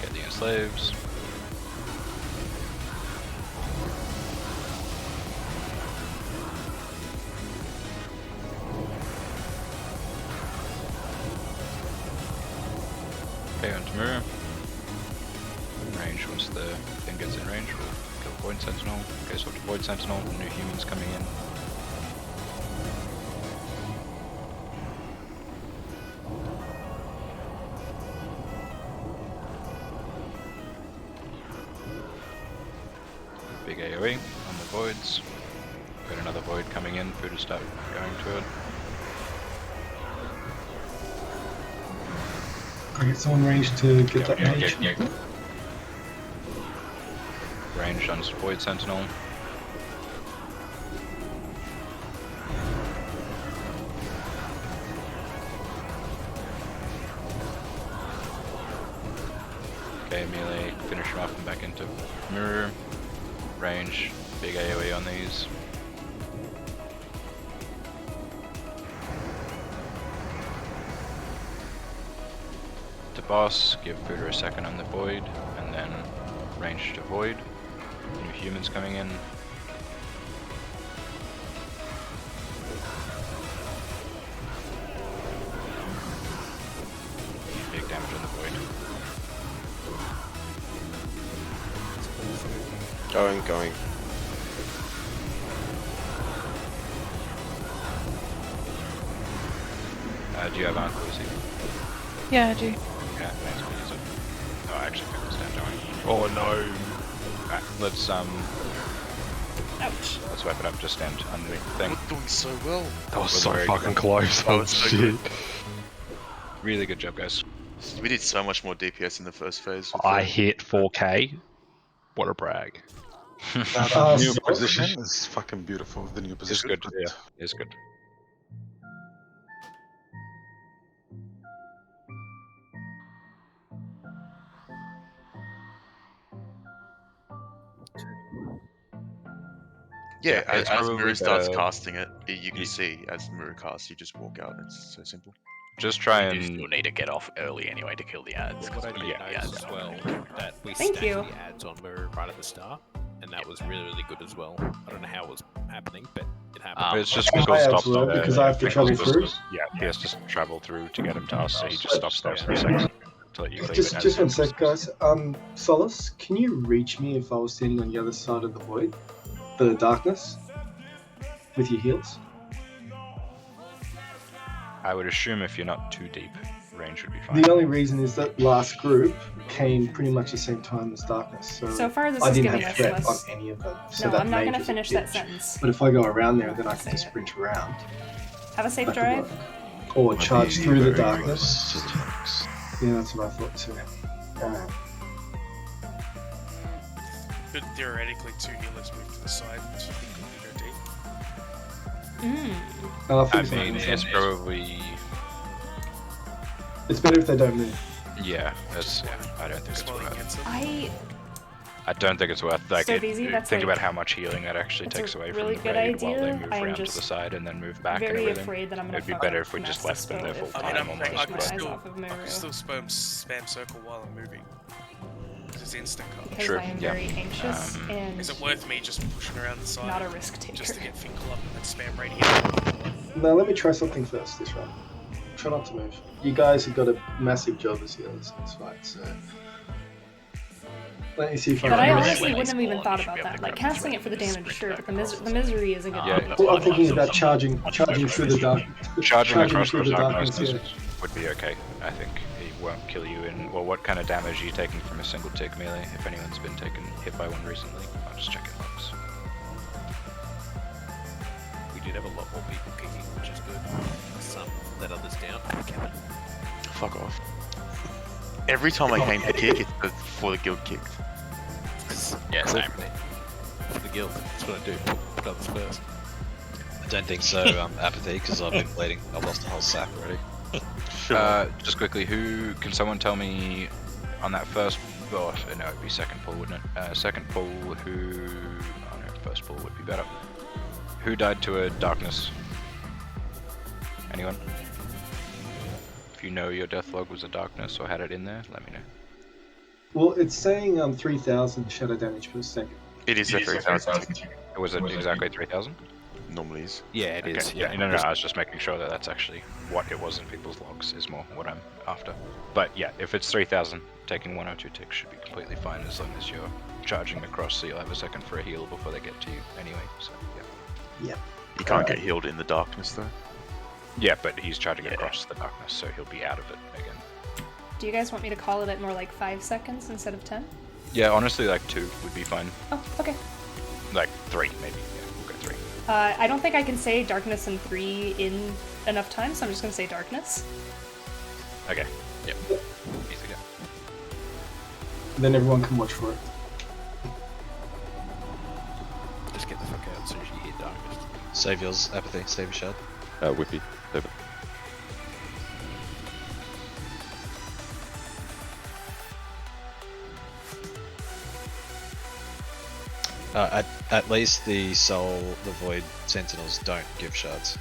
Get the enslaves. Okay, on to mirror. Range, once the thing gets in range, we'll kill Void Sentinel. Okay, so to Void Sentinel, new humans coming in. Big AoE on the Voids. Got another Void coming in, for to start going to it. I get someone ranged to get that mage. Range on Void Sentinel. Okay, melee, finish him off and back into mirror. Range, big AoE on these. To boss, give Fuder a second on the Void, and then range to Void. New humans coming in. Big damage on the Void. Going. Do you have Uncle Lucy? Yeah, I do. Yeah, thanks for using it. Oh, I actually picked this down, don't I? Oh no. Alright, let's Ouch. let's wipe it up, just stand underneath the thing. We're doing so well. That was We're so very fucking good. close. Oh, Oh it's so shit. good. Really good job, guys. We did so much more DPS in the first phase. with I the- hit 4K. What a brag. That new so- position is fucking beautiful. The new It's position. good. Yeah, it's good. Yeah, it's as probably Miru starts better- casting it, you can see as Miru casts, you just walk out. It's so simple. Just try You do and still need to get off early anyway to kill the ads. What I 'cause did the notice ads as are well, gonna- that we Thank stacked you. the ads on Mirror right at the start, and that was really, really good as well. I don't know how it was happening, but it happened. But it's just because My he'll ads stop were there. because I have to He travel just- through. Yeah, he has to travel through to get him to us, so he just stops there for a second to let you cleave Just it. just one sec, guys. Solace, can you reach me if I was standing on the other side of the void, the darkness, with your heels? I would assume if you're not too deep, range would be fine. The only reason is that last group came pretty much the same time as darkness, So far, this I is didn't giving have us threat less. on any of them. So No, that I'm not mage gonna was a finish that bitch. sentence. But if I go around there, then I Say can just it. sprint around. Have a safe That could drive. work. Or charge be through the very darkness. close to the box. Yeah, that's what I thought too. Alright. Could theoretically 2 healers move to the side so you can go deep. I I think mean, it's probably it's better if they don't move. yeah. That's I don't think it's worth. I don't think it's worth. Like, So easy, that's think like- about how much healing that actually that's a takes away really from the good raid while they idea. move I'm around to just the side and then move back and very everything. afraid that I'm gonna It'd be fuck better up if we just Master left them there Spell full if time. I almost, take I my could but- eyes off of I Meru. could still spam circle while I'm moving. It's instant cover. Because I am very anxious and Is it worth me just pushing around the side? not a risk taker. Just to get Finkel up and then spam right here? Now let me try something first this round. Try not to move. You guys have got a massive job as healers in this fight, so let me see if But I can honestly wouldn't have even thought about that. Like, casting it for the damage, sure, but the misery isn't gonna Yeah. help. Well, I'm thinking about charging through the dark. Charging across through the the darkness darkness. would be okay. I think he won't kill you. And well, what kind of damage are you taking from a single tick melee? If anyone's been hit by one recently, I'll just check it logs. We did have a lot more people kicking, which is good. Some let others down. Kevin. Fuck off. Every time I came to kick, it's before the guild kicked. Yeah, same. For the guild, that's what I do. Put others first. I don't think so, Apathy, because I've been bleeding. I've lost a whole sack already. Just quickly, can someone tell me on that first? Oh, no, it'd be second pull, wouldn't it? Second pull. Who? Oh no, first pull would be better. Who died to a darkness? Anyone? If you know your death log was a darkness or had it in there, let me know. Well, it's saying 3,000 shadow damage per second. It is a 3,000. Was it exactly 3,000? Normally is. Yeah, it is. Yeah, no, I was just making sure that that's actually what it was in people's logs is more what I'm after. But yeah, if it's 3,000, taking 1 or 2 ticks should be completely fine as long as you're charging across, so you'll have a second for a heal before they get to you anyway. So yeah. Yeah. You can't get healed in the darkness though. Yeah, but he's charging across the darkness, so he'll be out of it again. Do you guys want me to call it at more like 5 seconds instead of 10? Yeah, honestly, like 2 would be fine. Oh, okay. Like 3, maybe. Yeah, we'll go 3. I don't think I can say darkness and 3 in enough time, so I'm just gonna say darkness. Okay. Yep. Easy go. Then everyone can watch for it. Just get the fuck out as soon as you hit darkness. Save yours, Apathy, save your shard. Whippy, save it. At least the Soul, the Void Sentinels don't give shards.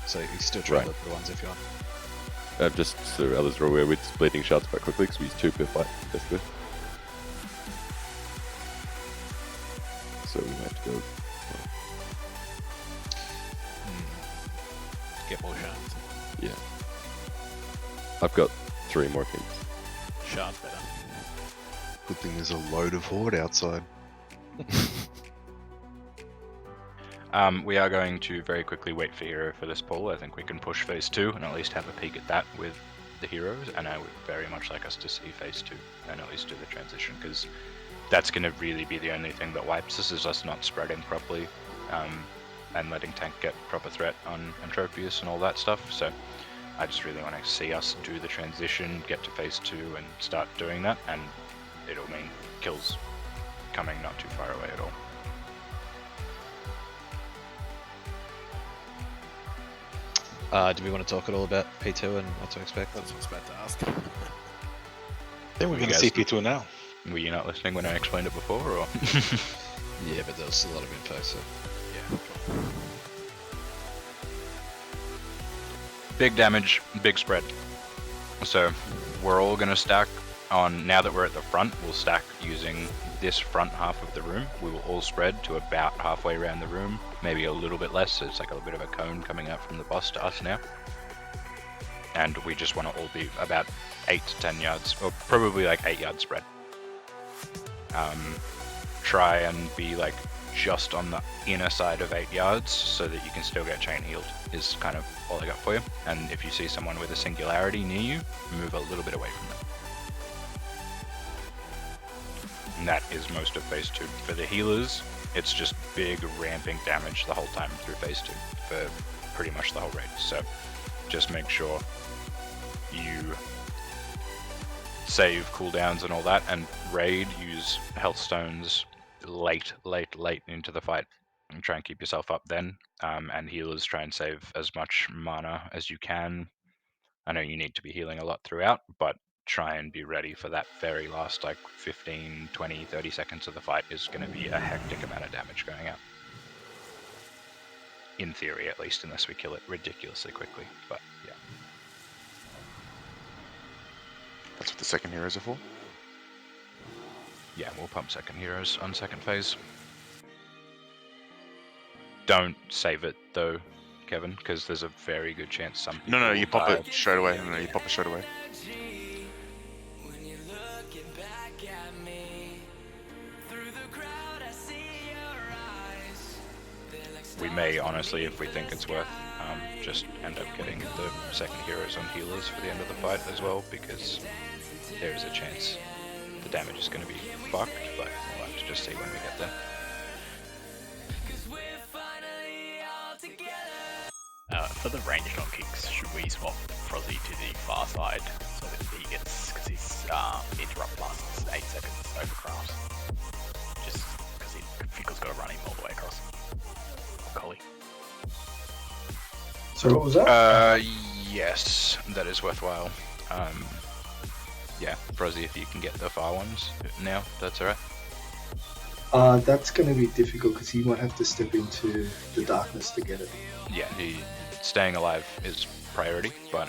So you can still try Right. the ones if you want. Just so others are aware, we're just bleeding shards quite quickly because we use 2 per fight, basically. So we might have to go. Get more shards. Yeah. I've got 3 more things. Shards better. Good thing there's a load of Horde outside. We are going to very quickly wait for hero for this pull. I think we can push phase 2 and at least have a peek at that with the heroes, and I would very much like us to see phase 2 and at least do the transition, because that's going to really be the only thing that wipes us, is us not spreading properly and letting tank get proper threat on Entropius and all that stuff. So I just really want to see us do the transition, get to phase 2 and start doing that, and it'll mean kills coming not too far away at all. Do we want to talk at all about P2 and what to expect? That's what I was about to ask. Then we're gonna see P2 now. Were you not listening when I explained it before, or? Yeah, but there was a lot of info, so yeah. Cool. Big damage, big spread. So we're all gonna stack on, now that we're at the front, we'll stack using this front half of the room. We will all spread to about halfway around the room, maybe a little bit less, so it's like a bit of a cone coming out from the boss to us now. And we just want to all be about 8 to 10 yards, or probably like 8 yards spread. Try and be like just on the inner side of 8 yards so that you can still get chain healed, is kind of all I got for you. And if you see someone with a singularity near you, move a little bit away from them. And that is most of phase 2. For the healers, it's just big ramping damage the whole time through phase 2 for pretty much the whole raid. So just make sure you save cooldowns and all that, and raid, use health stones late into the fight and try and keep yourself up then. And healers, try and save as much mana as you can. I know you need to be healing a lot throughout, but try and be ready for that very last like 15, 20, 30 seconds of the fight is going to be a hectic amount of damage going out. In theory, at least, unless we kill it ridiculously quickly, but yeah. That's what the second heroes are for? Yeah, we'll pump second heroes on second phase. Don't save it though, Kevin, because there's a very good chance some people No, you will pop die. it straight away. No, you pop it straight away. We may, honestly, if we think it's worth, just end up getting the second heroes on healers for the end of the fight as well, because there is a chance the damage is going to be fucked, but we'll have to just see when we get there. For the ranged on kicks, should we swap Frozzy to the far side so that he gets, because his interrupt lasts 8 seconds over crafts, just because Finkel's got to run him all the way across. Collie. So what was that? Yes, that is worthwhile. Yeah, Frozzy, if you can get the far ones now, that's alright. That's going to be difficult because he might have to step into the darkness to get it. Yeah, staying alive is priority, but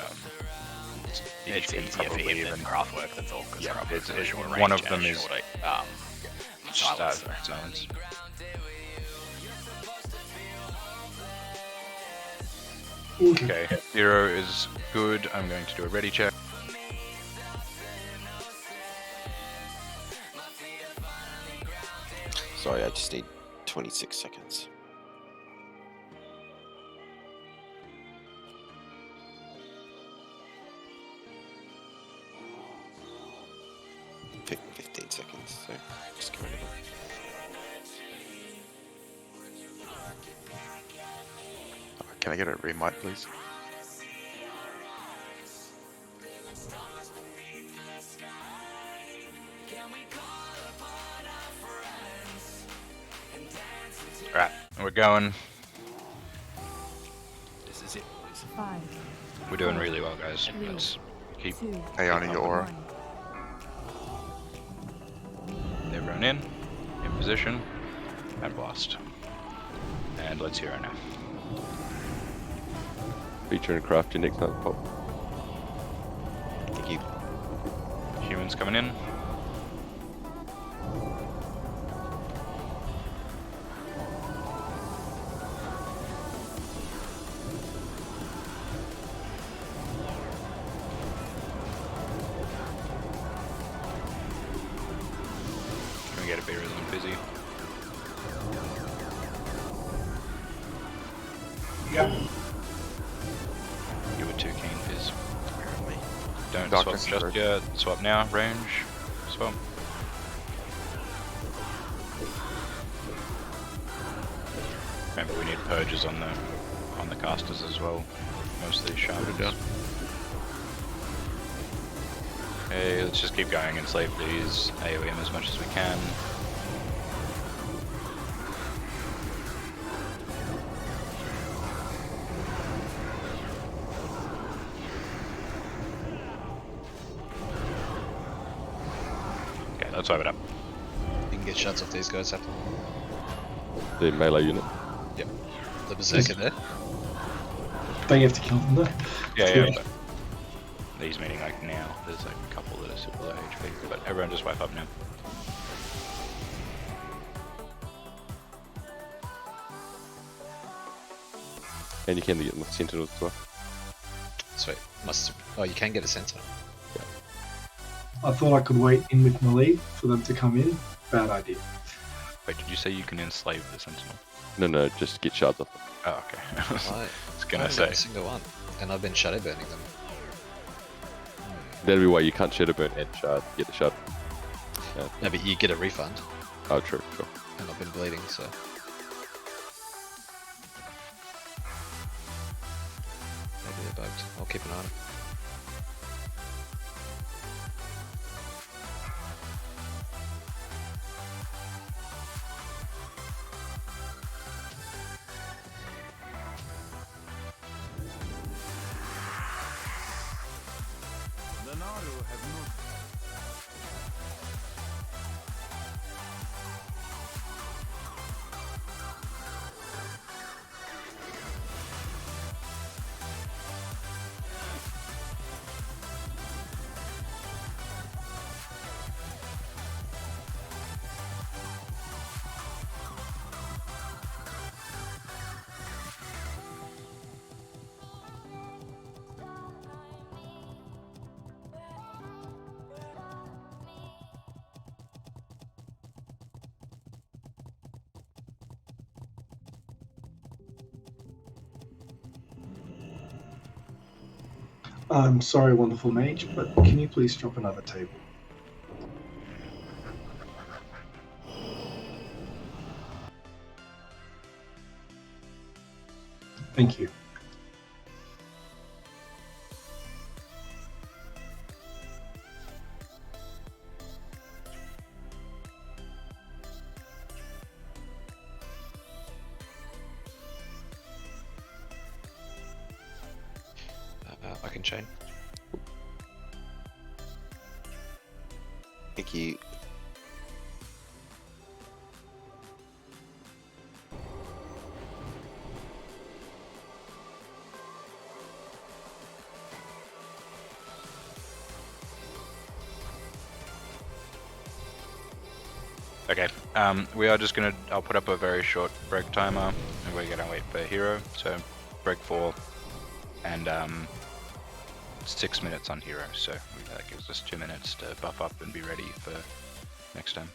It's easier for him than craftwork, that's all. Yeah, it's one of them is silence. silence. Okay, hero is good. I'm going to do a ready check. Sorry, I just need 26 seconds. Fif 15 seconds, so just go ahead. Can I get a remind, please? Alright, we're going. This is it, boys. 5. We're doing really well, guys. Let's keep Ayana, your aura. Everyone in position, and blast. And let's hero now. Feature and craft your next time pop. Thank you. Humans coming in. Can we get a beer and busy? Yeah. You were too keen, Fizz. Don't Darkness swap just yet. Swap now. Range. Swap. Remember, we need purges on the casters as well. Most of these shamans. Okay, let's just keep going and slave these AoE as much as we can. let's open up. You can get shots off these guys, Captain. The melee unit. Yep. The berserker there. Don't you have to kill them though? Yeah. But these meaning like now. There's like a couple that are super low HP, but everyone just wipe up now. And you can get sentinels as well. Sweet. Oh, you can get a sentinel. I thought I could wait in with my lead for them to come in. Bad idea. Wait, did you say you can enslave the sentinel? No, just get shards off them. Oh, okay. I was gonna I haven't say. got a single one, and I've been shadow burning them. That'd be why you can't shadow burn and shard. Get the shard. No, but you get a refund. Oh, true, sure. And I've been bleeding, so. Maybe they're bugged. I'll keep an eye on them. I'm sorry, wonderful mage, but can you please drop another table? Thank you. I can chain. Thank you. Okay, we are just gonna, I'll put up a very short break timer, and we're gonna wait for hero, so break 4, and 6 minutes on hero, so that gives us 2 minutes to buff up and be ready for next time.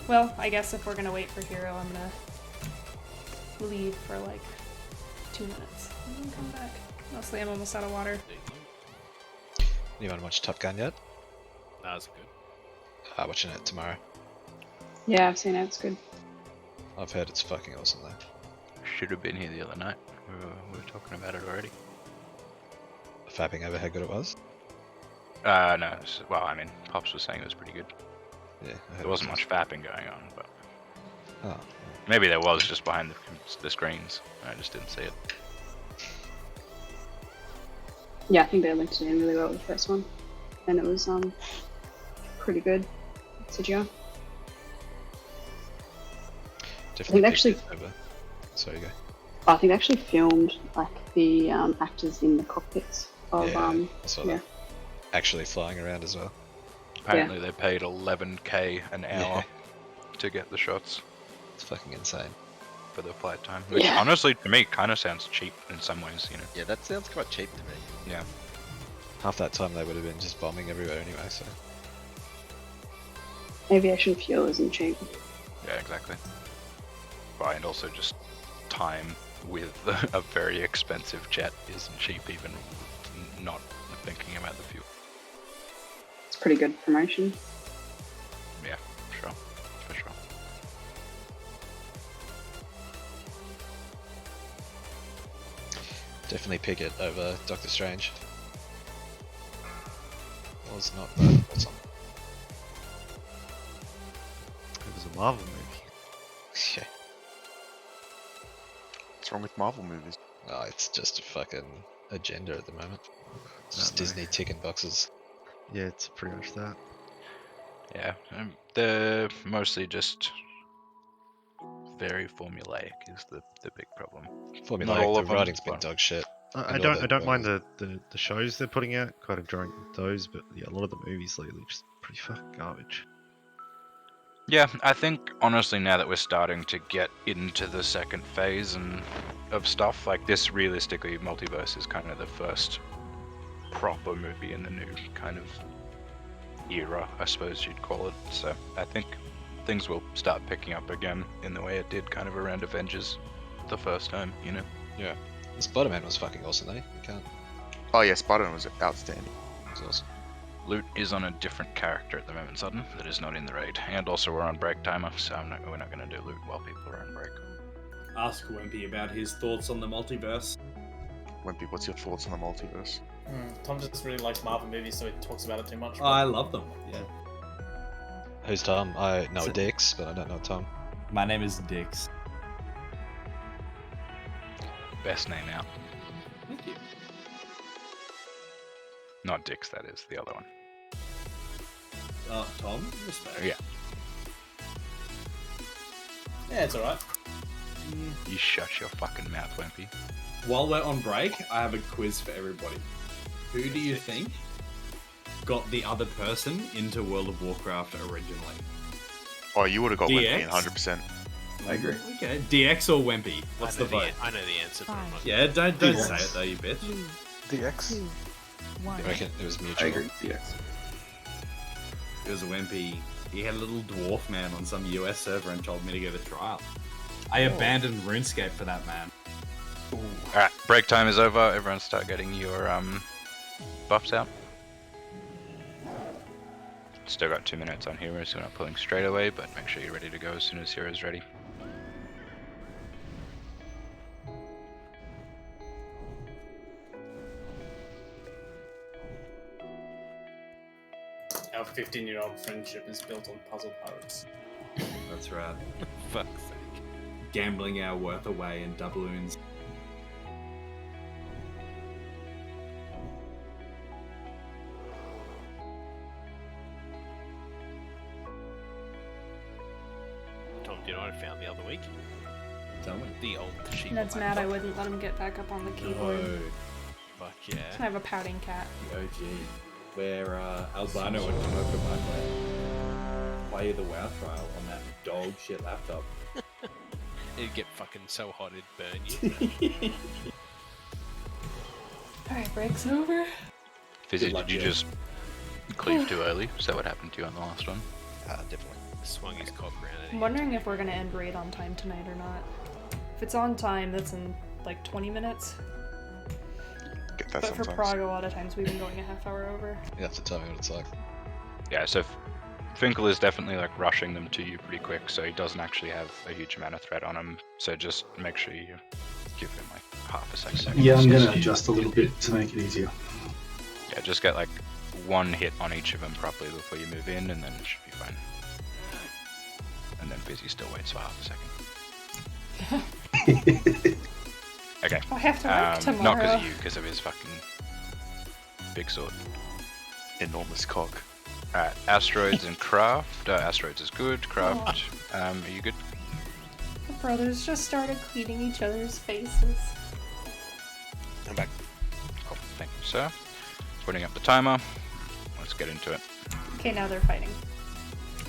Well, I guess if we're gonna wait for hero, I'm gonna leave for like 2 minutes and then come back. Mostly I'm almost out of water. Anyone watch Top Gun yet? Nah, that's good. Watching it tomorrow. Yeah, I've seen it. It's good. I've heard it's fucking awesome though. Should have been here the other night. We were talking about it already. Fapping over how good it was? No. Well, I mean, Pops was saying it was pretty good. Yeah. There wasn't much fapping going on, but oh. Maybe there was just behind the screens. I just didn't see it. Yeah, I think they linked it in really well with the first one, and it was pretty good. CGI. Definitely they actually. Over. Sorry, go. I think they actually filmed like the actors in the cockpits of I saw that. Actually flying around as well. Apparently they paid 11k an hour to get the shots. It's fucking insane. For the flight time. Which honestly to me kind of sounds cheap in some ways, you know. Yeah, that sounds quite cheap to me. Yeah. Half that time they would have been just bombing everywhere anyway, so. Aviation fuel isn't cheap. Yeah, exactly. Right, and also just time with a very expensive jet isn't cheap, even not thinking about the fuel. It's pretty good promotion. Yeah, sure. For sure. Definitely pick it over Doctor Strange. Was not bad. Awesome. It was a Marvel movie. Yeah. What's wrong with Marvel movies? Oh, it's just a fucking agenda at the moment. It's just Disney ticking boxes. Yeah, it's pretty much that. Yeah, they're mostly just very formulaic is the big problem. Formulaic, Not all the of them, writing's been but- dog shit. I And all don't mind movies- the shows they're putting out, quite enjoying those, but yeah, a lot of the movies lately just pretty fucking garbage. Yeah, I think honestly now that we're starting to get into the second phase and of stuff like this, realistically, Multiverse is kind of the first proper movie in the new kind of era, I suppose you'd call it. So I think things will start picking up again in the way it did kind of around Avengers the first time, you know? Yeah. Spider-Man was fucking awesome, though. You can't. Oh yeah, Spider-Man was outstanding. It was awesome. Loot is on a different character at the moment, Sudden, that is not in the raid. And also we're on break timer, so we're not going to do loot while people are on break. Ask Wimpy about his thoughts on the multiverse. Wimpy, what's your thoughts on the multiverse? Tom just really likes Marvel movies, so he talks about it too much. Oh, I love them. Yeah. Who's Tom? I know Dix, but I don't know Tom. My name is Dix. Best name out. Thank you. Not Dix, that is, the other one. Tom? Respect. Yeah. Yeah, it's alright. You shut your fucking mouth, Wimpy. While we're on break, I have a quiz for everybody. Who do you think got the other person into World of Warcraft originally? Oh, you would have got DX? Wimpy 100%. I agree. Okay, DX or Wimpy? What's the vote? I know the answer. But I'm not Yeah, don't DX. say it though, you bitch. DX. I reckon it was I mutual. agree, DX. It was Wimpy. He had a little dwarf man on some US server and told me to go to trial. I abandoned RuneScape for that man. Alright, break time is over. Everyone start getting your buffs out. Still got 2 minutes on heroes, so we're not pulling straight away, but make sure you're ready to go as soon as heroes ready. Our 15-year-old friendship is built on puzzle pirates. That's right. Fuck's sake. Gambling our worth away in doubloons. Tom, do you know what I found the other week? Tell me. The old Toshiba Ned's mad I laptop. wouldn't let him get back up on the keyboard. No. Fuck yeah. I have a pouting cat. OG. Where Albino would come over to my place, play the WoW trial on that dog shit laptop. It'd get fucking so hot it'd burn you. Alright, break's over. Fizzy, Good luck, did you Jay. just cleave too early? Is that what happened to you on the last one? Definitely. Swung his cock around I'm wondering if we're gonna end raid on time tonight or not. If it's on time, that's in like 20 minutes. Get that But for sometimes. Prog, a lot of times we've been going a half hour over. You have to tell me what it's like. Yeah, so Finkel is definitely like rushing them to you pretty quick, so he doesn't actually have a huge amount of threat on him. So just make sure you give him like half a second. Yeah, I'm going to adjust a little bit to make it easier. Yeah, just get like one hit on each of them properly before you move in, and then it should be fine. And then Fizzy still waits for half a second. Okay. I have to work tomorrow. Not because of you, because of his fucking big sword. Enormous cock. Alright, asteroids and craft. Asteroids is good. Craft, are you good? The brothers just started cleaning each other's faces. I'm back. Cool, thank you, sir. Putting up the timer. Let's get into it. Okay, now they're fighting.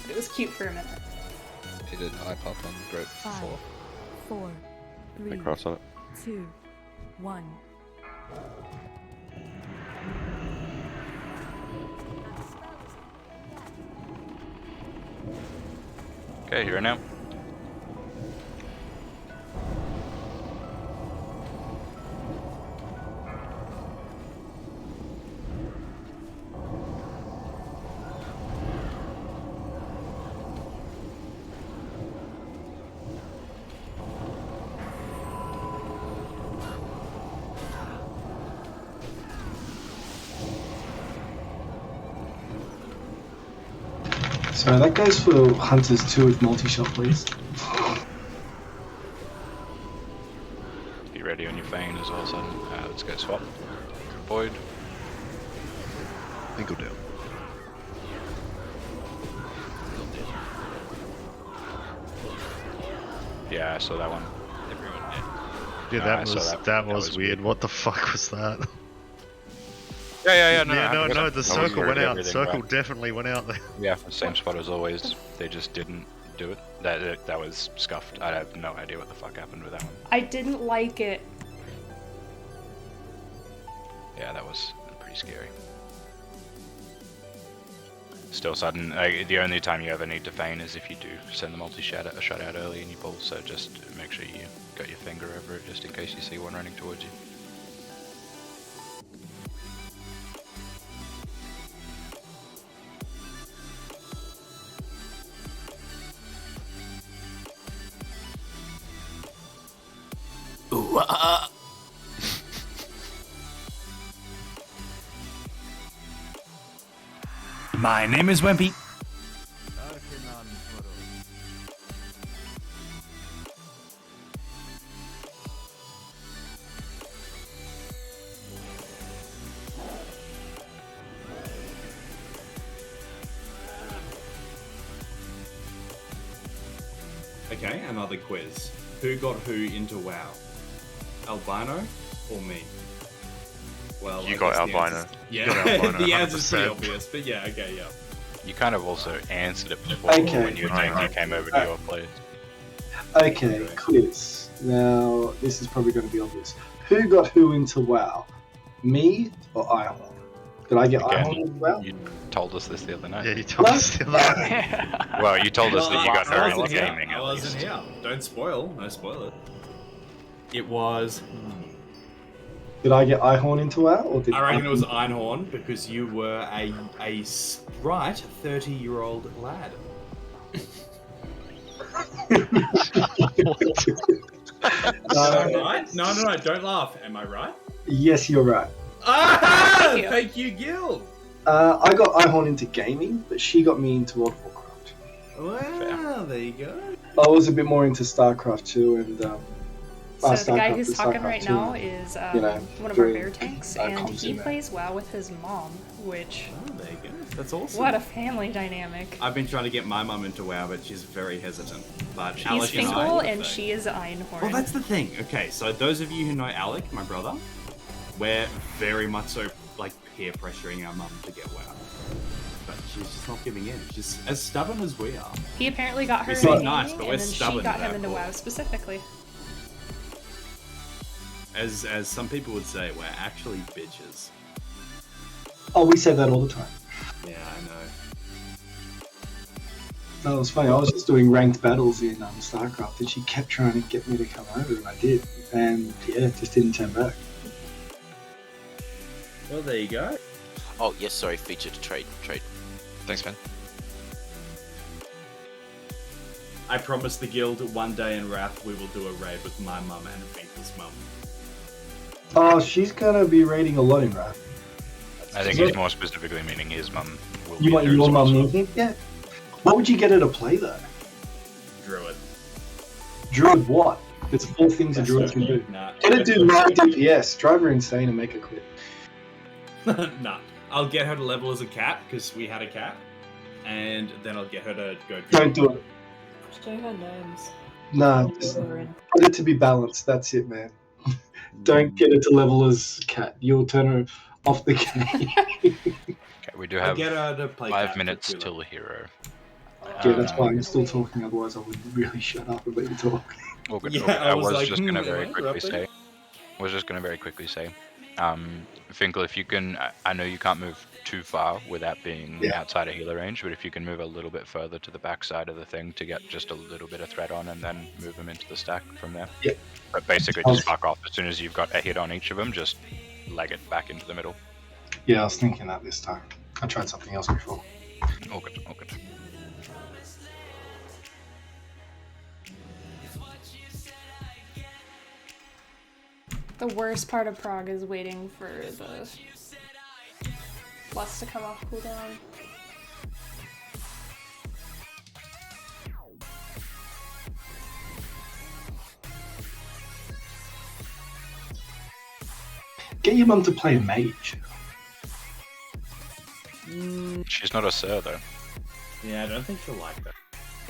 But it was cute for a minute. He did an eye pop on group 4. 4, 3, cross on it. 2, 1. Okay, here now. So that goes for Hunters 2 with multi-shot, please. as well, so let's go swap. Void. Ankle down. Yeah, I saw that one. Everyone dead. Yeah, No, that I saw was that. that was weird. What the fuck was that? Yeah, No, the circle went out. The everything circle right. definitely went out there. Yeah, same spot as always. They just didn't do it. That was scuffed. I have no idea what the fuck happened with that one. I didn't like it. Yeah, that was pretty scary. Still sudden. The only time you ever need to feign is if you do send the multi-shot out early and you pull, so just make sure you got your finger over it just in case you see one running towards you. Ooh, My name is Wimpy. Okay, another quiz. Who got who into WoW? Albino or me? Well, You I got guess the albino. answer's- You Yeah, got albino, the answer's pretty 100%. obvious, but yeah, okay, yeah. You kind of also answered it before Okay. when you came over to your place. Okay, quiz. Now, this is probably going to be obvious. Who got who into WoW? Me or Ihorn? Did I get Again, Ihorn into WoW? you told us this the other night. Yeah, you told us the other night. Well, you told us that you got her I into wasn't here. gaming I at wasn't least. here. Don't spoil. No spoiler. It was. Did I get Ihorn into WoW? Or did I reckon it was Einhorn because you were a sprite 30-year-old lad. Right? No, don't laugh. Am I right? Yes, you're right. Ah! Thank you, Gil. I got Ihorn into gaming, but she got me into World of Warcraft. Wow, there you go. I was a bit more into StarCraft too, and So the guy StarCraft who's and talking StarCraft right 2, now is you know, one of our very, bear tanks, uh, and comms he in there. plays WoW with his mom, which... Oh, there you go. That's awesome. What a family dynamic. I've been trying to get my mum into WoW, but she's very hesitant. But He's Alec and I, Fingal and she is Einhorn. well, that's the thing. Okay, so those of you who know Alec, my brother, we're very much so like peer pressuring our mum to get WoW. But she's just not giving in. She's as stubborn as we are. He apparently got her We into seem gaming, nice, but we're and then she stubborn got to him that into point. WoW specifically. As some people would say, we're actually bitches. Oh, we say that all the time. Yeah, I know. That was funny. I was just doing ranked battles in StarCraft, and she kept trying to get me to come over, and I did. And yeah, it just didn't turn back. Well, there you go. Oh yes, sorry. Featured trade. Thanks, man. I promised the guild one day in Wrath we will do a raid with my mum and Finkel's mum. Oh, she's gonna be raiding a lot in Wrath. I think he's more specifically meaning his mum will You be want there your as well, mum so- needing? Yeah. What would you get her to play though? Druid. Druid what? There's 4 things a druid can do. Nah. Get her to do 9 DPS, drive her insane and make her quit. Nah. I'll get her to level as a cat, because we had a cat. And then I'll get her to go Don't do it. Say her names. Nah, just get it to be balanced. That's it, man. Don't get it to level as cat. You'll turn her off the game. Okay, we do I'll have get her to play 5 cat minutes for till the hero. Yeah, that's why I'm still talking. Otherwise, I would really shut up and let you talk. All good, Yeah, all good. I I was was like, just gonna am very I quickly interrupting? say, Finkel, if you can, I know you can't move too far without being outside of healer range, but if you can move a little bit further to the back side of the thing to get just a little bit of threat on and then move them into the stack from there. Yeah. But basically just fuck off. As soon as you've got a hit on each of them, just leg it back into the middle. Yeah, I was thinking that this time. I tried something else before. All good, all good. The worst part of Prog is waiting for the lust to come off cooldown. get your mum to play a mage. She's not a sir though. Yeah, I don't think she'll like that.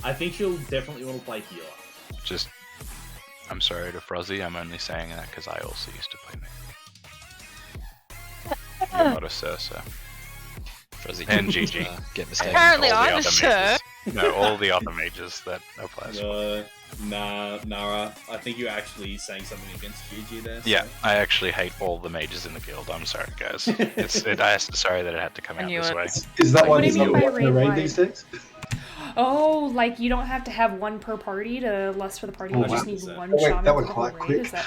I think she'll definitely want to play healer. Just, I'm sorry to Frozzy, I'm only saying that because I also used to play mage. You're not a sir, sir. Frozzy And can, GG. get mistaken. Apparently all the I'm a other sir. mages. No, all the other mages that apply as well. Nah, Nara. I think you're actually saying something against Gigi there. So. Yeah, I actually hate all the mages in the guild. I'm sorry, guys. Sorry that it had to come out this way. Is that why What do there's you not mean by one in the raid raid these days? Oh, like you don't have to have one per party to lust for the party. You just need one shaman That went for the quite whole raid. quick. Is that...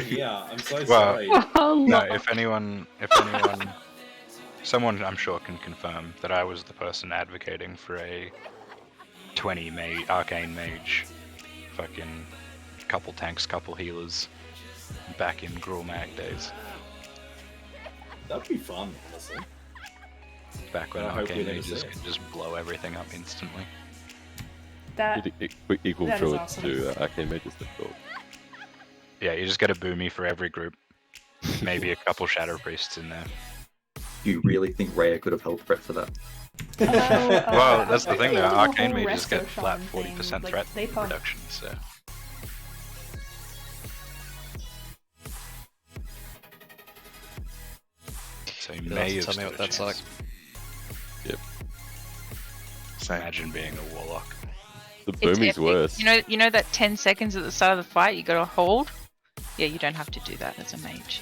Yeah, I'm so Well, sorry. no, if anyone, someone I'm sure can confirm that I was the person advocating for a 20 arcane mage, fucking couple tanks, couple healers, back in Gruul Mag days. That'd be fun, honestly. Back when I hope we arcane never mages see it. could just blow everything up instantly. That Equal that is druid awesome. to arcane mages. That's cool. Yeah, you just get a boomy for every group. Maybe a couple shadow priests in there. You really think Rhea could have held Brett for that? Well, that's the thing though. the whole Arcane mages resto get flat shaman 40% thing, like, threat they pump. reduction, so. So you You'll may have to have tell me stood what a that's like. chance. Yep. Imagine being a warlock. The It's boomy's epic. worse. You know that 10 seconds at the start of the fight you gotta hold? Yeah, you don't have to do that as a mage.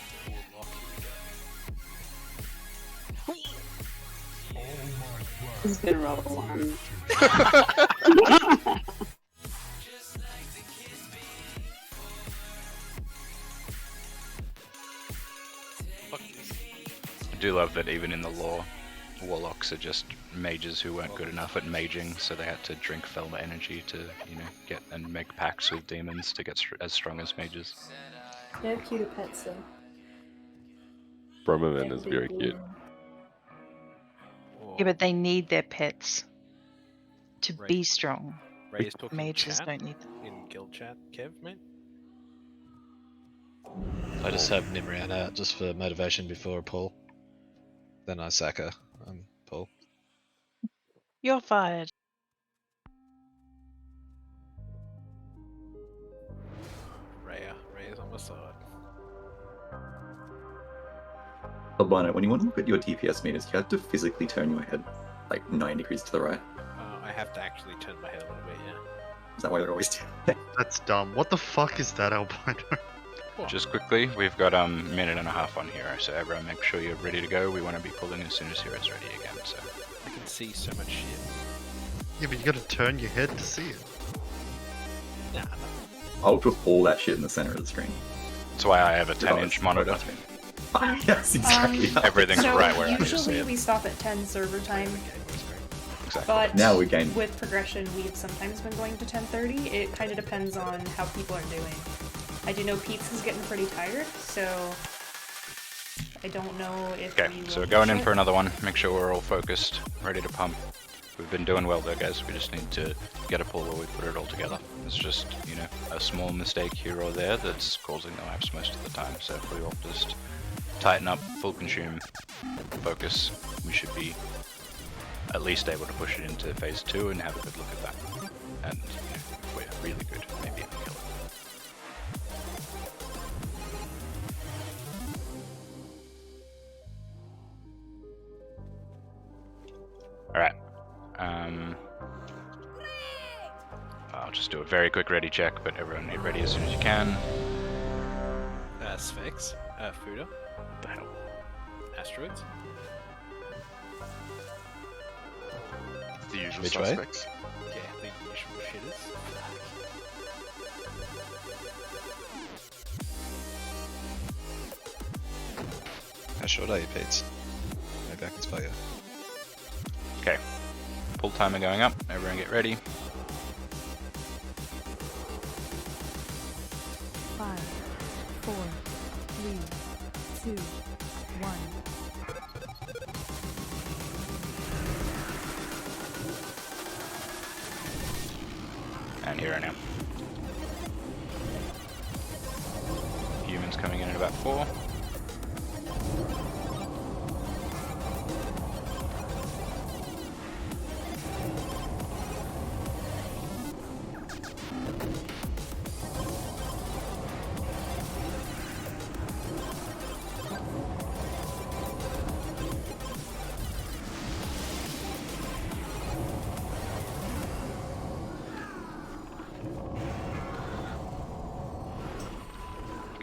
He's gonna roll one. I do love that even in the lore, warlocks are just mages who weren't good enough at maging, so they had to drink Felma energy to, get and make pacts with demons to get as strong as mages. They have cuter pets though. Bromoman is very cute. Yeah, but they need their pets to Right. be strong. Ray is talking Mages chat don't need them. in guild chat. Kev, mate. I just have Nimrian out just for motivation before a pull. Then I sack her. Pull. You're fired. Ray's on my side. Albino, when you want to look at your DPS meters, you have to physically turn your head like 9 degrees to the right. I have to actually turn my head a little bit, yeah. Is that why they're always That's dumb. What the fuck is that, Albino? Just quickly, we've got a minute and a half on hero, so everyone make sure you're ready to go. We want to be pulling as soon as hero's ready again, so. I can see so much shit. Yeah, but you gotta turn your head to see it. Nah, I'll put all that shit in the center of the screen. That's why I have a 10-inch monitor. Yes, exactly. Everything's so right where I just see usually it. we stop at 10 server time. Exactly. But Now we gain. with progression, we've sometimes been going to 10:30. It kind of depends on how people are doing. I do know Pete's is getting pretty tired, so I don't know if. Okay, we so will going in push for it. another one. Make sure we're all focused, ready to pump. We've been doing well though, guys. We just need to get a pull where we put it all together. It's just, a small mistake here or there that's causing the lapse most of the time. So if we all just tighten up, full consume, focus, we should be at least able to push it into phase 2 and have a good look at that. And if we're really good, maybe even kill it. Alright. I'll just do a very quick ready check, but everyone get ready as soon as you can. Sphex, Fuda. What the hell? Asteroids. The usual Which way? suspects. Yeah, the usual shitters. How short are you, Pete? Maybe I can spot you. Okay. Pull timer going up. Everyone get ready. 5, 4, 3, 2, 1. And here I am. Humans coming in at about 4.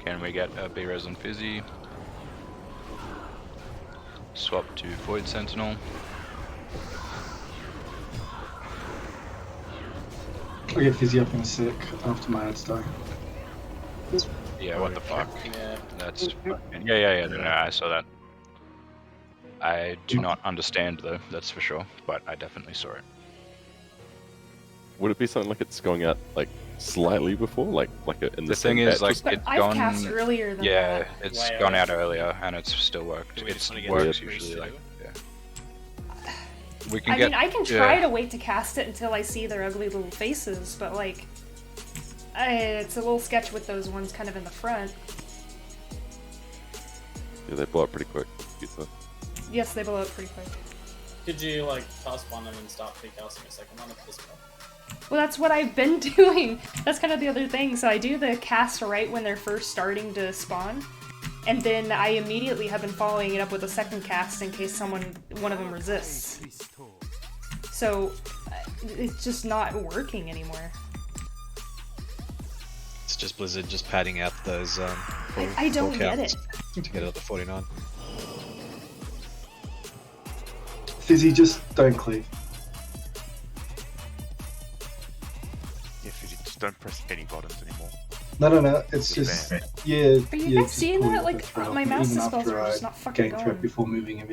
Can we get a B-Res and Fizzy? Swap to Void Sentinel. I'll get Fizzy up in a sec after my ads die. Yeah, what the fuck? Yeah. That's yeah. No, I saw that. I do not understand though, that's for sure, but I definitely saw it. Would it be something like it's going out like slightly before, like in the thing same is, like, batch? it's I've gone. cast earlier than yeah, that. it's Way gone earlier. out earlier, and it's still worked. Do we It just wanna get works SPriest usually too? like we can I get. mean, I can try to wait to cast it until I see their ugly little faces, but like, it's a little sketch with those ones kind of in the front. Yeah, they blow up pretty quick. Yes, they blow up pretty quick. Could you like cast one and then start recasting a second one if this one? Well, that's what I've been doing. That's kind of the other thing. So I do the cast right when they're first starting to spawn, and then I immediately have been following it up with a second cast in case one of them resists. So it's just not working anymore. It's just Blizzard just padding out those I don't full get counts it. to get it up to 49. Fizzy, just don't cleave. Yeah, Fizzy, just don't press any buttons anymore. No. It's just yeah. Are you yeah, guys just seeing pull that? your Like, threat my off, mouse even dispels after are just I not fucking gain threat going. before moving him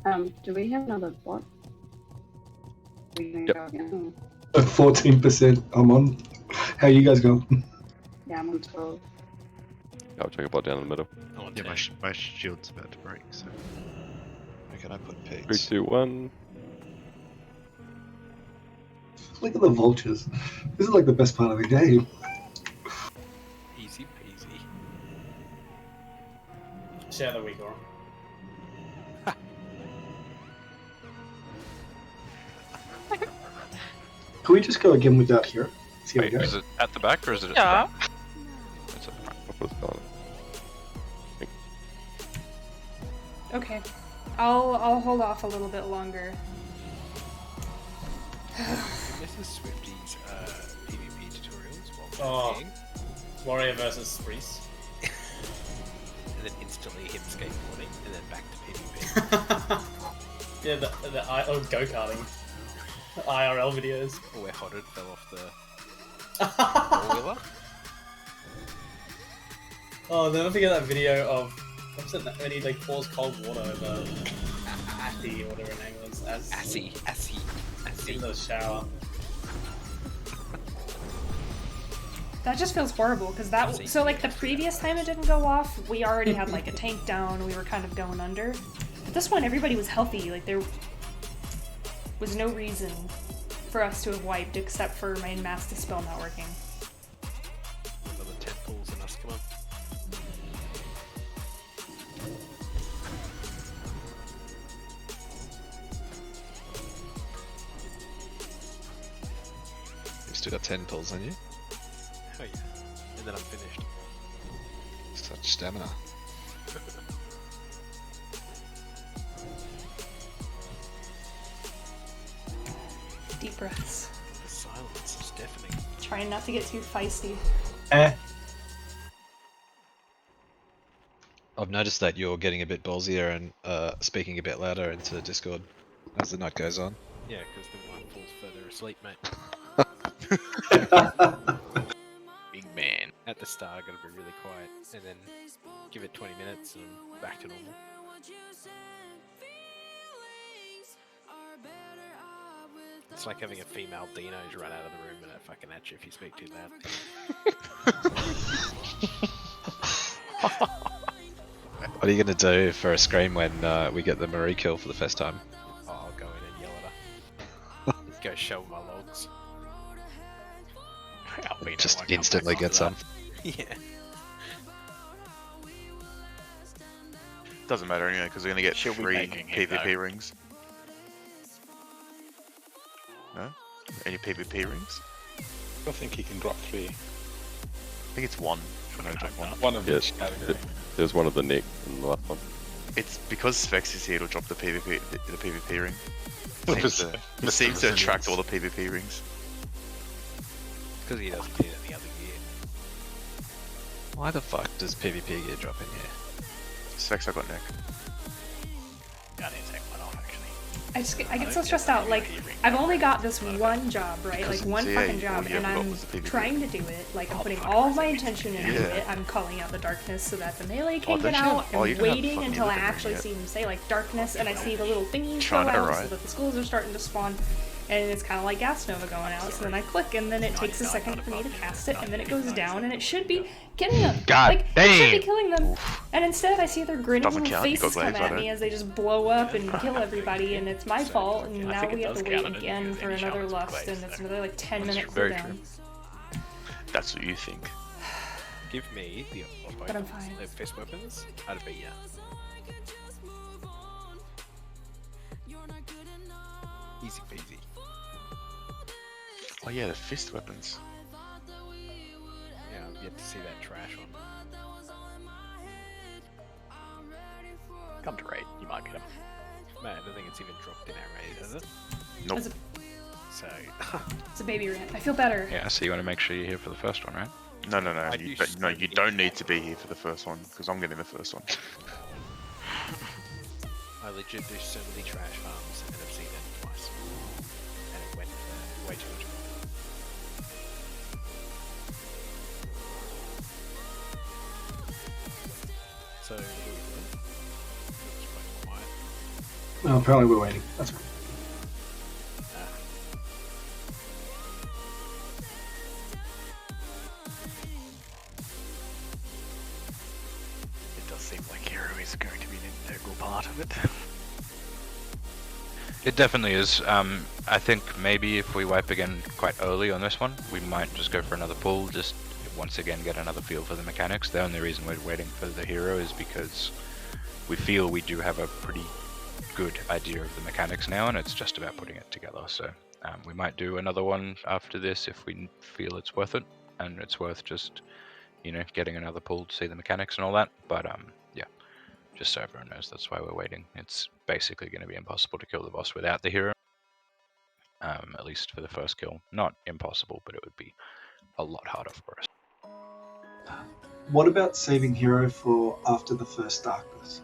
in. Do we have another bot? We can go again. 14%. I'm on. How you guys going? Yeah, I'm on 12. I'll check a bot down in the middle. Yeah, my shield's about to break, so. Where can I put 3, pigs? 2, 1. Look at the vultures. This is like the best part of the game. Easy peasy. Share the week, or Can we just go again without here? See how Wait, it is goes. it at the back or is it at Yeah. the front? It's at the front. I'll put a spell on it. Okay, I'll hold off a little bit longer. This is Swifty's PvP tutorials while Oh. playing, Warrior versus SPriest. and then instantly him skateboarding, and then back to PvP. Yeah, the go-karting. IRL videos. Or where Hodded fell off the four-wheeler. Oh, I'll never forget that video of what's it when he like pours cold water over Assy or whatever her name was. Assy. In the shower. That just feels horrible because that. So like the previous time it didn't go off, we already had like a tank down. We were kind of going under. But this one, everybody was healthy. Like there was no reason for us to have wiped except for my Mass Dispel not working. Another 10 pulls and us come on. You've still got 10 pulls on you. Oh yeah. And then I'm finished. Such stamina. Deep breaths. The silence is deafening. Trying not to get too feisty. I've noticed that you're getting a bit ballsier and speaking a bit louder into Discord as the night goes on. Yeah, because the one falls further asleep, mate. Big man. At the start, I gotta be really quiet, and then give it 20 minutes and I'm back to normal. It's like having a female Dino's run out of the room and they're fucking at you if you speak too loud. What are you going to do for a scream when we get the Marie kill for the first time? Oh, I'll go in and yell at her. Go show my logs. Just instantly get some. Yeah. Doesn't matter anyway, because we're gonna get She'll be 3 making it, PvP though. rings. No? Any PvP rings? I think he can drop 3. I think it's 1. If I drop 1. One of Yes, each category. there's one of the Nick in the last one. It's because Specs is here, it'll drop the PvP ring. Mr. It seems to attract Resilience. all the PvP rings. Because he doesn't need any other gear. Why the fuck does PvP gear drop in here? Specs, I got neck. Yeah, I need to take one off actually. I get so stressed out. Like, I've only got this one job, right? Because Like, one in fucking CA, job, all you and ever got I'm was the PvP. trying to do it. Like, I'm putting all of my attention into Yeah. it. I'm calling out the darkness so that the melee can don't get you have- out. oh, you I'm don't have waiting fucking until I anything actually yet. see them say, like, darkness, and I see the little thingies go China, out right? so that the schools are starting to spawn. And it's kind of like gas nova going out. So then I click, and then it takes a second for me to cast it, and then it goes down, and it should be killing them. God like, it should be damn. killing them. And instead, I see their grinning Doesn't little count, you got faces come glaives at on me it. as they just blow up and kill everybody, and it's my fault. And I now think it we have does to wait count it again because for any another shaman's lust, glaives, and it's so another like 10-minute very cooldown. true. That's what you think. Give me the But I'm fine. the fist weapons. I'd beat ya. Easy peasy. Oh yeah, the fist weapons. Yeah, I've yet to see that trash one. Come to raid, you might get him. Man, I don't think it's even dropped in our raid, has it? Nope. It's a, So, it's a baby rant. I feel better. Yeah, so you want to make sure you're here for the first one, right? No. I You, do no, you don't need to be here for the first one, because I'm getting the first one. I legit do so many trash farms and I've seen it twice. And it went way too much money. So, what are we doing? It's quite quiet. No, apparently we're waiting. That's right. It does seem like hero is going to be an integral part of it. It definitely is. I think maybe if we wipe again quite early on this one, we might just go for another pull, just once again get another feel for the mechanics. The only reason we're waiting for the hero is because we feel we do have a pretty good idea of the mechanics now, and it's just about putting it together. So we might do another one after this if we feel it's worth it, and it's worth just, you know, getting another pull to see the mechanics and all that. But yeah, just so everyone knows, that's why we're waiting. It's basically going to be impossible to kill the boss without the hero, at least for the first kill. Not impossible, but it would be a lot harder for us. What about saving hero for after the first darkness?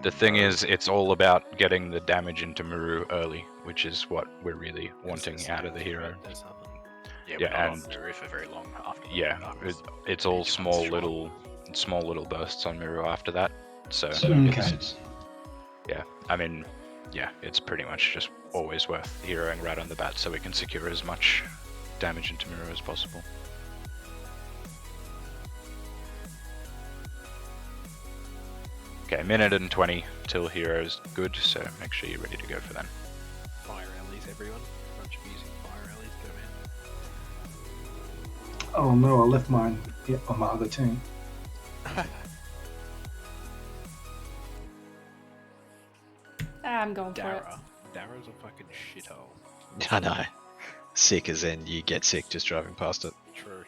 The thing is, it's all about getting the damage into Muru early, which is what we're really wanting out of the hero. Yeah, Yeah, we're not and on Miru for very long after. yeah, it's all small little bursts on Miru after that. So Okay. yeah, I mean, yeah, it's pretty much just always worth heroing right on the bat so we can secure as much damage into Miru as possible. Okay, minute and 20 till hero's good, so make sure you're ready to go for that. Fire rallies, everyone. Bunch of using fire rallies, go man. Oh no, I left mine on my other team. I'm going for it. Dara's a fucking shithole. I know. Sick as in you get sick just driving past it. True.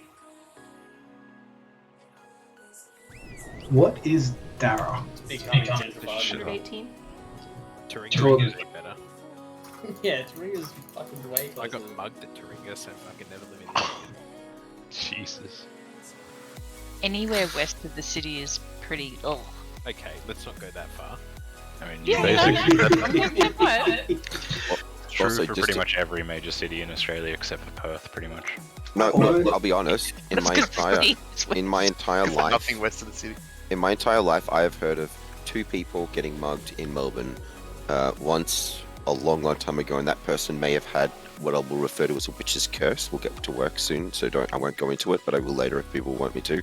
What is Dara? Becoming gentrified. Under 18. Turinga's way better. Yeah, Turinga's fucking way I closer. got mugged at Turinga, so fucking never live in there. Jesus. Anywhere west of the city is pretty. Oh. Okay, let's not go that far. I mean, Yeah, basically, true Also, for just pretty to- much every major city in Australia except for Perth, pretty much. No, I'll be honest. In my entire life, Nothing west of the city. in my entire life, I have heard of 2 people getting mugged in Melbourne. Once a long, long time ago, and that person may have had what I will refer to as a witch's curse. We'll get to work soon, so I won't go into it, but I will later if people want me to. And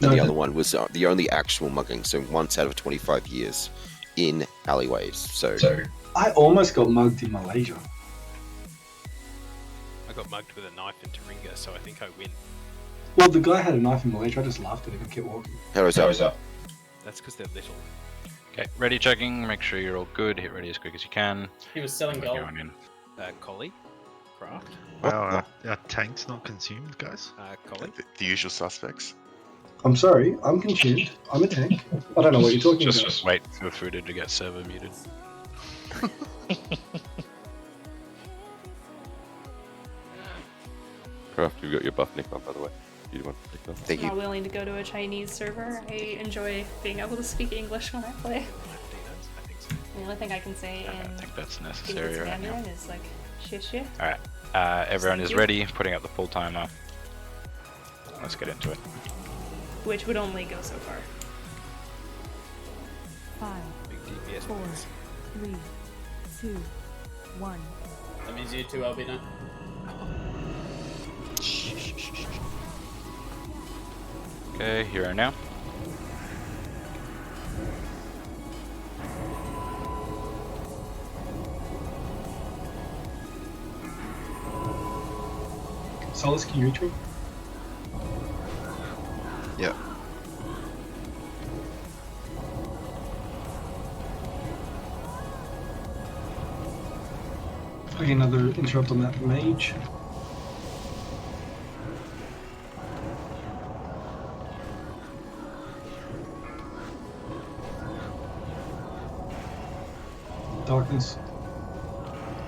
No, the no. other one was the only actual mugging, so once out of 25 years in alleyways. So I almost got mugged in Malaysia. I got mugged with a knife in Turinga, so I think I win. Well, the guy had a knife in Malaysia. I just laughed at him and kept walking. how is that? That's because they're little. Okay, ready checking. Make sure you're all good. Hit ready as quick as you can. He was selling gold. Going in. Collie? Craft? Wow, our tank's not consumed, guys. Collie? The usual suspects. I'm sorry, I'm consumed. I'm a tank. I don't know what you're talking about. Just wait for Fuda to get server muted. Craft, you've got your buff nick on, by the way. You want to pick up? Thank I'm not willing to go to a Chinese server. I enjoy being able to speak English when I play. The only thing I can say I in don't think that's necessary right now. Mandarin is like shit. Alright, everyone Thank is you. ready, putting up the full timer. Let's get into it. Which would only go so far. 5, DPS 4, 3, 2, 1. That means you two, Albino. Okay, here and now. Solus, can you reach me? Yeah. I get another interrupt on that mage. Darkness.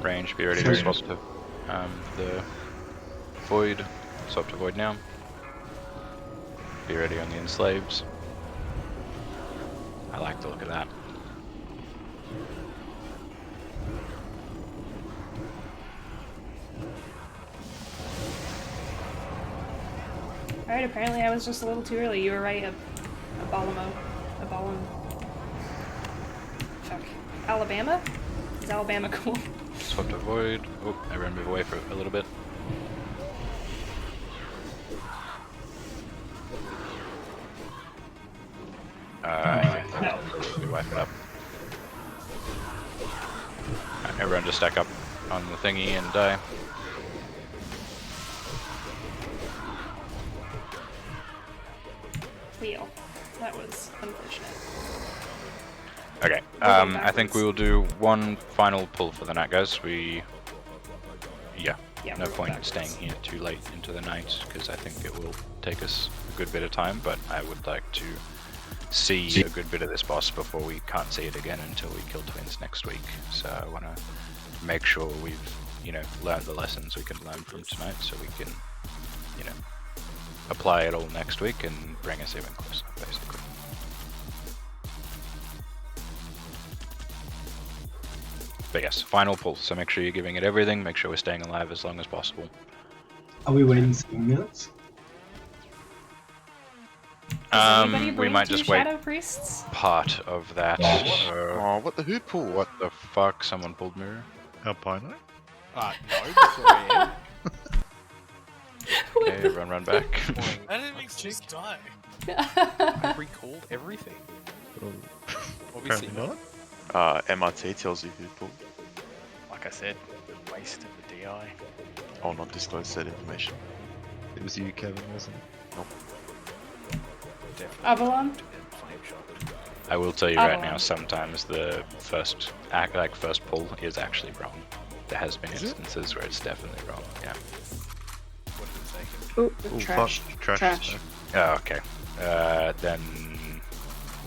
Range, be ready Sorry. to swap to the Void. Swap to Void now. Be ready on the Enslaves. I like the look of that. Alright, apparently I was just a little too early. You were right, a Fuck. Alabama? Is Alabama cool? Swap to Void. Oh, everyone move away for a little bit. Yeah, we wipe it up. Alright, everyone just stack up on the thingy and die. Wheel. That was unfortunate. Okay, I think we will do one final pull for the night, guys. Yeah, Yeah, no we're point in backwards. staying here too late into the night, because I think it will take us a good bit of time, but I would like to see a good bit of this boss before we can't see it again until we kill twins next week. So I want to make sure we've, learned the lessons we can learn from tonight, so we can, apply it all next week and bring us even closer, basically. But yes, final pull, so make sure you're giving it everything, make sure we're staying alive as long as possible. Are we waiting 7 minutes? Anybody We bring might two just wait Shadow Priests? part of that. Oh, what the who pull? What the fuck? Someone pulled mirror? Albino? No, before I am. Okay, everyone run back. Enemies just die. I recalled everything. Obviously Apparently not. MRT tells you who pulled. Like I said, waste of the DI. I'll not disclose said information. It was you, Kevin, wasn't it? Nope. Avalon? I will tell you right Avalon. now, sometimes the first pull is actually wrong. There has been instances where it's definitely wrong, yeah. What did it say? Oh, Ooh, trash. fuck, trash. Trash. Oh, okay. Then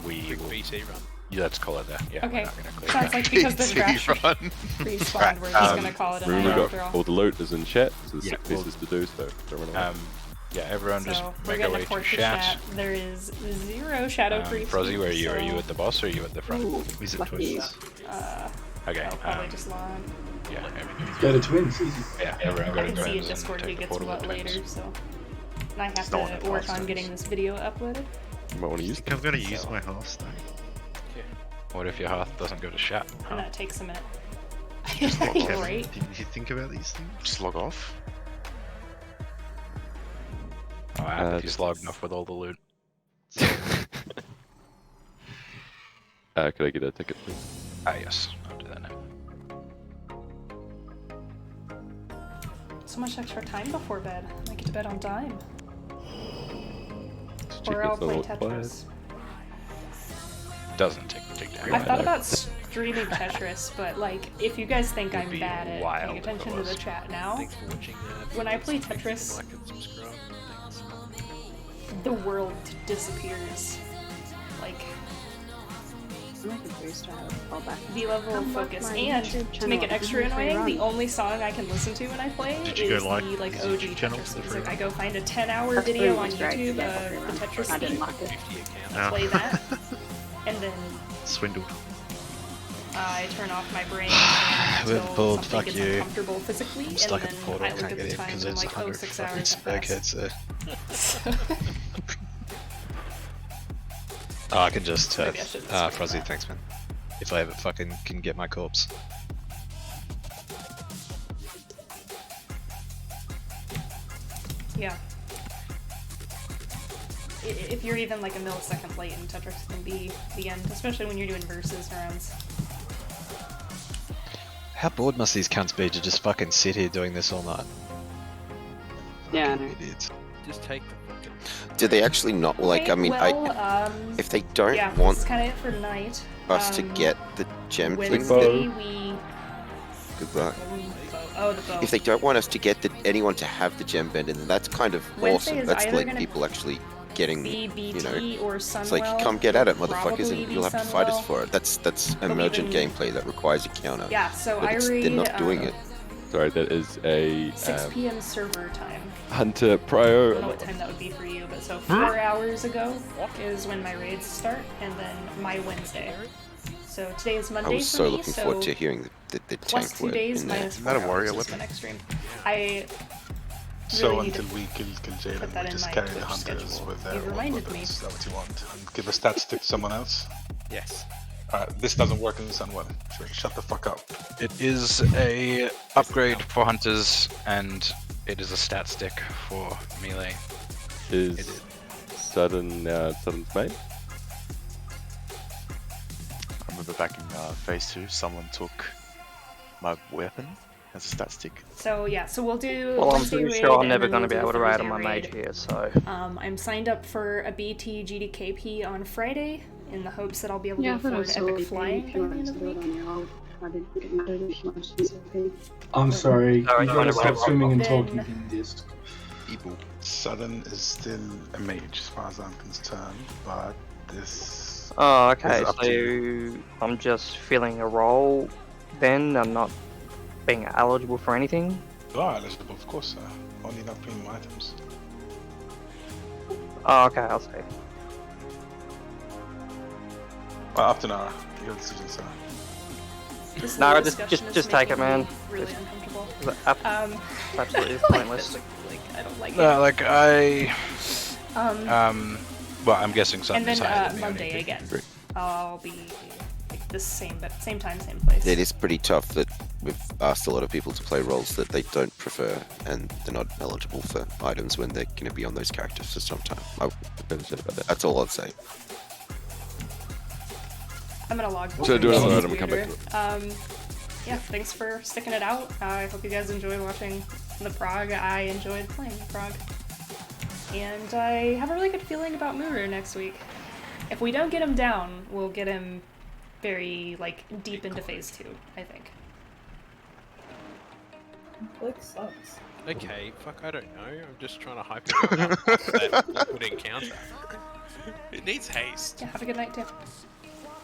we will... BT run. Yeah, let's call it that. Yeah, Okay. we're not gonna clear Sounds that. like because the trash run. respawned, we're just gonna call it a night Remember, we after got all. all the loot is in chat, so there's Yeah, 6 pieces to do, so don't run away. Yeah, everyone just So we're make our gonna way to port the chat. chat. There is 0 Shadow Priests. Frozzy, where are you? so... Are you at the boss or are you at the front? Ooh, Is it lucky. twins? Okay, I'll probably just log. yeah, Go to twins, easy. yeah, everyone go I to can see in twins and Discord who take the gets portable what twins. later, so. And I have It's not to the work past on tense. getting this video uploaded. You might want to use I think I'm gonna use my half stack. What if your hearth doesn't go to chat? And that takes a minute. Kevin, Right? did you think about these things? Just log off. Oh, I have you logged off with all the loot. could I get a ticket, please? Yes, I'll do that now. So much extra time before bed. I get to bed on time. These Or I'll chickens are play not quiet. Tetris. doesn't take the takedown. I've thought about streaming Tetris, but like, if you guys think I'm be bad at wild paying if it attention to was. the chat now, Thanks for watching. when I play Tetris, Like and subscribe. Thanks. the world disappears. Like, the level of focus, and to make it extra annoying, the only song I can listen to when I play Did is you go like the like his OG YouTube channel Tetris for the music. free I go find a 10-hour That's video pretty on great. YouTube Yeah, of the Tetris I didn't theme, like it. 50 accounts. No. play that, and then Swindled. I turn off my brain We're until pulled, something fuck gets you. uncomfortable physically, I'm stuck and at the then portal, I look can't at get the in time because and I'm there's like, oh, 100 6 fucking hours have passed. spaghetti there. Oh, I can just Maybe I should ah, swing Frozzy, that. thanks man. If I ever fucking can get my corpse. Yeah. If you're even like a millisecond late in Tetris can be the end, especially when you're doing versus rounds. How bored must these cunts be to just fucking sit here doing this all night? Yeah, I know. Idiots. Just take the fucking. Do they actually not like? I mean, if they don't yeah, want that's kind of it for tonight. us to get the gem thing, Wednesday we. goodbye. Oh, the bow. If they don't want us to get anyone to have the gem bend, then that's kind of Wednesday awesome. is That's either like gonna people actually getting, BBT you know, or it's Sunwell. like come get at it, motherfuckers, Probably and be you'll have to fight us Sunwell. for it. That's emergent even- gameplay that requires a counter. Yeah, so but I they're not read, doing it. Sorry, that is a 6 p.m. server time. Hunter I Prio. don't know what time that would be for you, but so 4 hours ago is when my raids start, and then my Wednesday. So today is Monday I was for so me, looking so forward to hearing the plus tank 2 word days in there. minus 4 Not a hours warrior is weapon. my next stream. I So really need until to we kill Jalen, put that we in just my carry the Twitch hunters schedule. with their You've own reminded me. weapons. Is that what you want? And give a stat stick to someone else? Yes. Alright, this doesn't work in Sunwell. Shut the fuck up. It is a upgrade for hunters, and it is a stat stick for melee. Is Sudden's main? I remember back in phase 2, someone took my weapon as a stat stick. So yeah, so we'll do. Well, I'm Wednesday pretty raid, sure I'm and never then going to we'll be do able to raid on Thursday my mage raid. here, so. I'm signed up for a BT GDKP on Friday in the hopes that I'll be able Yeah, I to thought I afford saw epic you flying if you by the wanted end to of the do it week. on your own. I didn't get mad if you wanted to use it. I'm sorry. Sorry, You've got to sorry, stop sorry. swimming and Then- talking in this. Evil. Sudden is still a mage as far as I'm concerned, but this. Oh, okay, is up to you. so I'm just filling a role then, I'm not being eligible for anything? You are eligible, of course, sir. Only not premium items. Oh, okay, I'll see. Well, up to Nara. Your decision, sir. This No, whole just discussion is just take it, making man. me Really uncomfortable. It's absolutely I like pointless. this, like, I don't like No, it. like I. Um, Well, I'm guessing and something's then higher than me. Monday again. I'll be like the same, but same time, same place. It is pretty tough that we've asked a lot of people to play roles that they don't prefer, and they're not eligible for items when they're going to be on those characters for some time. That's all I'd say. I'm gonna log. So do another It's item and come back to weirder. Yeah, thanks for sticking it out. I hope you guys enjoy watching the Prog. I enjoyed playing the Prog. And I have a really good feeling about Muru next week. If we don't get him down, we'll get him very, like, deep into phase 2, I think. Click sucks. Okay, fuck, I don't know. I'm just trying to hype it up that liquid encounter. It needs haste. Yeah, have a good night, too.